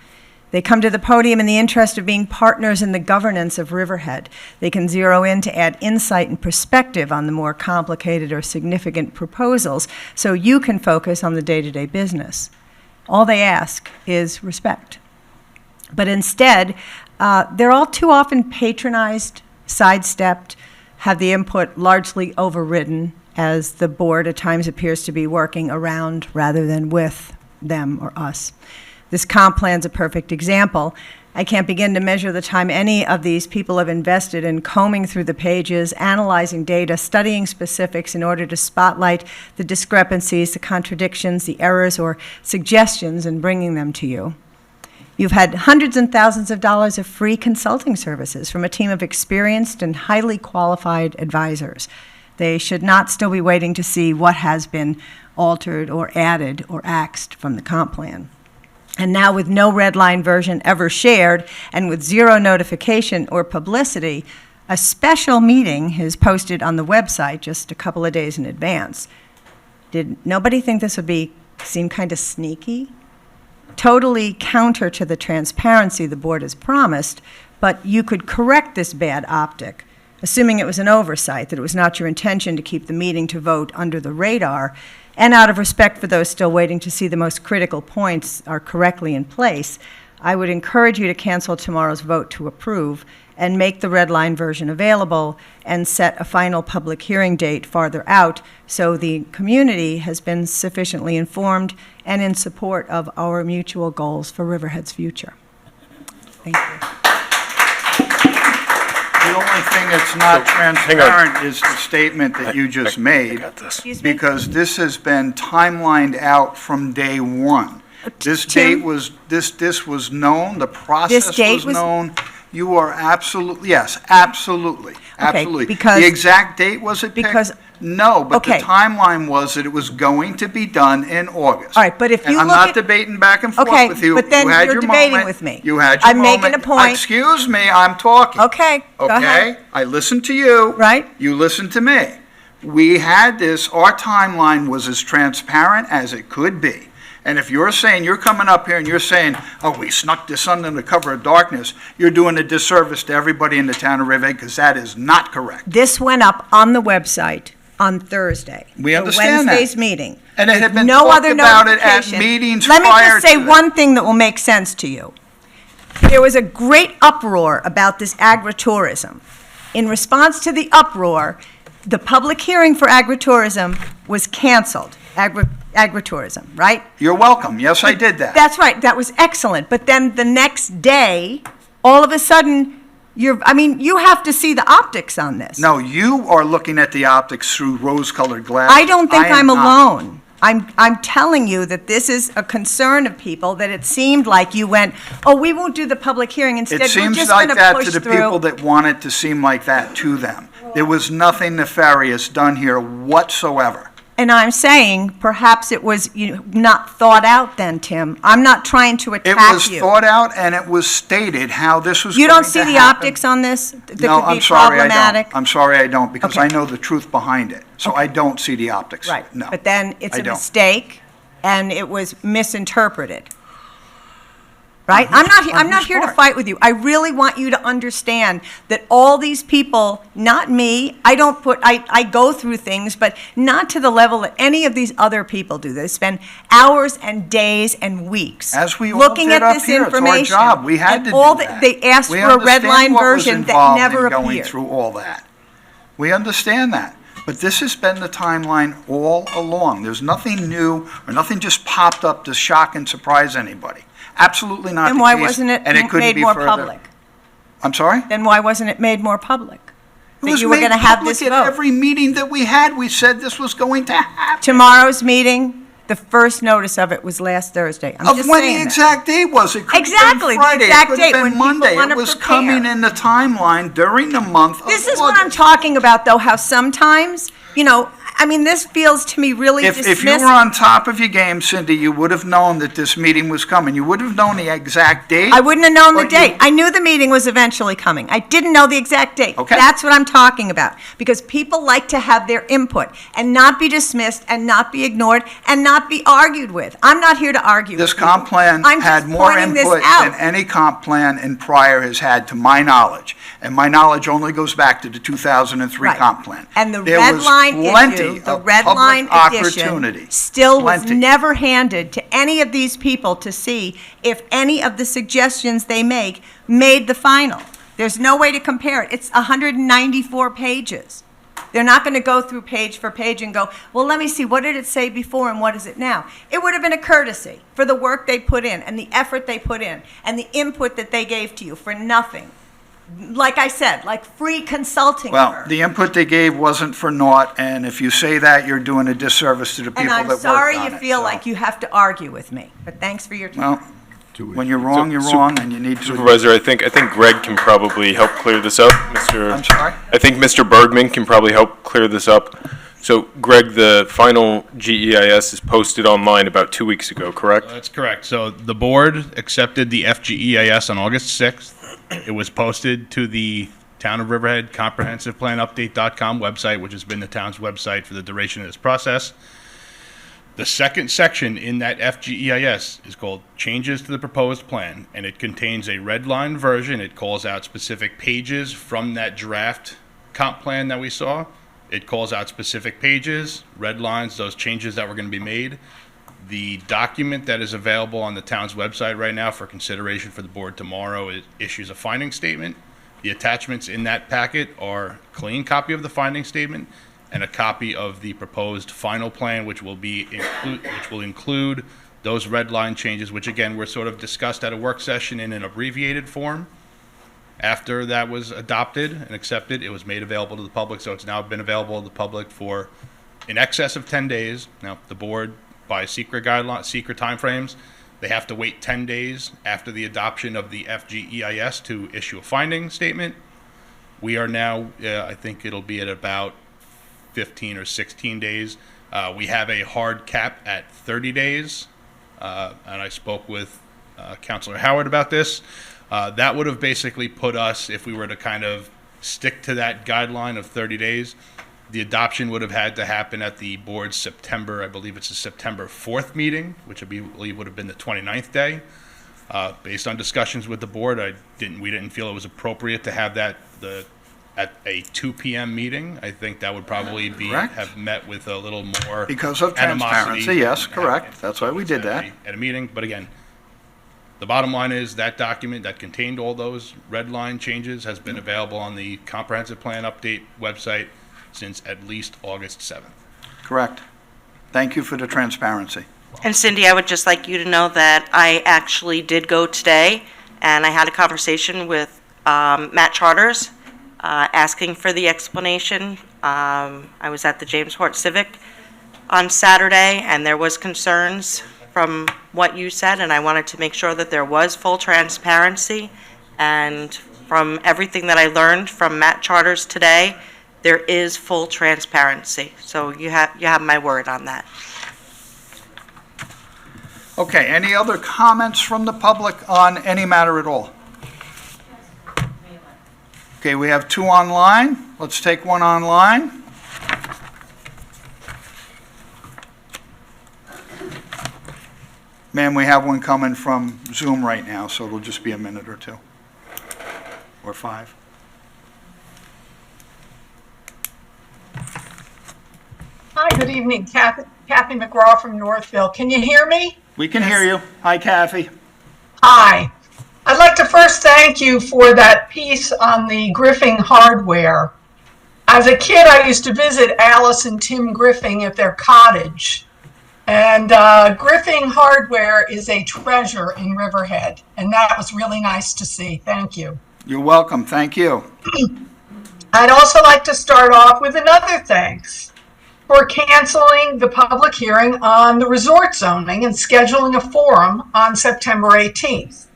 They come to the podium in the interest of being partners in the governance of Riverhead. They can zero in to add insight and perspective on the more complicated or significant proposals, so you can focus on the day-to-day business. All they ask is respect. But instead, they're all too often patronized, sidestepped, have the input largely overridden, as the board at times appears to be working around rather than with them or us. This comp plan's a perfect example. I can't begin to measure the time any of these people have invested in combing through the pages, analyzing data, studying specifics in order to spotlight the discrepancies, the contradictions, the errors, or suggestions and bringing them to you. You've had hundreds and thousands of dollars of free consulting services from a team of experienced and highly qualified advisors. They should not still be waiting to see what has been altered or added or axed from the comp plan. And now, with no red line version ever shared and with zero notification or publicity, a special meeting is posted on the website just a couple of days in advance. Did nobody think this would seem kind of sneaky? Totally counter to the transparency the board has promised, but you could correct this bad optic, assuming it was an oversight, that it was not your intention to keep the meeting to vote under the radar, and out of respect for those still waiting to see the most critical points are correctly in place, I would encourage you to cancel tomorrow's vote to approve and make the red line version available and set a final public hearing date farther out so the community has been sufficiently informed and in support of our mutual goals for Riverhead's future. Thank you. The only thing that's not transparent is the statement that you just made, because this has been timelined out from day one. This date was, this was known, the process was known. You are absolutely, yes, absolutely, absolutely. Because the exact date was it picked? Because no, but okay. the timeline was that it was going to be done in August. All right, but if you I'm look not at, debating back and forth okay, with you. but then you had you're your debating moment. with me. You had your I'm moment. making a point. Excuse me, I'm talking. Okay, go ahead. Okay, I listened to you. Right. You listened to me. We had this, our timeline was as transparent as it could be. And if you're saying, you're coming up here and you're saying, oh, we snuck this under the cover of darkness, you're doing a disservice to everybody in the town of Riverhead, because that is not correct. This went up on the website on Thursday. We understand that. Wednesday's meeting. And it had been no talked other about it at notification. meetings Let me prior just say to that. one thing that will make sense to you. There was a great uproar about this agritourism. In response to the uproar, the public hearing for agritourism was canceled. Agritourism, right? You're welcome. Yes, I did that. That's right. That was excellent. But then the next day, all of a sudden, you have to see the optics on this. No, you are looking at the optics through rose-colored glasses. I don't think am I'm not. alone. I'm telling you that this is a concern of people, that it seemed like you went, oh, we won't do the public hearing. Instead, It we're seems just like going to that push to the through. people that want it to seem like that to them. There was nothing nefarious done here whatsoever. And I'm saying perhaps it was not thought out then, Tim. I'm not trying to It attack was you. thought out, and it was stated how this was You going don't to see the happen. optics on this that No, could be I'm sorry, I problematic? don't. I'm sorry, I don't, because Okay. I know the truth behind it. So I don't see the optics. Right. No. But then it's I a don't. mistake, and it was misinterpreted. Right? I'm not here to fight with you. I really want you to understand that all these people, not me, I go through things, but not to the level that any of these other people do. They spend hours and days and weeks As we all looking did at up this here. It's our information. job. We had and to do all that. They asked We for a red understand line what was version that involved never in going appeared. through all that. We understand that. But this has been the timeline all along. There's nothing new or nothing just popped up to shock and surprise anybody. Absolutely not And the why case, wasn't it and couldn't made be more further. public? I'm sorry? Then why wasn't it made more public? It That was you were made going to have public this at vote. every meeting that we had. We said this was going to happen. Tomorrow's meeting, the first notice of it was last Thursday. I'm Of just when saying the that. exact date was. It could Exactly, have the been Friday. exact It could date have when been people Monday. wanna It was prepare. coming in the timeline during the month of This is August. what I'm talking about, though, how sometimes, this feels to me really If you dismissive. were on top of your game, Cindy, you would have known that this meeting was coming. You would have known the exact date. I wouldn't have known the but you- date. I knew the meeting was eventually coming. I didn't know the exact date. Okay. That's what I'm talking about. Because people like to have their input and not be dismissed and not be ignored and not be argued with. I'm not here to argue This with you. comp plan I'm had just more pointing this input out. than any comp plan in prior has had, to my knowledge. And my knowledge only goes back to the 2003 Right. comp plan. And the There red was line plenty issue, the of red public line edition opportunity. still was Plenty. never handed to any of these people to see if any of the suggestions they make made the final. There's no way to compare it. It's 194 pages. They're not going to go through page for page and go, well, let me see, what did it say before and what is it now? It would have been a courtesy for the work they put in and the effort they put in and the input that they gave to you for nothing. Like I said, like free consulting Well, work. the input they gave wasn't for naught, and if you say that, you're doing a disservice to the people And that I'm worked sorry on you it, feel so. like you have to argue with me, but thanks for your time. Well, when you're wrong, you're wrong, and you need to. Supervisor, I think Greg can probably help clear this up. I'm sorry? I think Mr. Bergman can probably help clear this up. So, Greg, the final GEIS is posted online about 2 weeks ago, correct? That's correct. So the board accepted the FGEIS on August 6th. It was posted to the Town of Riverhead Comprehensive Plan Update.com website, which has been the town's website for the duration of this process. The second section in that FGEIS is called Changes to the Proposed Plan, and it contains a red line version. It calls out specific pages from that draft comp plan that we saw. It calls out specific pages, red lines, those changes that were going to be made. The document that is available on the town's website right now for consideration for the board tomorrow, it issues a finding statement. The attachments in that packet are a clean copy of the finding statement and a copy of the proposed final plan, which will include those red line changes, which again were sort of discussed at a work session in an abbreviated form. After that was adopted and accepted, it was made available to the public, so it's now been available to the public for in excess of 10 days. Now, the board, by secret timeframes, they have to wait 10 days after the adoption of the FGEIS to issue a finding statement. We are now, I think it'll be at about 15 or 16 days. We have a hard cap at 30 days, and I spoke with Councilor Howard about this. That would have basically put us, if we were to kind of stick to that guideline of 30 days, the adoption would have had to happen at the board's September, I believe it's a September 4th meeting, which I believe would have been the 29th day. Based on discussions with the board, we didn't feel it was appropriate to have that at a 2 p.m. meeting. I think that would probably have met with a little more Because of animosity. transparency, yes, correct. That's why we did that. At a meeting, but again, the bottom line is that document that contained all those red line changes has been available on the Comprehensive Plan Update website since at least August 7th. Correct. Thank you for the transparency. And Cindy, I would just like you to know that I actually did go today, and I had a conversation with Matt Charters, asking for the explanation. I was at the James Hort Civic on Saturday, and there was concerns from what you said, and I wanted to make sure that there was full transparency. And from everything that I learned from Matt Charters today, there is full transparency. So you have my word on that. Okay, any other comments from the public on any matter at all? Okay, we have 2 online. Let's take one online. Ma'am, we have one coming from Zoom right now, so it'll just be a minute or 2 or 5. Hi, good evening. Kathy McGraw from Northville. Can you hear me? We can hear you. Hi, Kathy. Hi. I'd like to first thank you for that piece on the Griffing hardware. As a kid, I used to visit Alice and Tim Griffing at their cottage. And Griffing hardware is a treasure in Riverhead. And that was really nice to see. Thank you. You're welcome. Thank you. I'd also like to start off with another thanks for canceling the public hearing on the resort zoning and scheduling a forum on September 18th.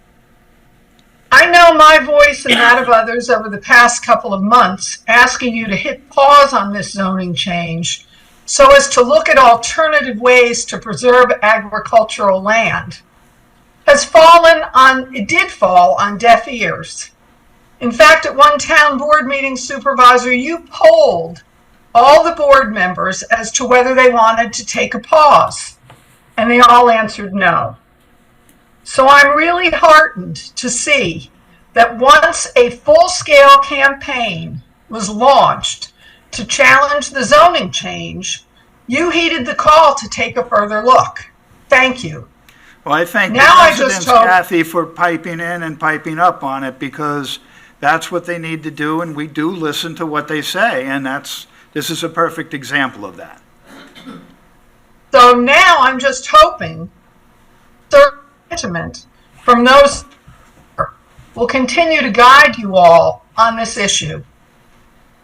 I know my voice and that of others over the past couple of months asking you to hit pause on this zoning change so as to look at alternative ways to preserve agricultural land it did fall on deaf ears. In fact, at one town board meeting, Supervisor, you polled all the board members as to whether they wanted to take a pause, and they all answered no. So I'm really heartened to see that once a full-scale campaign was launched to challenge the zoning change, you heeded the call to take a further look. Thank you. Well, I thank the Now I residents, just hope- Kathy, for piping in and piping up on it, because that's what they need to do, and we do listen to what they say, and that's This is a perfect example of that. So now I'm just hoping sentiment from those will continue to guide you all on this issue.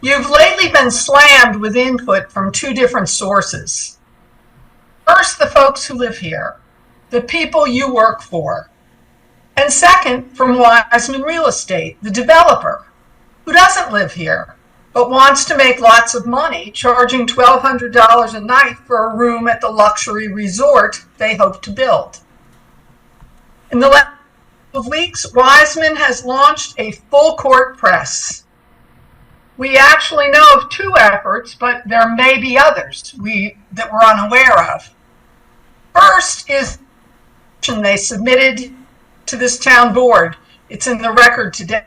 You've lately been slammed with input from two different sources. First, the folks who live here, the people you work for. And second, from Wiseman Real Estate, the developer, who doesn't live here, but wants to make lots of money, charging $1,200 a night for a room at the luxury resort they hope to build. In the last couple of weeks, Wiseman has launched a full-court press. We actually know of two efforts, but there may be others that we're unaware of. First is they submitted to this town board. It's in the record today,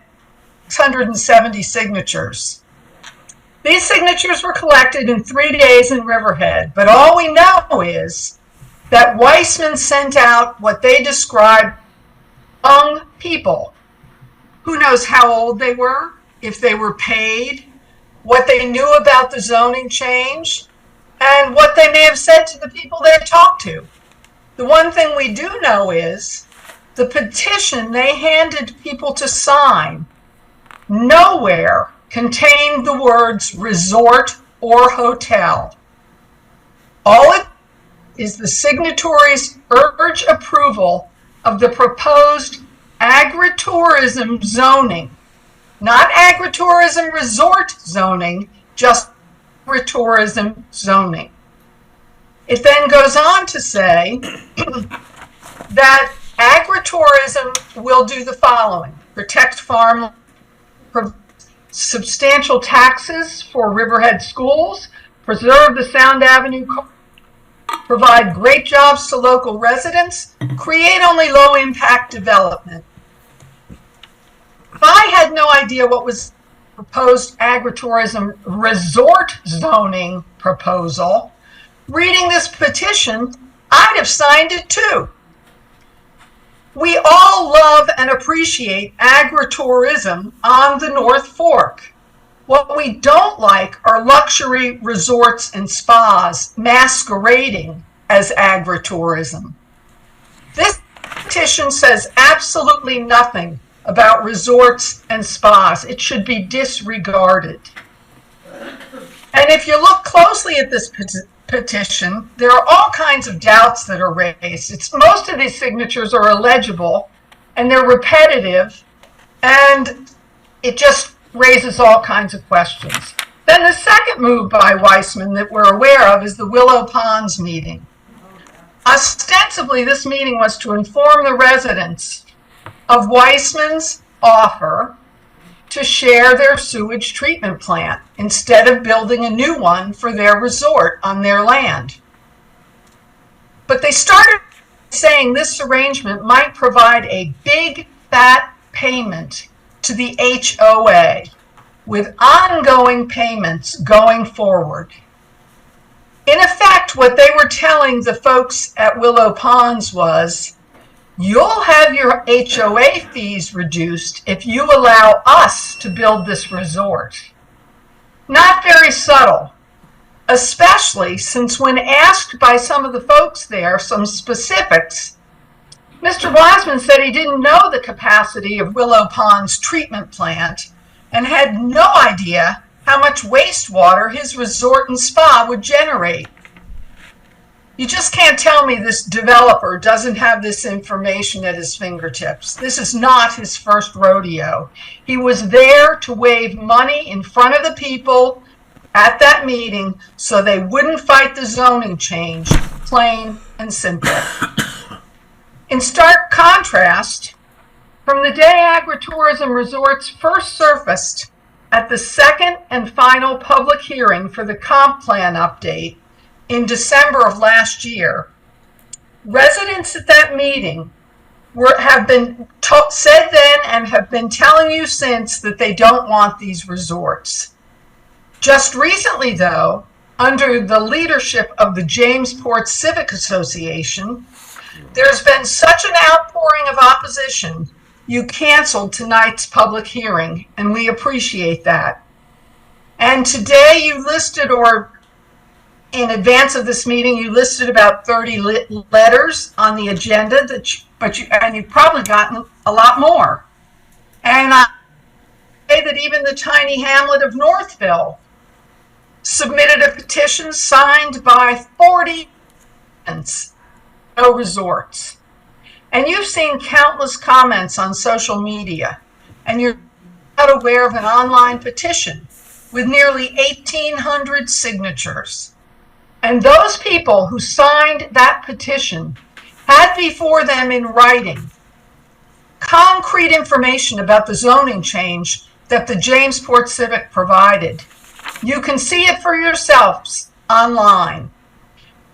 670 signatures. These signatures were collected in 3 days in Riverhead, but all we know is that Wiseman sent out what they described young people. Who knows how old they were, if they were paid, what they knew about the zoning change, and what they may have said to the people they talked to. The one thing we do know is the petition they handed people to sign nowhere contained the words resort or hotel. All it is the signatories urge approval of the proposed agritourism zoning, not agritourism resort zoning, just agritourism zoning. It then goes on to say that agritourism will do the following: protect farm, substantial taxes for Riverhead schools, preserve the Sound Avenue, provide great jobs to local residents, create only low-impact development. If I had no idea what was proposed agritourism resort zoning proposal, reading this petition, I'd have signed it too. We all love and appreciate agritourism on the North Fork. What we don't like are luxury resorts and spas masquerading as agritourism. This petition says absolutely nothing about resorts and spas. It should be disregarded. And if you look closely at this petition, there are all kinds of doubts that are raised. Most of these signatures are illegible and they're repetitive, and it just raises all kinds of questions. Then the second move by Wiseman that we're aware of is the Willow Ponds meeting. Ostensibly, this meeting was to inform the residents of Wiseman's offer to share their sewage treatment plant instead of building a new one for their resort on their land. But they started saying this arrangement might provide a big fat payment to the HOA with ongoing payments going forward. In effect, what they were telling the folks at Willow Ponds was, you'll have your HOA fees reduced if you allow us to build this resort. Not very subtle, especially since when asked by some of the folks there some specifics, Mr. Wiseman said he didn't know the capacity of Willow Pond's treatment plant and had no idea how much wastewater his resort and spa would generate. You just can't tell me this developer doesn't have this information at his fingertips. This is not his first rodeo. He was there to wave money in front of the people at that meeting so they wouldn't fight the zoning change, plain and simple. In stark contrast, from the day agritourism resorts first surfaced at the second and final public hearing for the comp plan update in December of last year, residents at that meeting have been said then and have been telling you since that they don't want these resorts. Just recently, though, under the leadership of the Jamesport Civic Association, there's been such an outpouring of opposition, you canceled tonight's public hearing, and we appreciate that. And today you listed, or in advance of this meeting, you listed about 30 letters on the agenda, and you've probably gotten a lot more. And I say that even the tiny hamlet of Northville submitted a petition signed by 40 residents, no resorts. And you've seen countless comments on social media, and you're not aware of an online petition with nearly 1,800 signatures. And those people who signed that petition had before them in writing concrete information about the zoning change that the Jamesport Civic provided. You can see it for yourselves online.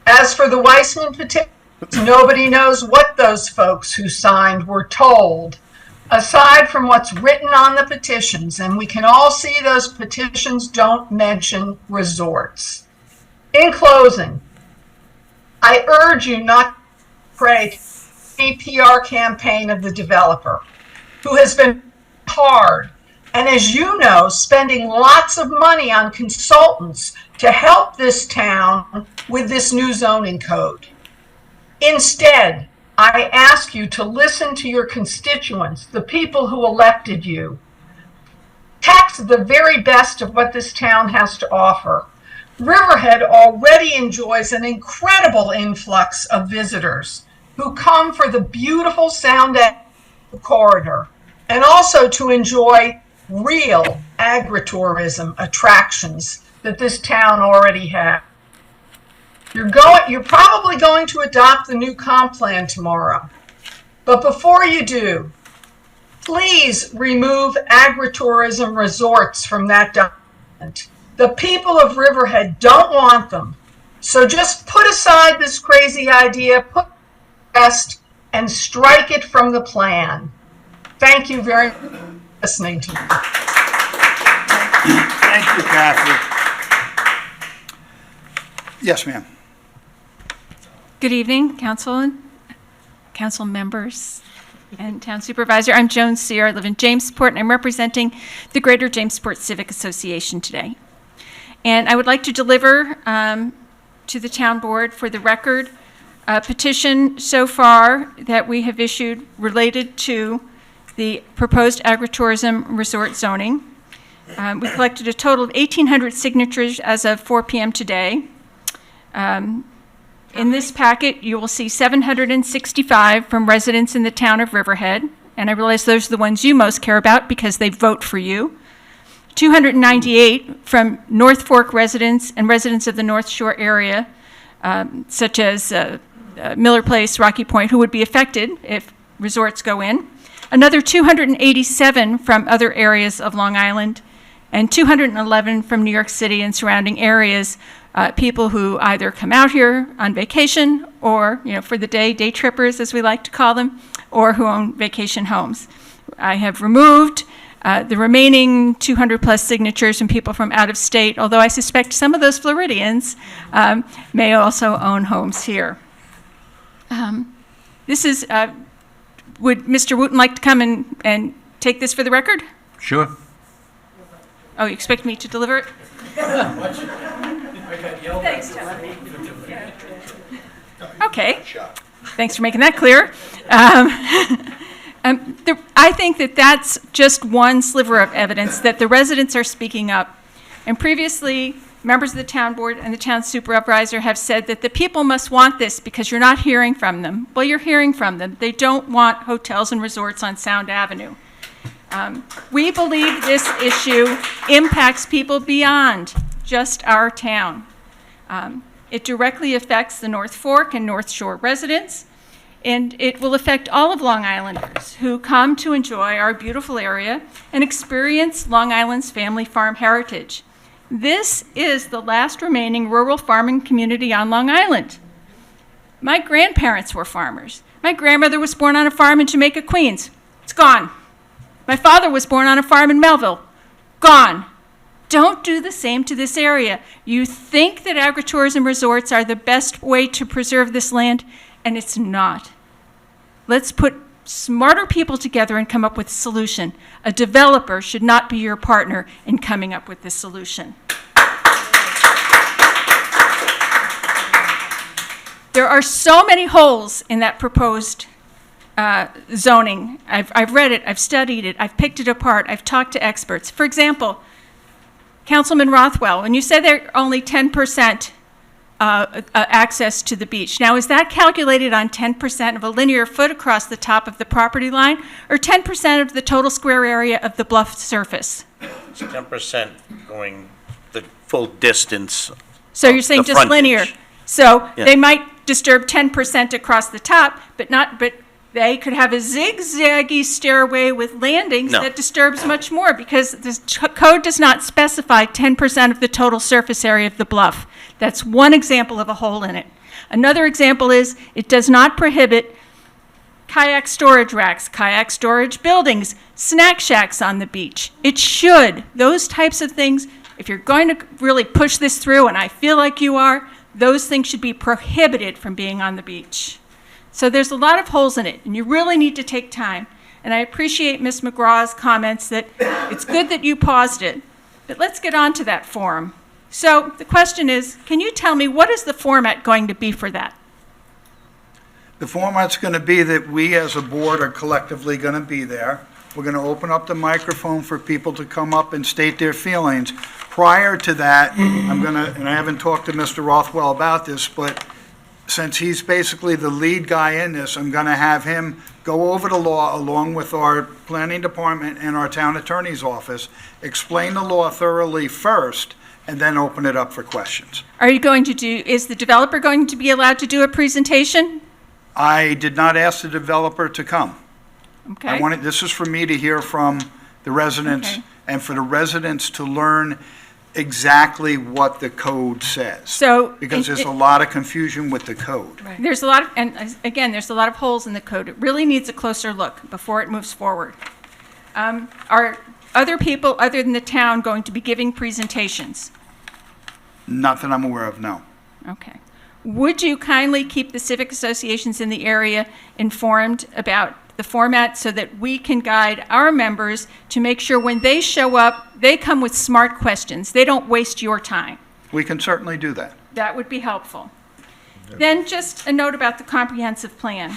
As for the Weissman petition, nobody knows what those folks who signed were told, aside from what's written on the petitions, and we can all see those petitions don't mention resorts. In closing, I urge you not to pray a PR campaign of the developer, who has been hard, and as you know, spending lots of money on consultants to help this town with this new zoning code. Instead, I ask you to listen to your constituents, the people who elected you. Tax the very best of what this town has to offer. Riverhead already enjoys an incredible influx of visitors who come for the beautiful Sound corridor and also to enjoy real agri-tourism attractions that this town already has. You're probably going to adopt the new comp plan tomorrow. But before you do, please remove agri-tourism resorts from that document. The people of Riverhead don't want them. So just put aside this crazy idea, put it to rest, and strike it from the plan. Thank you very much for listening to me. Thank you, Kathy. Yes, ma'am. Good evening, council members, and town supervisor. I'm Joan Sear. I live in Jamesport, and I'm representing the Greater Jamesport Civic Association today. And I would like to deliver to the town board for the record a petition so far that we have issued related to the proposed agritourism resort zoning. We collected a total of 1,800 signatures as of 4 p.m. today. In this packet, you will see 765 from residents in the town of Riverhead, and I realize those are the ones you most care about because they vote for you. 298 from North Fork residents and residents of the North Shore area, such as Miller Place, Rocky Point, who would be affected if resorts go in. Another 287 from other areas of Long Island, and 211 from New York City and surrounding areas, people who either come out here on vacation or, for the day trippers, as we like to call them, or who own vacation homes. I have removed the remaining 200 plus signatures from people from out of state, although I suspect some of those Floridians may also own homes here. This is, would Mr. Wooten like to come and take this for the record? Sure. Oh, you expect me to deliver it? Thanks, okay. Thanks for making that clear. I think that that's just one sliver of evidence that the residents are speaking up. And previously, members of the town board and the town supervisor have said that the people must want this because you're not hearing from them. Well, you're hearing from them. They don't want hotels and resorts on Sound Avenue. We believe this issue impacts people beyond just our town. It directly affects the North Fork and North Shore residents, and it will affect all of Long Islanders who come to enjoy our beautiful area and experience Long Island's family farm heritage. This is the last remaining rural farming community on Long Island. My grandparents were farmers. My grandmother was born on a farm in Jamaica, Queens. It's gone. My father was born on a farm in Melville. Gone. Don't do the same to this area. You think that agritourism resorts are the best way to preserve this land, and it's not. Let's put smarter people together and come up with a solution. A developer should not be your partner in coming up with this solution. There are so many holes in that proposed zoning. I've read it, I've studied it, I've picked it apart, I've talked to experts. For example, Councilman Rothwell, when you said there are only 10% access to the beach. Now, is that calculated on 10% of a linear foot across the top of the property line, or 10% of the total square area of the bluff surface? It's 10% going the full distance. So you're saying the just linear. frontage. So Yeah. they might disturb 10% across the top, but they could have a zigzaggy stairway with landings No. that disturbs much more, because the code does not specify 10% of the total surface area of the bluff. That's one example of a hole in it. Another example is it does not prohibit kayak storage racks, kayak storage buildings, snack shacks on the beach. It should. Those types of things, if you're going to really push this through, and I feel like you are, those things should be prohibited from being on the beach. So there's a lot of holes in it, and you really need to take time. And I appreciate Ms. McGraw's comments that it's good that you paused it, but let's get on to that forum. So the question is, can you tell me what is the format going to be for that? The format's going to be that we as a board are collectively going to be there. We're going to open up the microphone for people to come up and state their feelings. Prior to that, I'm going to, and I haven't talked to Mr. Rothwell about this, but since he's basically the lead guy in this, I'm going to have him go over the law along with our planning department and our town attorney's office, explain the law thoroughly first, and then open it up for questions. Are you going to do, is the developer going to be allowed to do a presentation? I did not ask the developer to come. Okay. This is for me to hear from the residents Okay. and for the residents to learn exactly what the code says. So, Because there's a lot of confusion with the code. There's a lot of, and again, there's a lot of holes in the code. It really needs a closer look before it moves forward. Are other people other than the town going to be giving presentations? Not that I'm aware of, no. Okay. Would you kindly keep the civic associations in the area informed about the format so that we can guide our members to make sure when they show up, they come with smart questions. They don't waste your time. We can certainly do that. That would be helpful. Then just a note about the comprehensive plan.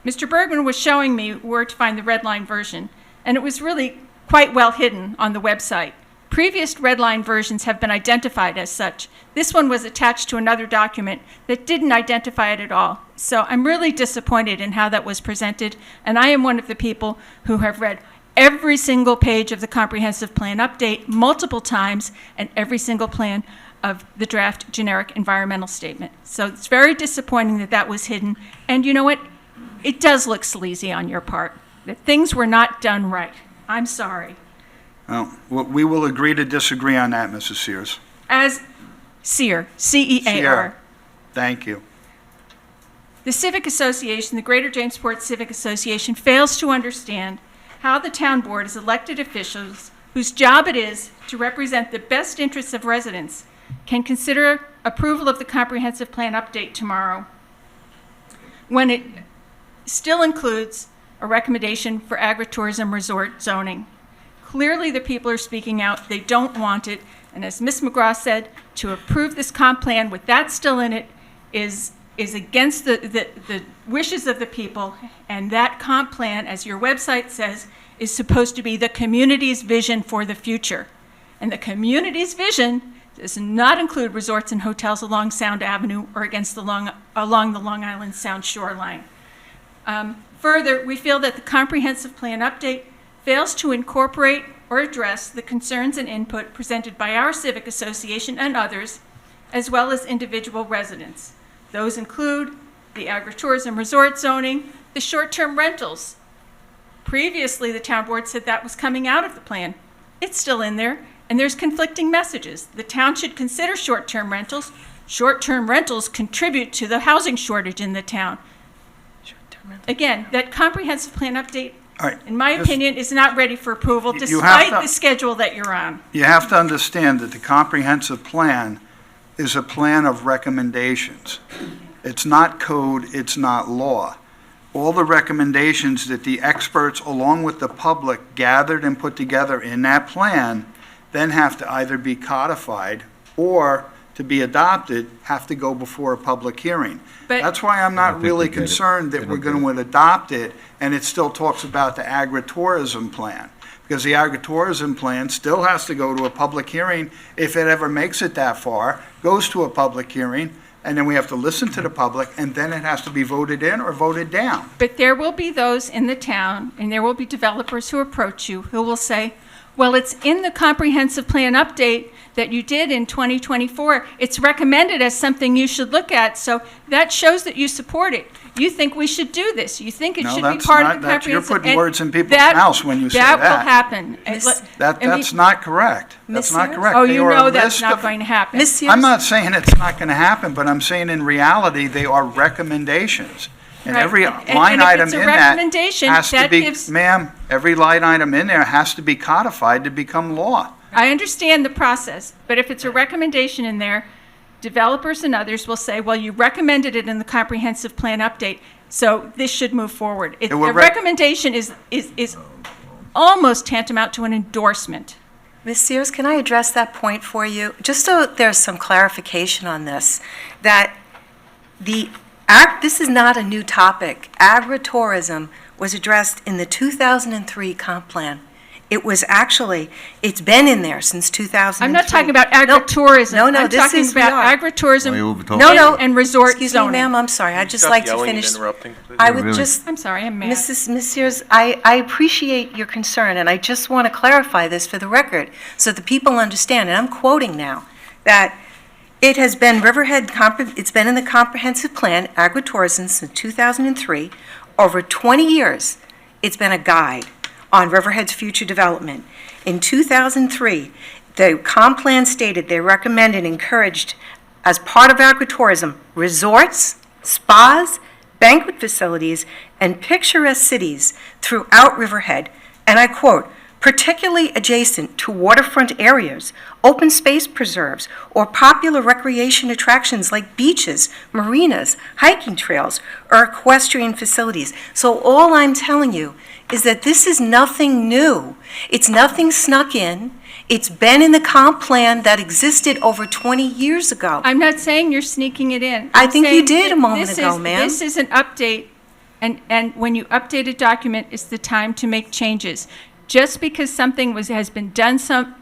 Mr. Bergman was showing me where to find the red line version, and it was really quite well hidden on the website. Previous red line versions have been identified as such. This one was attached to another document that didn't identify it at all. So I'm really disappointed in how that was presented, and I am one of the people who have read every single page of the comprehensive plan update multiple times and every single plan of the draft generic environmental statement. So it's very disappointing that that was hidden. And you know what? It does look sleazy on your part, that things were not done right. I'm sorry. Well, we will agree to disagree on that, Mrs. Sears. As CEAR, C-E-A-R. Thank you. The Civic Association, the Greater Jamesport Civic Association, fails to understand how the town board is elected officials whose job it is to represent the best interests of residents can consider approval of the comprehensive plan update tomorrow when it still includes a recommendation for agritourism resort zoning. Clearly, the people are speaking out. They don't want it. And as Ms. McGraw said, to approve this comp plan with that still in it is against the wishes of the people. And that comp plan, as your website says, is supposed to be the community's vision for the future. And the community's vision does not include resorts and hotels along Sound Avenue or along the Long Island Sound shoreline. Further, we feel that the comprehensive plan update fails to incorporate or address the concerns and input presented by our civic association and others, as well as individual residents. Those include the agritourism resort zoning, the short-term rentals. Previously, the town board said that was coming out of the plan. It's still in there, and there's conflicting messages. The town should consider short-term rentals. Short-term rentals contribute to the housing shortage in the town. Again, that comprehensive plan update, in my opinion, is not ready for approval despite the schedule that you're on. You have to understand that the comprehensive plan is a plan of recommendations. It's not code, it's not law. all the recommendations that the experts, along with the public, gathered and put together in that plan, then have to either be codified or, to be adopted, have to go before a public hearing. But- That's why I'm not think really they get it. concerned They that don't we're going to adopt it, and it still talks about the agri-tourism plan. Because the agri-tourism plan still has to go to a public hearing, if it ever makes it that far, goes to a public hearing, and then we have to listen to the public, and then it has to be voted in or voted down. But there will be those in the town, and there will be developers who approach you who will say, well, it's in the comprehensive plan update that you did in 2024. It's recommended as something you should look at, so that shows that you support it. You think we should do this. You think it No, should be that's part not- of the that's- you're comprehensive. putting and words in people's that- mouths when you say That will that. happen. That's not correct. That's not correct. Oh, They you are a know that's list not of- going to happen. Ms. Sears? I'm not saying it's not going to happen, but I'm saying in reality, they are recommendations. And Right. every And line if item it's a in that recommendation, has to that be, gives- ma'am, every line item in there has to be codified to become law. I understand the process, but if it's a recommendation in there, developers and others will say, well, you recommended it in the comprehensive plan update, so this should move forward. It will A recommendation is almost tantamount to an endorsement. Ms. Sears, can I address that point for you? Just so there's some clarification on this, that this is not a new topic. Agri-tourism was addressed in the 2003 comp plan. It was actually, it's been in there since 2003. I'm not talking about agri-tourism. No, I'm this talking is, we about are. agri-tourism No, and resort Excuse zoning. me, ma'am, I'm sorry. I'd just Stop like to yelling and finish. interrupting, please. I would just, I'm sorry, I'm mad. Ms. Sears, I appreciate your concern, and I just want to clarify this for the record so that people understand, and I'm quoting now, that it has been it's been in the comprehensive plan, agri-tourism, since 2003. Over 20 years, it's been a guide on Riverhead's future development. In 2003, the comp plan stated they recommended and encouraged, as part of agritourism, resorts, spas, banquet facilities, and picturesque cities throughout Riverhead, and I quote, particularly adjacent to waterfront areas, open space preserves, or popular recreation attractions like beaches, marinas, hiking trails, or equestrian facilities. So all I'm telling you is that this is nothing new. It's nothing snuck in. It's been in the comp plan that existed over 20 years ago. I'm not saying you're sneaking it in. I I'm think you saying did a that moment this ago, is- ma'am. This is an update, and when you update a document, it's the time to make changes. Just because something has been done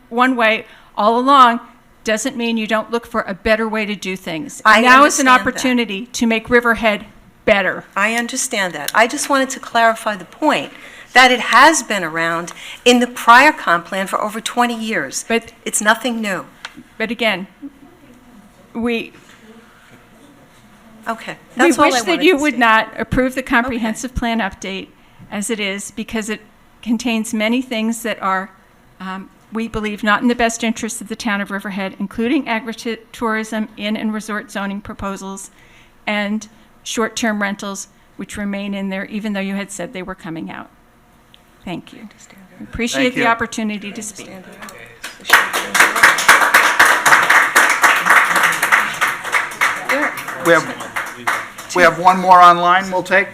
one way all along doesn't mean you don't look for a better way to do things. I Now is an understand that. opportunity to make Riverhead better. I understand that. I just wanted to clarify the point that it has been around in the prior comp plan for over 20 years. But it's nothing new. But again, we Okay, that's all I wish that wanted you to would say. not approve the comprehensive plan update as it is, because it contains many things that are, we believe, not in the best interest of the town of Riverhead, including agri-tourism, inn and resort zoning proposals, and short-term rentals, which remain in there, even though you had said they were coming out. Thank you. Appreciate Thank the you. opportunity to speak. We have one more online we'll take.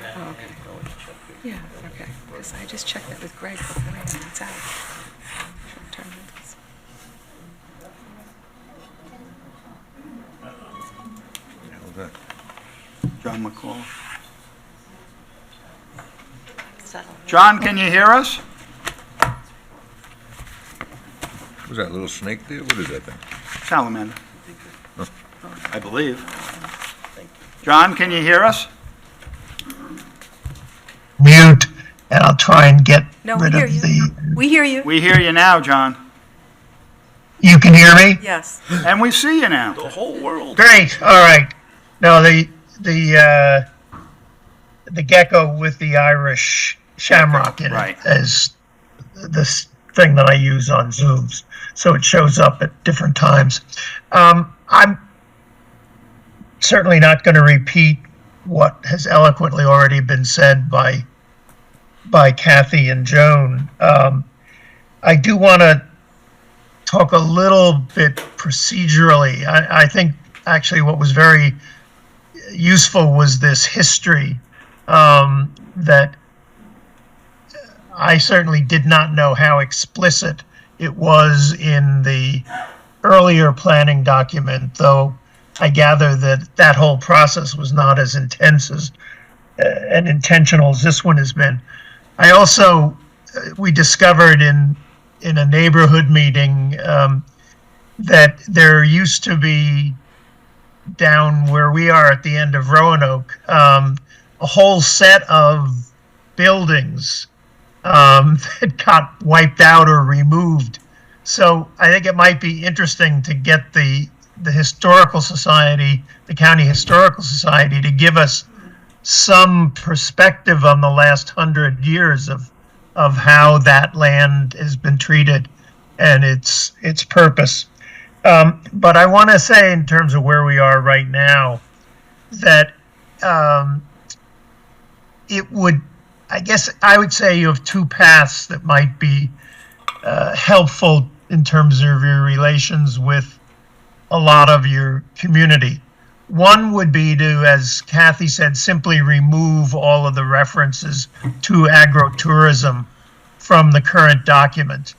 Yeah, okay, because I just checked that with Greg before it's out. Short-term rentals. John McCall. John, can you hear us? Was that a little snake there? What is that thing? Salamander, I believe. John, can you hear us? Mute, and I'll try and get No, we rid hear of you. the. We hear you. We hear you now, John. You can hear me? Yes. And we see you now. The whole world. Great. All right. No, the gecko with the Irish shamrock in Right. it is this thing that I use on Zooms, so it shows up at different times. I'm certainly not going to repeat what has eloquently already been said by Kathy and Joan. I do want to talk a little bit procedurally. I think actually what was very useful was this history. that I certainly did not know how explicit it was in the earlier planning document, though I gather that that whole process was not as intense as and intentional as this one has been. I also, we discovered in a neighborhood meeting that there used to be, down where we are at the end of Roanoke, a whole set of buildings that got wiped out or removed. So I think it might be interesting to get the Historical Society, the County Historical Society, to give us some perspective on the last 100 years of how that land has been treated and its purpose. But I want to say, in terms of where we are right now, that it would, I guess I would say you have two paths that might be helpful in terms of your relations with a lot of your community. One would be to, as Kathy said, simply remove all of the references to agro-tourism from the current document.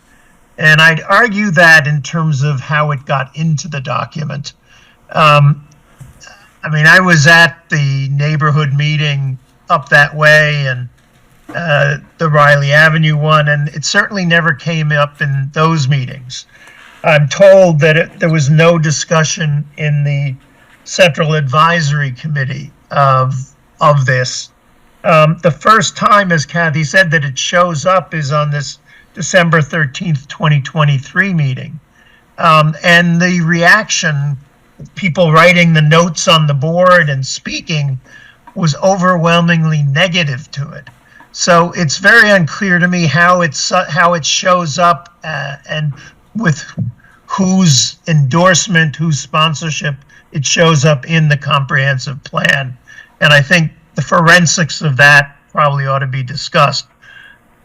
And I'd argue that in terms of how it got into the document. I mean, I was at the neighborhood meeting up that way and the Riley Avenue one, and it certainly never came up in those meetings. I'm told that there was no discussion in the Central Advisory Committee of this. The first time, as Kathy said, that it shows up is on this December 13th, 2023 meeting. And the reaction, people writing the notes on the board and speaking, was overwhelmingly negative to it. So it's very unclear to me how it shows up and with whose endorsement, whose sponsorship it shows up in the comprehensive plan. And I think the forensics of that probably ought to be discussed.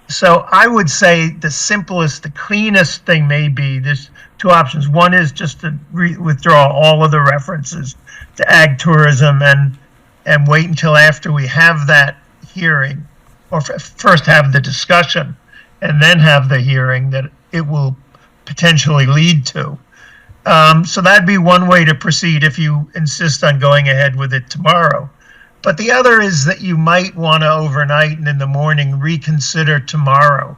So I would say the simplest, the cleanest thing may be there's two options. One is just to withdraw all of the references to ag tourism and wait until after we have that hearing, or first have the discussion and then have the hearing that it will potentially lead to. So that'd be one way to proceed if you insist on going ahead with it tomorrow. But the other is that you might want to overnight and in the morning reconsider tomorrow.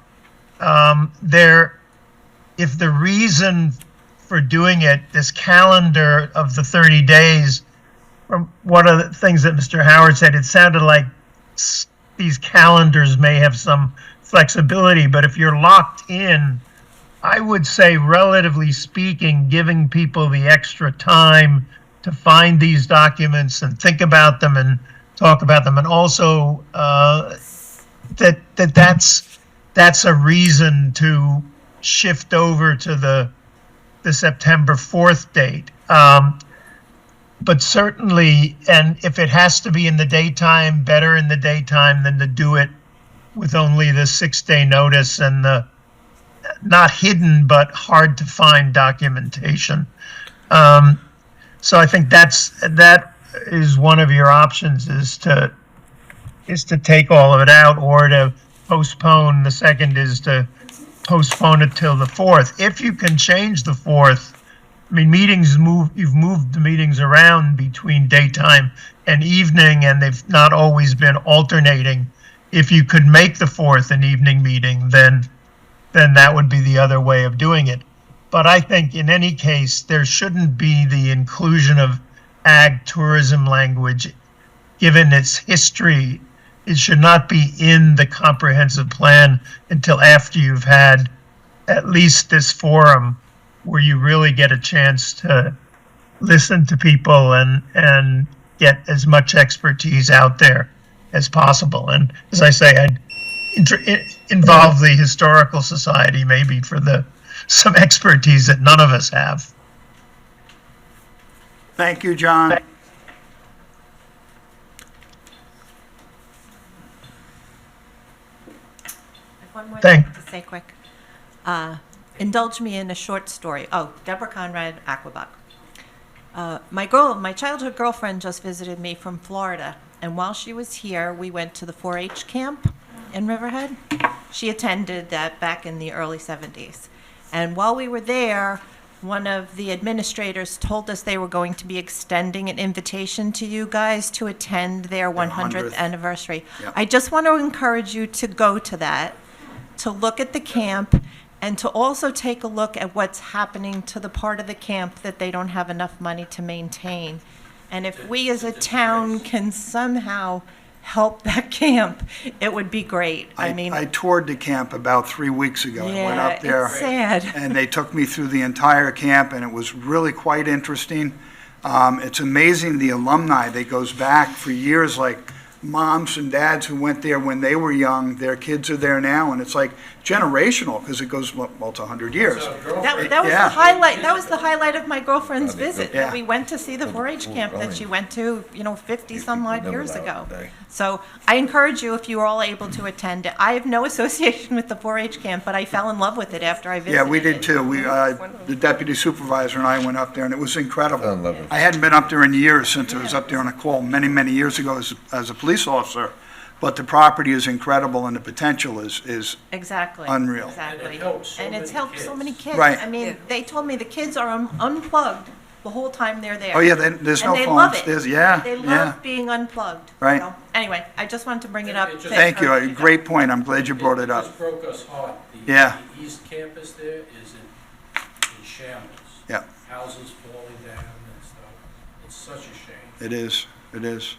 If the reason for doing it, this calendar of the 30 days, from one of the things that Mr. Howard said, it sounded like these calendars may have some flexibility, but if you're locked in, I would say, relatively speaking, giving people the extra time to find these documents and think about them and talk about them, and also that's a reason to shift over to the September 4th date. But certainly, and if it has to be in the daytime, better in the daytime than to do it with only the 6-day notice and the not hidden but hard to find documentation. So I think that is one of your options, is to take all of it out or to postpone. The second is to postpone it till the 4th. If you can change the 4th, I mean, you've moved the meetings around between daytime and evening, and they've not always been alternating. If you could make the 4th an evening meeting, then that would be the other way of doing it. But I think in any case, there shouldn't be the inclusion of ag tourism language, given its history. It should not be in the comprehensive plan until after you've had at least this forum where you really get a chance to listen to people and get as much expertise out there as possible. And as I say, I'd involve the Historical Society maybe for some expertise that none of us have. Thank you, John. One more Thank- thing to say quick. Indulge me in a short story. Oh, Deborah Conrad, Aquabog. My childhood girlfriend just visited me from Florida, and while she was here, we went to the 4-H camp in Riverhead. She attended that back in the early 70s. And while we were there, one of the administrators told us they were going to be extending an invitation to you guys to attend their 100th anniversary. Yep. I just want to encourage you to go to that, to look at the camp, and to also take a look at what's happening to the part of the camp that they don't have enough money to maintain. And if we as a town can somehow help that camp, it would be great. I toured the camp about 3 weeks ago. I went Yeah, up there. it's sad. And they took me through the entire camp, and it was really quite interesting. It's amazing the alumni that goes back for years, like moms and dads who went there when they were young, their kids are there now, and it's like generational, because it goes, well, it's 100 years. That was the Yeah. highlight. That was the highlight of my girlfriend's visit. Yeah. We went to see the 4-H camp that she went to, 50 some odd years ago. So I encourage you, if you are all able to attend it. I have no association with the 4-H camp, but I fell in love with it after I visited. Yeah, we did too. The deputy supervisor and I went up there, and it was incredible. I hadn't been up there in years, since I was up there on a call many, many years ago as a police officer. But the property is incredible, and the potential is Exactly. unreal. Exactly. And It's helped so many kids. Right. I mean, they told me the kids are unplugged the whole time they're there. Oh, yeah, there's no And they love phones. it. There's- yeah, They love yeah. being unplugged. Right. So, anyway, I just wanted to bring it up. to Thank you. encourage A great point. I'm glad you brought it It up. just broke us heart. Yeah. The east campus there is in shambles. Yeah. Houses falling down and stuff. It's such a shame. It is, it is.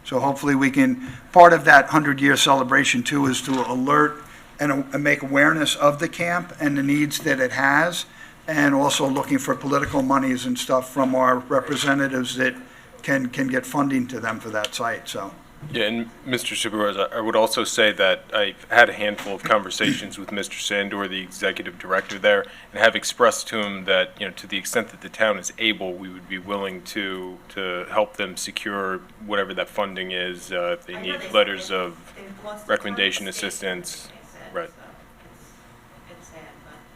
So hopefully we can, part of that 100-year celebration too is to alert and make awareness of the camp and the needs that it has, and also looking for political monies and stuff from our representatives that can get funding to them for that site, so. Yeah, and Mr. Supervisor, I would also say that I've had a handful of conversations with Mr. Sandor, the executive director there, and have expressed to him that, to the extent that the town is able, we would be willing to help them secure whatever that funding is, if they need letters of recommendation assistance. Right. It's sad,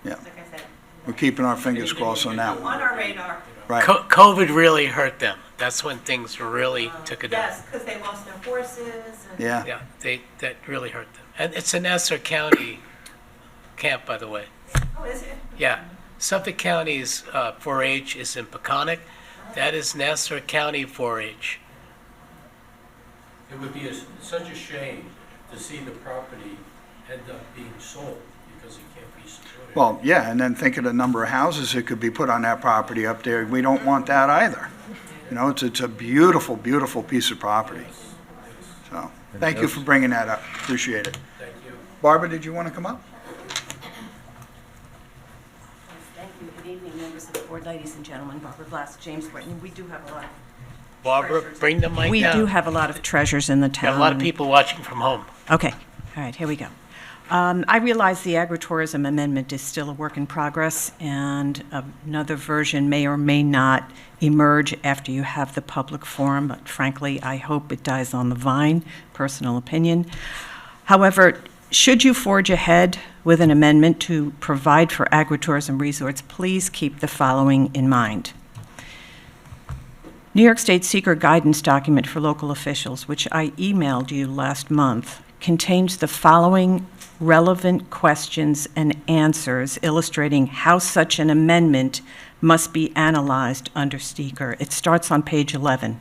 Yeah. but like I said, We're keeping our fingers crossed on that one. on our radar. Right. COVID really hurt them. That's when things really took a down. Yes, because they lost their horses. And Yeah. Yeah, that really hurt them. And it's a Nassau County camp, by the way. Oh, is it? Yeah. Suffolk County's 4-H is in Peconic. That is Nassau County 4-H. It would be such a shame to see the property end up being sold because it can't be supported. Well, yeah, and then think of the number of houses that could be put on that property up there. We don't want that either. It's a beautiful, beautiful piece of property. So, thank you for bringing that up. Appreciate it. Thank you. Barbara, did you want to come up? Thank you. Good evening, members of the board, ladies and gentlemen. Barbara Blass, James Whitney. We do have a lot of Barbara, bring the mic we down. do have a lot of treasures in the Got town. a lot of people watching from home. Okay, all right, here we go. I realize the Agri-Tourism Amendment is still a work in progress, and another version may or may not emerge after you have the public forum, but frankly, I hope it dies on the vine, personal opinion. However, should you forge ahead with an amendment to provide for agritourism resorts, please keep the following in mind. New York State Seeker Guidance Document for Local Officials, which I emailed you last month, contains the following relevant questions and answers illustrating how such an amendment must be analyzed under seeker. It starts on page 11.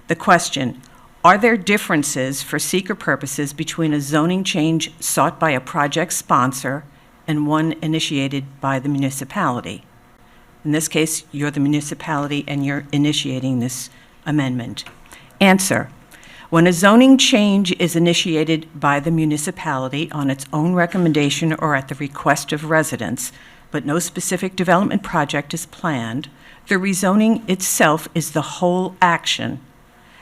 The question, are there differences for seeker purposes between a zoning change sought by a project sponsor and one initiated by the municipality? In this case, you're the municipality and you're initiating this amendment. Answer. When a zoning change is initiated by the municipality on its own recommendation or at the request of residents, but no specific development project is planned, the rezoning itself is the whole action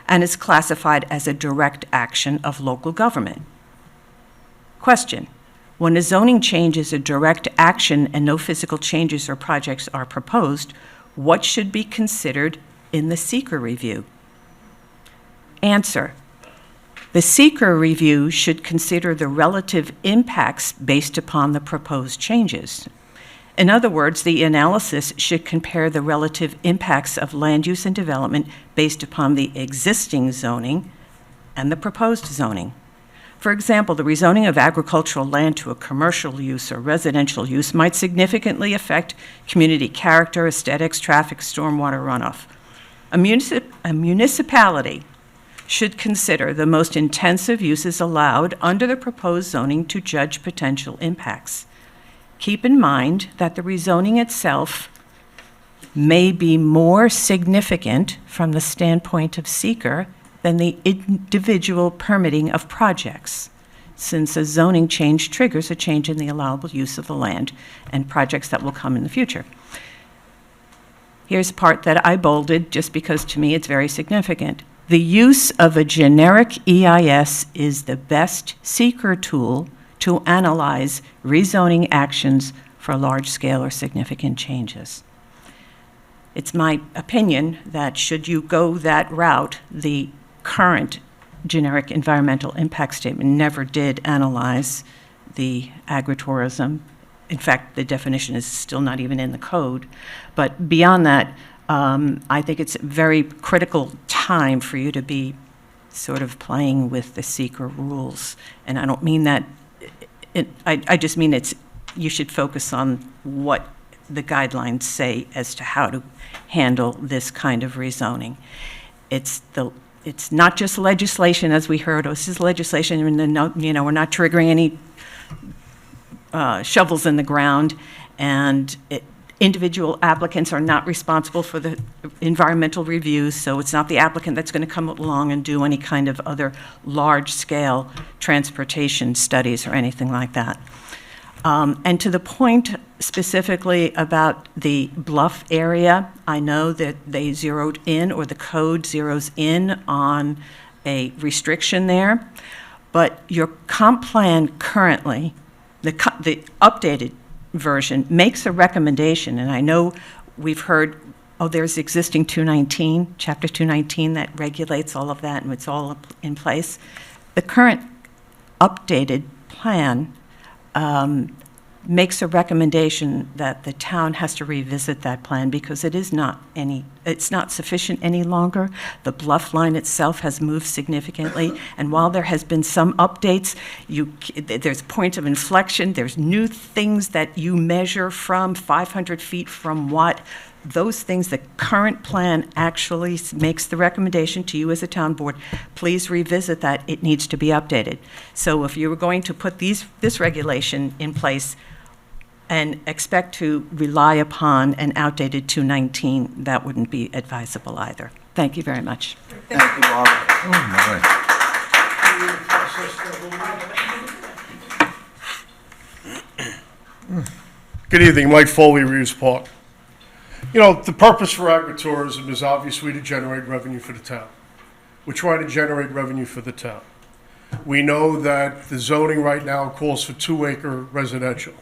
and is classified as a direct action of local government. Question. When a zoning change is a direct action and no physical changes or projects are proposed, what should be considered in the seeker review? Answer. The seeker review should consider the relative impacts based upon the proposed changes. In other words, the analysis should compare the relative impacts of land use and development based upon the existing zoning and the proposed zoning. For example, the rezoning of agricultural land to a commercial use or residential use might significantly affect community character, aesthetics, traffic, stormwater runoff. A municipality should consider the most intensive uses allowed under the proposed zoning to judge potential impacts. Keep in mind that the rezoning itself may be more significant from the standpoint of seeker than the individual permitting of projects, since a zoning change triggers a change in the allowable use of the land and projects that will come in the future. Here's a part that I bolded just because to me it's very significant. The use of a generic EIS is the best seeker tool to analyze rezoning actions for large-scale or significant changes. It's my opinion that should you go that route, the current generic environmental impact statement never did analyze the agritourism. In fact, the definition is still not even in the code. But beyond that, I think it's a very critical time for you to be sort of playing with the seeker rules. And I don't mean that, I just mean you should focus on what the guidelines say as to how to handle this kind of rezoning. It's not just legislation, as we heard. This is legislation, and we're not triggering any shovels in the ground, and individual applicants are not responsible for the environmental reviews, so it's not the applicant that's going to come along and do any kind of other large-scale transportation studies or anything like that. And to the point specifically about the bluff area, I know that they zeroed in, or the code zeroes in on a restriction there, but your comp plan currently, the updated version, makes a recommendation, and I know we've heard, there's existing 219, Chapter 219 that regulates all of that, and it's all in place. The current updated plan makes a recommendation that the town has to revisit that plan because it's not sufficient any longer. The bluff line itself has moved significantly, and while there has been some updates, there's points of inflection, there's new things that you measure from 500 feet from what. Those things, the current plan actually makes the recommendation to you as a town board. Please revisit that. It needs to be updated. So if you were going to put this regulation in place and expect to rely upon an outdated 219, that wouldn't be advisable either. Thank you very much. Thank you, Margaret. Good evening, Mike Foley, Reeves Park. You know, the purpose for agritourism is obviously to generate revenue for the town. We're trying to generate revenue for the town. We know that the zoning right now calls for 2-acre residential,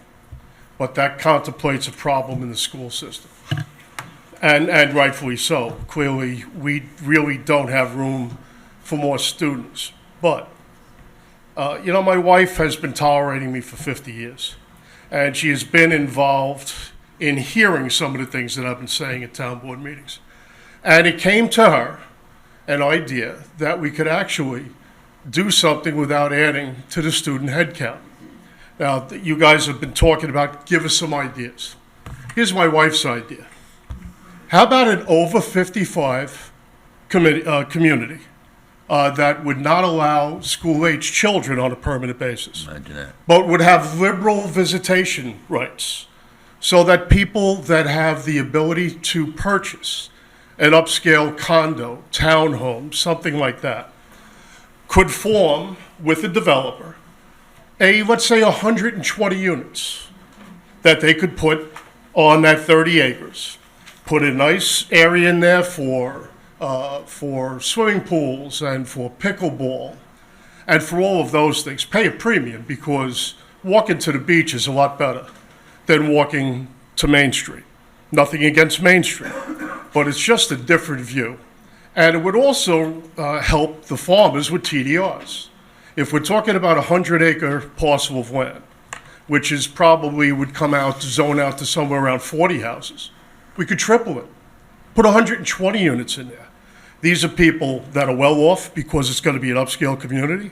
but that contemplates a problem in the school system. And rightfully so. Clearly, we really don't have room for more students. But, you know, my wife has been tolerating me for 50 years, and she has been involved in hearing some of the things that I've been saying at town board meetings. And it came to her an idea that we could actually do something without adding to the student headcount. Now, you guys have been talking about, give us some ideas. Here's my wife's idea. How about an over 55 community that would not allow school-age children on a permanent basis? Imagine that. But would have liberal visitation rights, so that people that have the ability to purchase an upscale condo, townhome, something like that, could form with a developer let's say 120 units that they could put on that 30 acres. Put a nice area in there for swimming pools and for pickleball and for all of those things. Pay a premium because walking to the beach is a lot better than walking to Main Street. Nothing against Main Street, but it's just a different view. And it would also help the farmers with TDRs. If we're talking about a 100-acre parcel of land, which is probably would zone out to somewhere around 40 houses, we could triple it. Put 120 units in there. These are people that are well off because it's going to be an upscale community.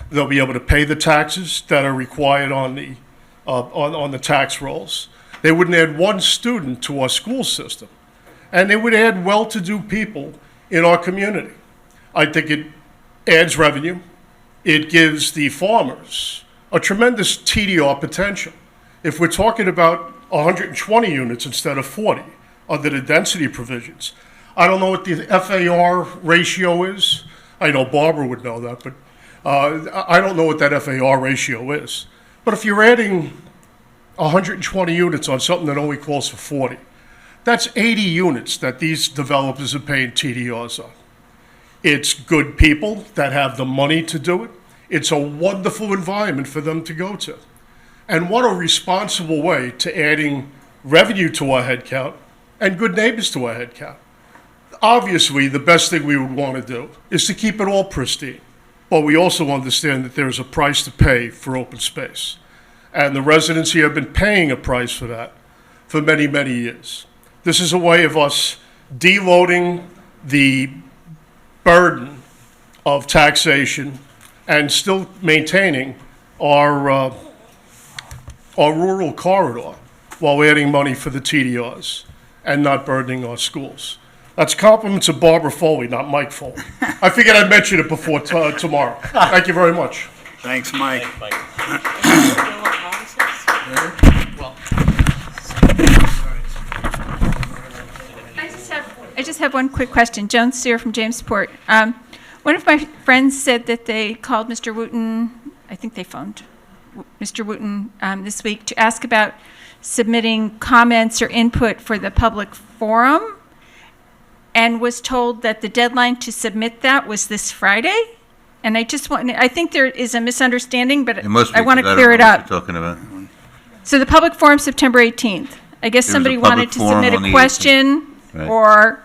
They'll be able to pay the taxes that are required on the tax rolls. They wouldn't add one student to our school system, and they would add well-to-do people in our community. I think it adds revenue. It gives the farmers a tremendous TDR potential. If we're talking about 120 units instead of 40 under the density provisions, I don't know what the FAR ratio is. I know Barbara would know that, but I don't know what that FAR ratio is. But if you're adding 120 units on something that only calls for 40, that's 80 units that these developers are paying TDRs on. It's good people that have the money to do it. It's a wonderful environment for them to go to. And what a responsible way to adding revenue to our head count and good neighbors to our head count. Obviously, the best thing we would want to do is to keep it all pristine. But we also understand that there's a price to pay for open space. And the residents here have been paying a price for that for many, many years. This is a way of us deloading the burden of taxation and still maintaining our rural corridor while adding money for the TDRs and not burdening our schools. That's compliments of Barbara Foley, not Mike Foley. I figured I'd mention it before tomorrow. Thank you very much. Thanks, Mike. I just have one quick question. Joan Sear from Jamesport. One of my friends said that they called Mr. Wooten, I think they phoned Mr. Wooten this week to ask about submitting comments or input for the public forum, and was told that the deadline to submit that was this Friday. And I just want, I think there is a misunderstanding, but I want to clear it up. Talking about. So the public forum, September 18th. I guess There's somebody a public wanted to forum submit on a the question 18th. Right.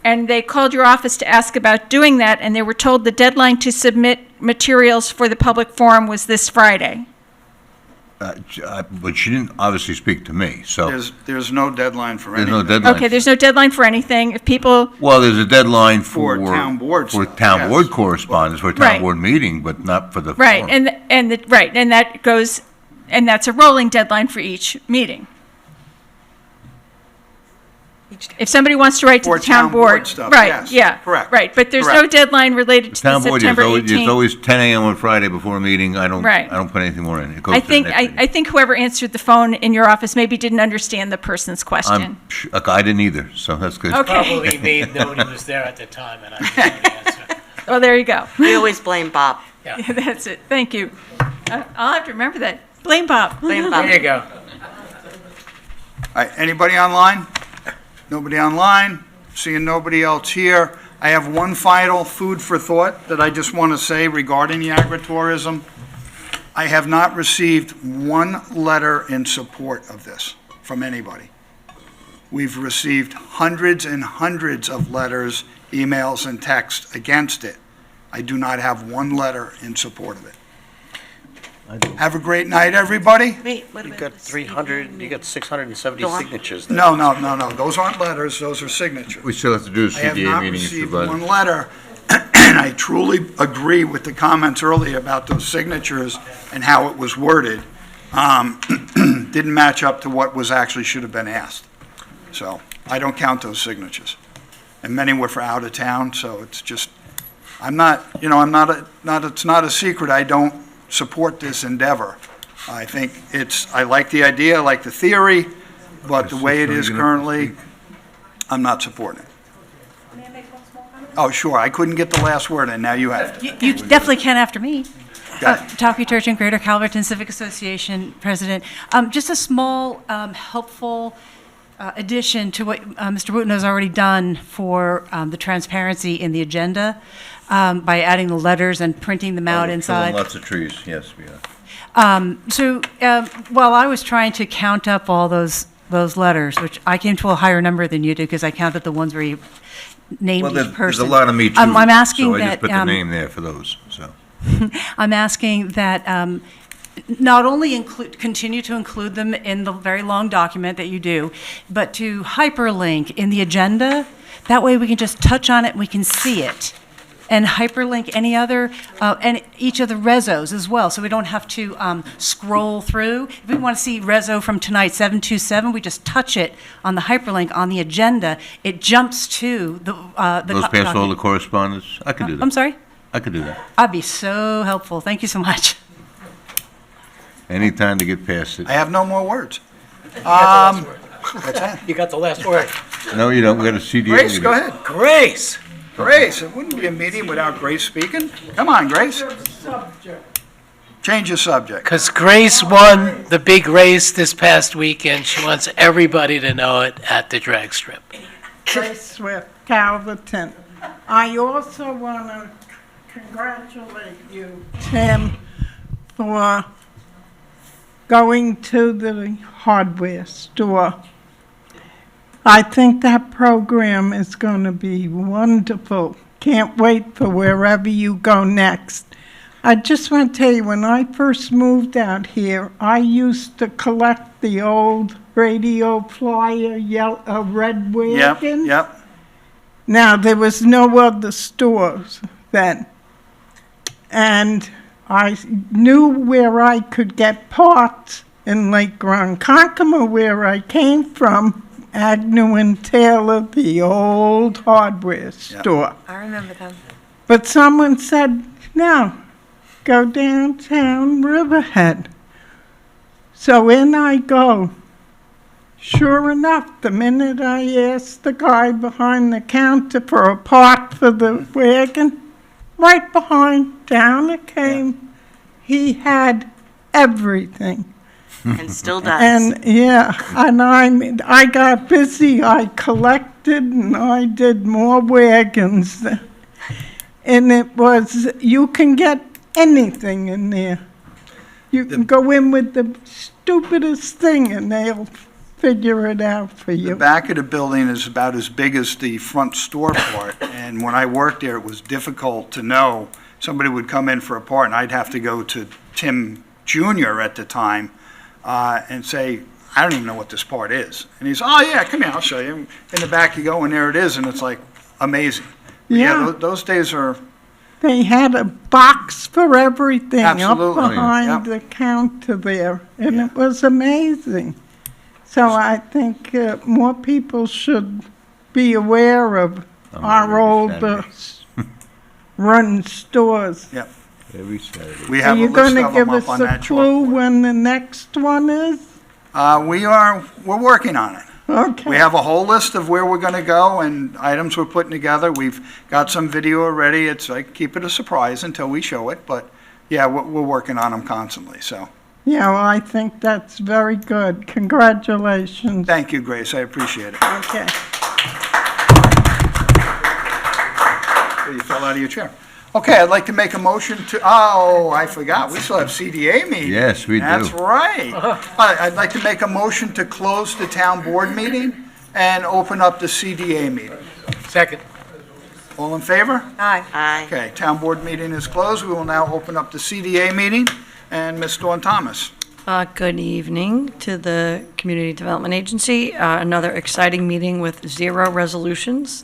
and they called your office to ask about doing that, and they were told the deadline to submit materials for the public forum was this Friday. But she didn't obviously speak to me, so. There's no deadline for There's anything. no deadline. Okay, there's no deadline for anything. If people, Well, there's a deadline For town board for stuff, town yes. board correspondence, for a Right. town board meeting, but not for the right, forum. and that goes, and that's a rolling deadline for each meeting. If somebody wants to write to For the town town board board, stuff, right, yes, yeah, correct, right, but there's no correct. deadline related to the Town board, September there's 18th. always 10 a.m. on Friday before a meeting. I Right. don't put anything more in. It goes I to the think, next meeting. I think whoever answered the phone in your office maybe didn't understand the person's question. I didn't either, so that's good. Okay. Probably made nobody was there at the time, and I didn't know the answer. Well, there you go. We always blame Bob. Yeah, that's it. Thank you. I'll have to remember that. Blame Bob. Blame Bob. There you go. All right, anybody online? Nobody online? Seeing nobody else here. I have one final food for thought that I just want to say regarding the agritourism. I have not received one letter in support of this from anybody. We've received hundreds and hundreds of letters, emails, and texts against it. I do not have one letter in support of it. Have a great night, everybody. Wait, what You about got this 300, you got 670 Go on. signatures there. No. Those aren't letters, those are signatures. We still have to do a I have CDA not meeting. received supervisor. one letter, and I truly agree with the comments earlier about those signatures and how it was worded. Didn't match up to what was actually should have been asked. So I don't count those signatures. And many were for out of town, so it's just, it's not a secret, I don't support this endeavor. I think I like the idea, I like the theory, but the way it is currently, I'm not supporting it. May I make one small comment? Oh, sure, I couldn't get the last word in, now you have to. You definitely can after me. Got it. Talkie Turchin, Greater Calverton Civic Association President. Just a small, helpful addition to what Mr. Wooten has already done for the transparency in the agenda by adding the letters and printing them out We're inside. killing lots of trees, yes, we are. While I was trying to count up all those letters, which I came to a higher number than you did because I counted the ones where you named Well, each person. there's a lot of me too. I'm asking so I that. just put the name there for those, so. I'm asking that not only continue to include them in the very long document that you do, but to hyperlink in the agenda. That way we can just touch on it and we can see it. And hyperlink any other, and each of the rezos as well, so we don't have to scroll through. If we want to see rezo from tonight, 727, we just touch it on the hyperlink on the agenda. It jumps to the Goes past all the correspondence? I could do that. I'm sorry? I could do that. I'd be so helpful. Thank you so much. Anytime to get past it. I have no more words. You got the last word. No, you don't. We got a CDA Grace, meeting. go ahead. Grace. Grace, it wouldn't be a meeting without Grace speaking. Come on, Grace. Change the subject. Because Grace won the big race this past weekend. She wants everybody to know it at the drag strip. Grace Swift, Calverton. I also want to congratulate you, Tim, for going to the hardware store. I think that program is going to be wonderful. Can't wait for wherever you go next. I just want to tell you, when I first moved out here, I used to collect the old radio flyer, red wagon. Yep. Now, there was no other stores then. And I knew where I could get parts in Lake Ronkonkoma, where I came from. Agnew and Taylor, the old hardware store. I remember them. But someone said, no, go downtown Riverhead. So in I go. Sure enough, the minute I asked the guy behind the counter for a part for the wagon, right behind, down it came. He had everything. And still does. And I got busy. I collected and I did more wagons. And it was, you can get anything in there. You can go in with the stupidest thing and they'll figure it out for you. The back of the building is about as big as the front store part, and when I worked there, it was difficult to know. Somebody would come in for a part, and I'd have to go to Tim Jr. at the time and say, I don't even know what this part is. And he's, oh yeah, come here, I'll show you. In the back you go, and there it is, and it's like amazing. Yeah. Those days are... They had a box for everything Absolutely. up behind the counter there, and it was amazing. So I think more people should be aware of our old run stores. Yep. Every Saturday. We have Are you a list going to of give them us up on a that clue chalkboard. when the next one is? We're working on it. Okay. We have a whole list of where we're going to go and items we're putting together. We've got some video already. It's like, keep it a surprise until we show it, but yeah, we're working on them constantly, so. Yeah, well, I think that's very good. Congratulations. Thank you, Grace, I appreciate it. Okay. You fell out of your chair. Okay, I'd like to make a motion to, oh, I forgot, we still have CDA meeting. Yes, we do. That's right. I'd like to make a motion to close the town board meeting and open up the CDA meeting. Second. All in favor? Aye. Aye. Okay, town board meeting is closed. We will now open up the CDA meeting. And Ms. Dawn Thomas. Good evening to the Community Development Agency. Another exciting meeting with 0 resolutions.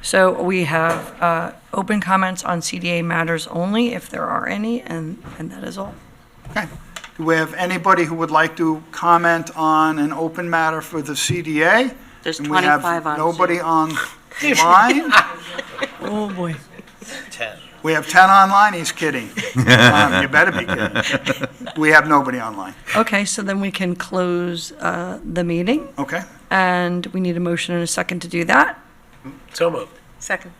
So we have open comments on CDA matters only, if there are any, and that is all. Okay. Do we have anybody who would like to comment on an open matter for the CDA? There's And we have 25 on nobody Zoom. online? Oh, boy. 10. We have 10 online? He's kidding. You better be kidding. We have nobody online. Okay, so then we can close the meeting. Okay. And we need a motion and a second to do that. So moved. Second.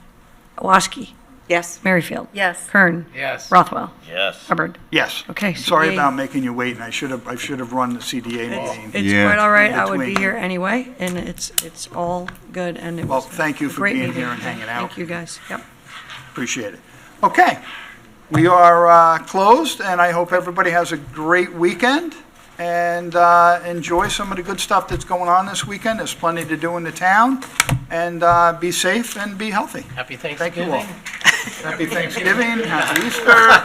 Waskey. Yes. Merrifield. Yes. Kern. Yes. Rothwell. Yes. Hubbard. Yes. Okay. Sorry CDA. about making you wait, and I should have run the CDA meeting. It's Yeah. quite all right. In I would be between. here anyway, and it's all good. And it Well, was thank you a for great being meeting. here and hanging out. Thank you, guys. Yep. Appreciate it. Okay. We are closed, and I hope everybody has a great weekend and enjoy some of the good stuff that's going on this weekend. There's plenty to do in the town, and be safe and be healthy. Happy Thank Thanksgiving. you all. Happy Thanksgiving, happy Easter.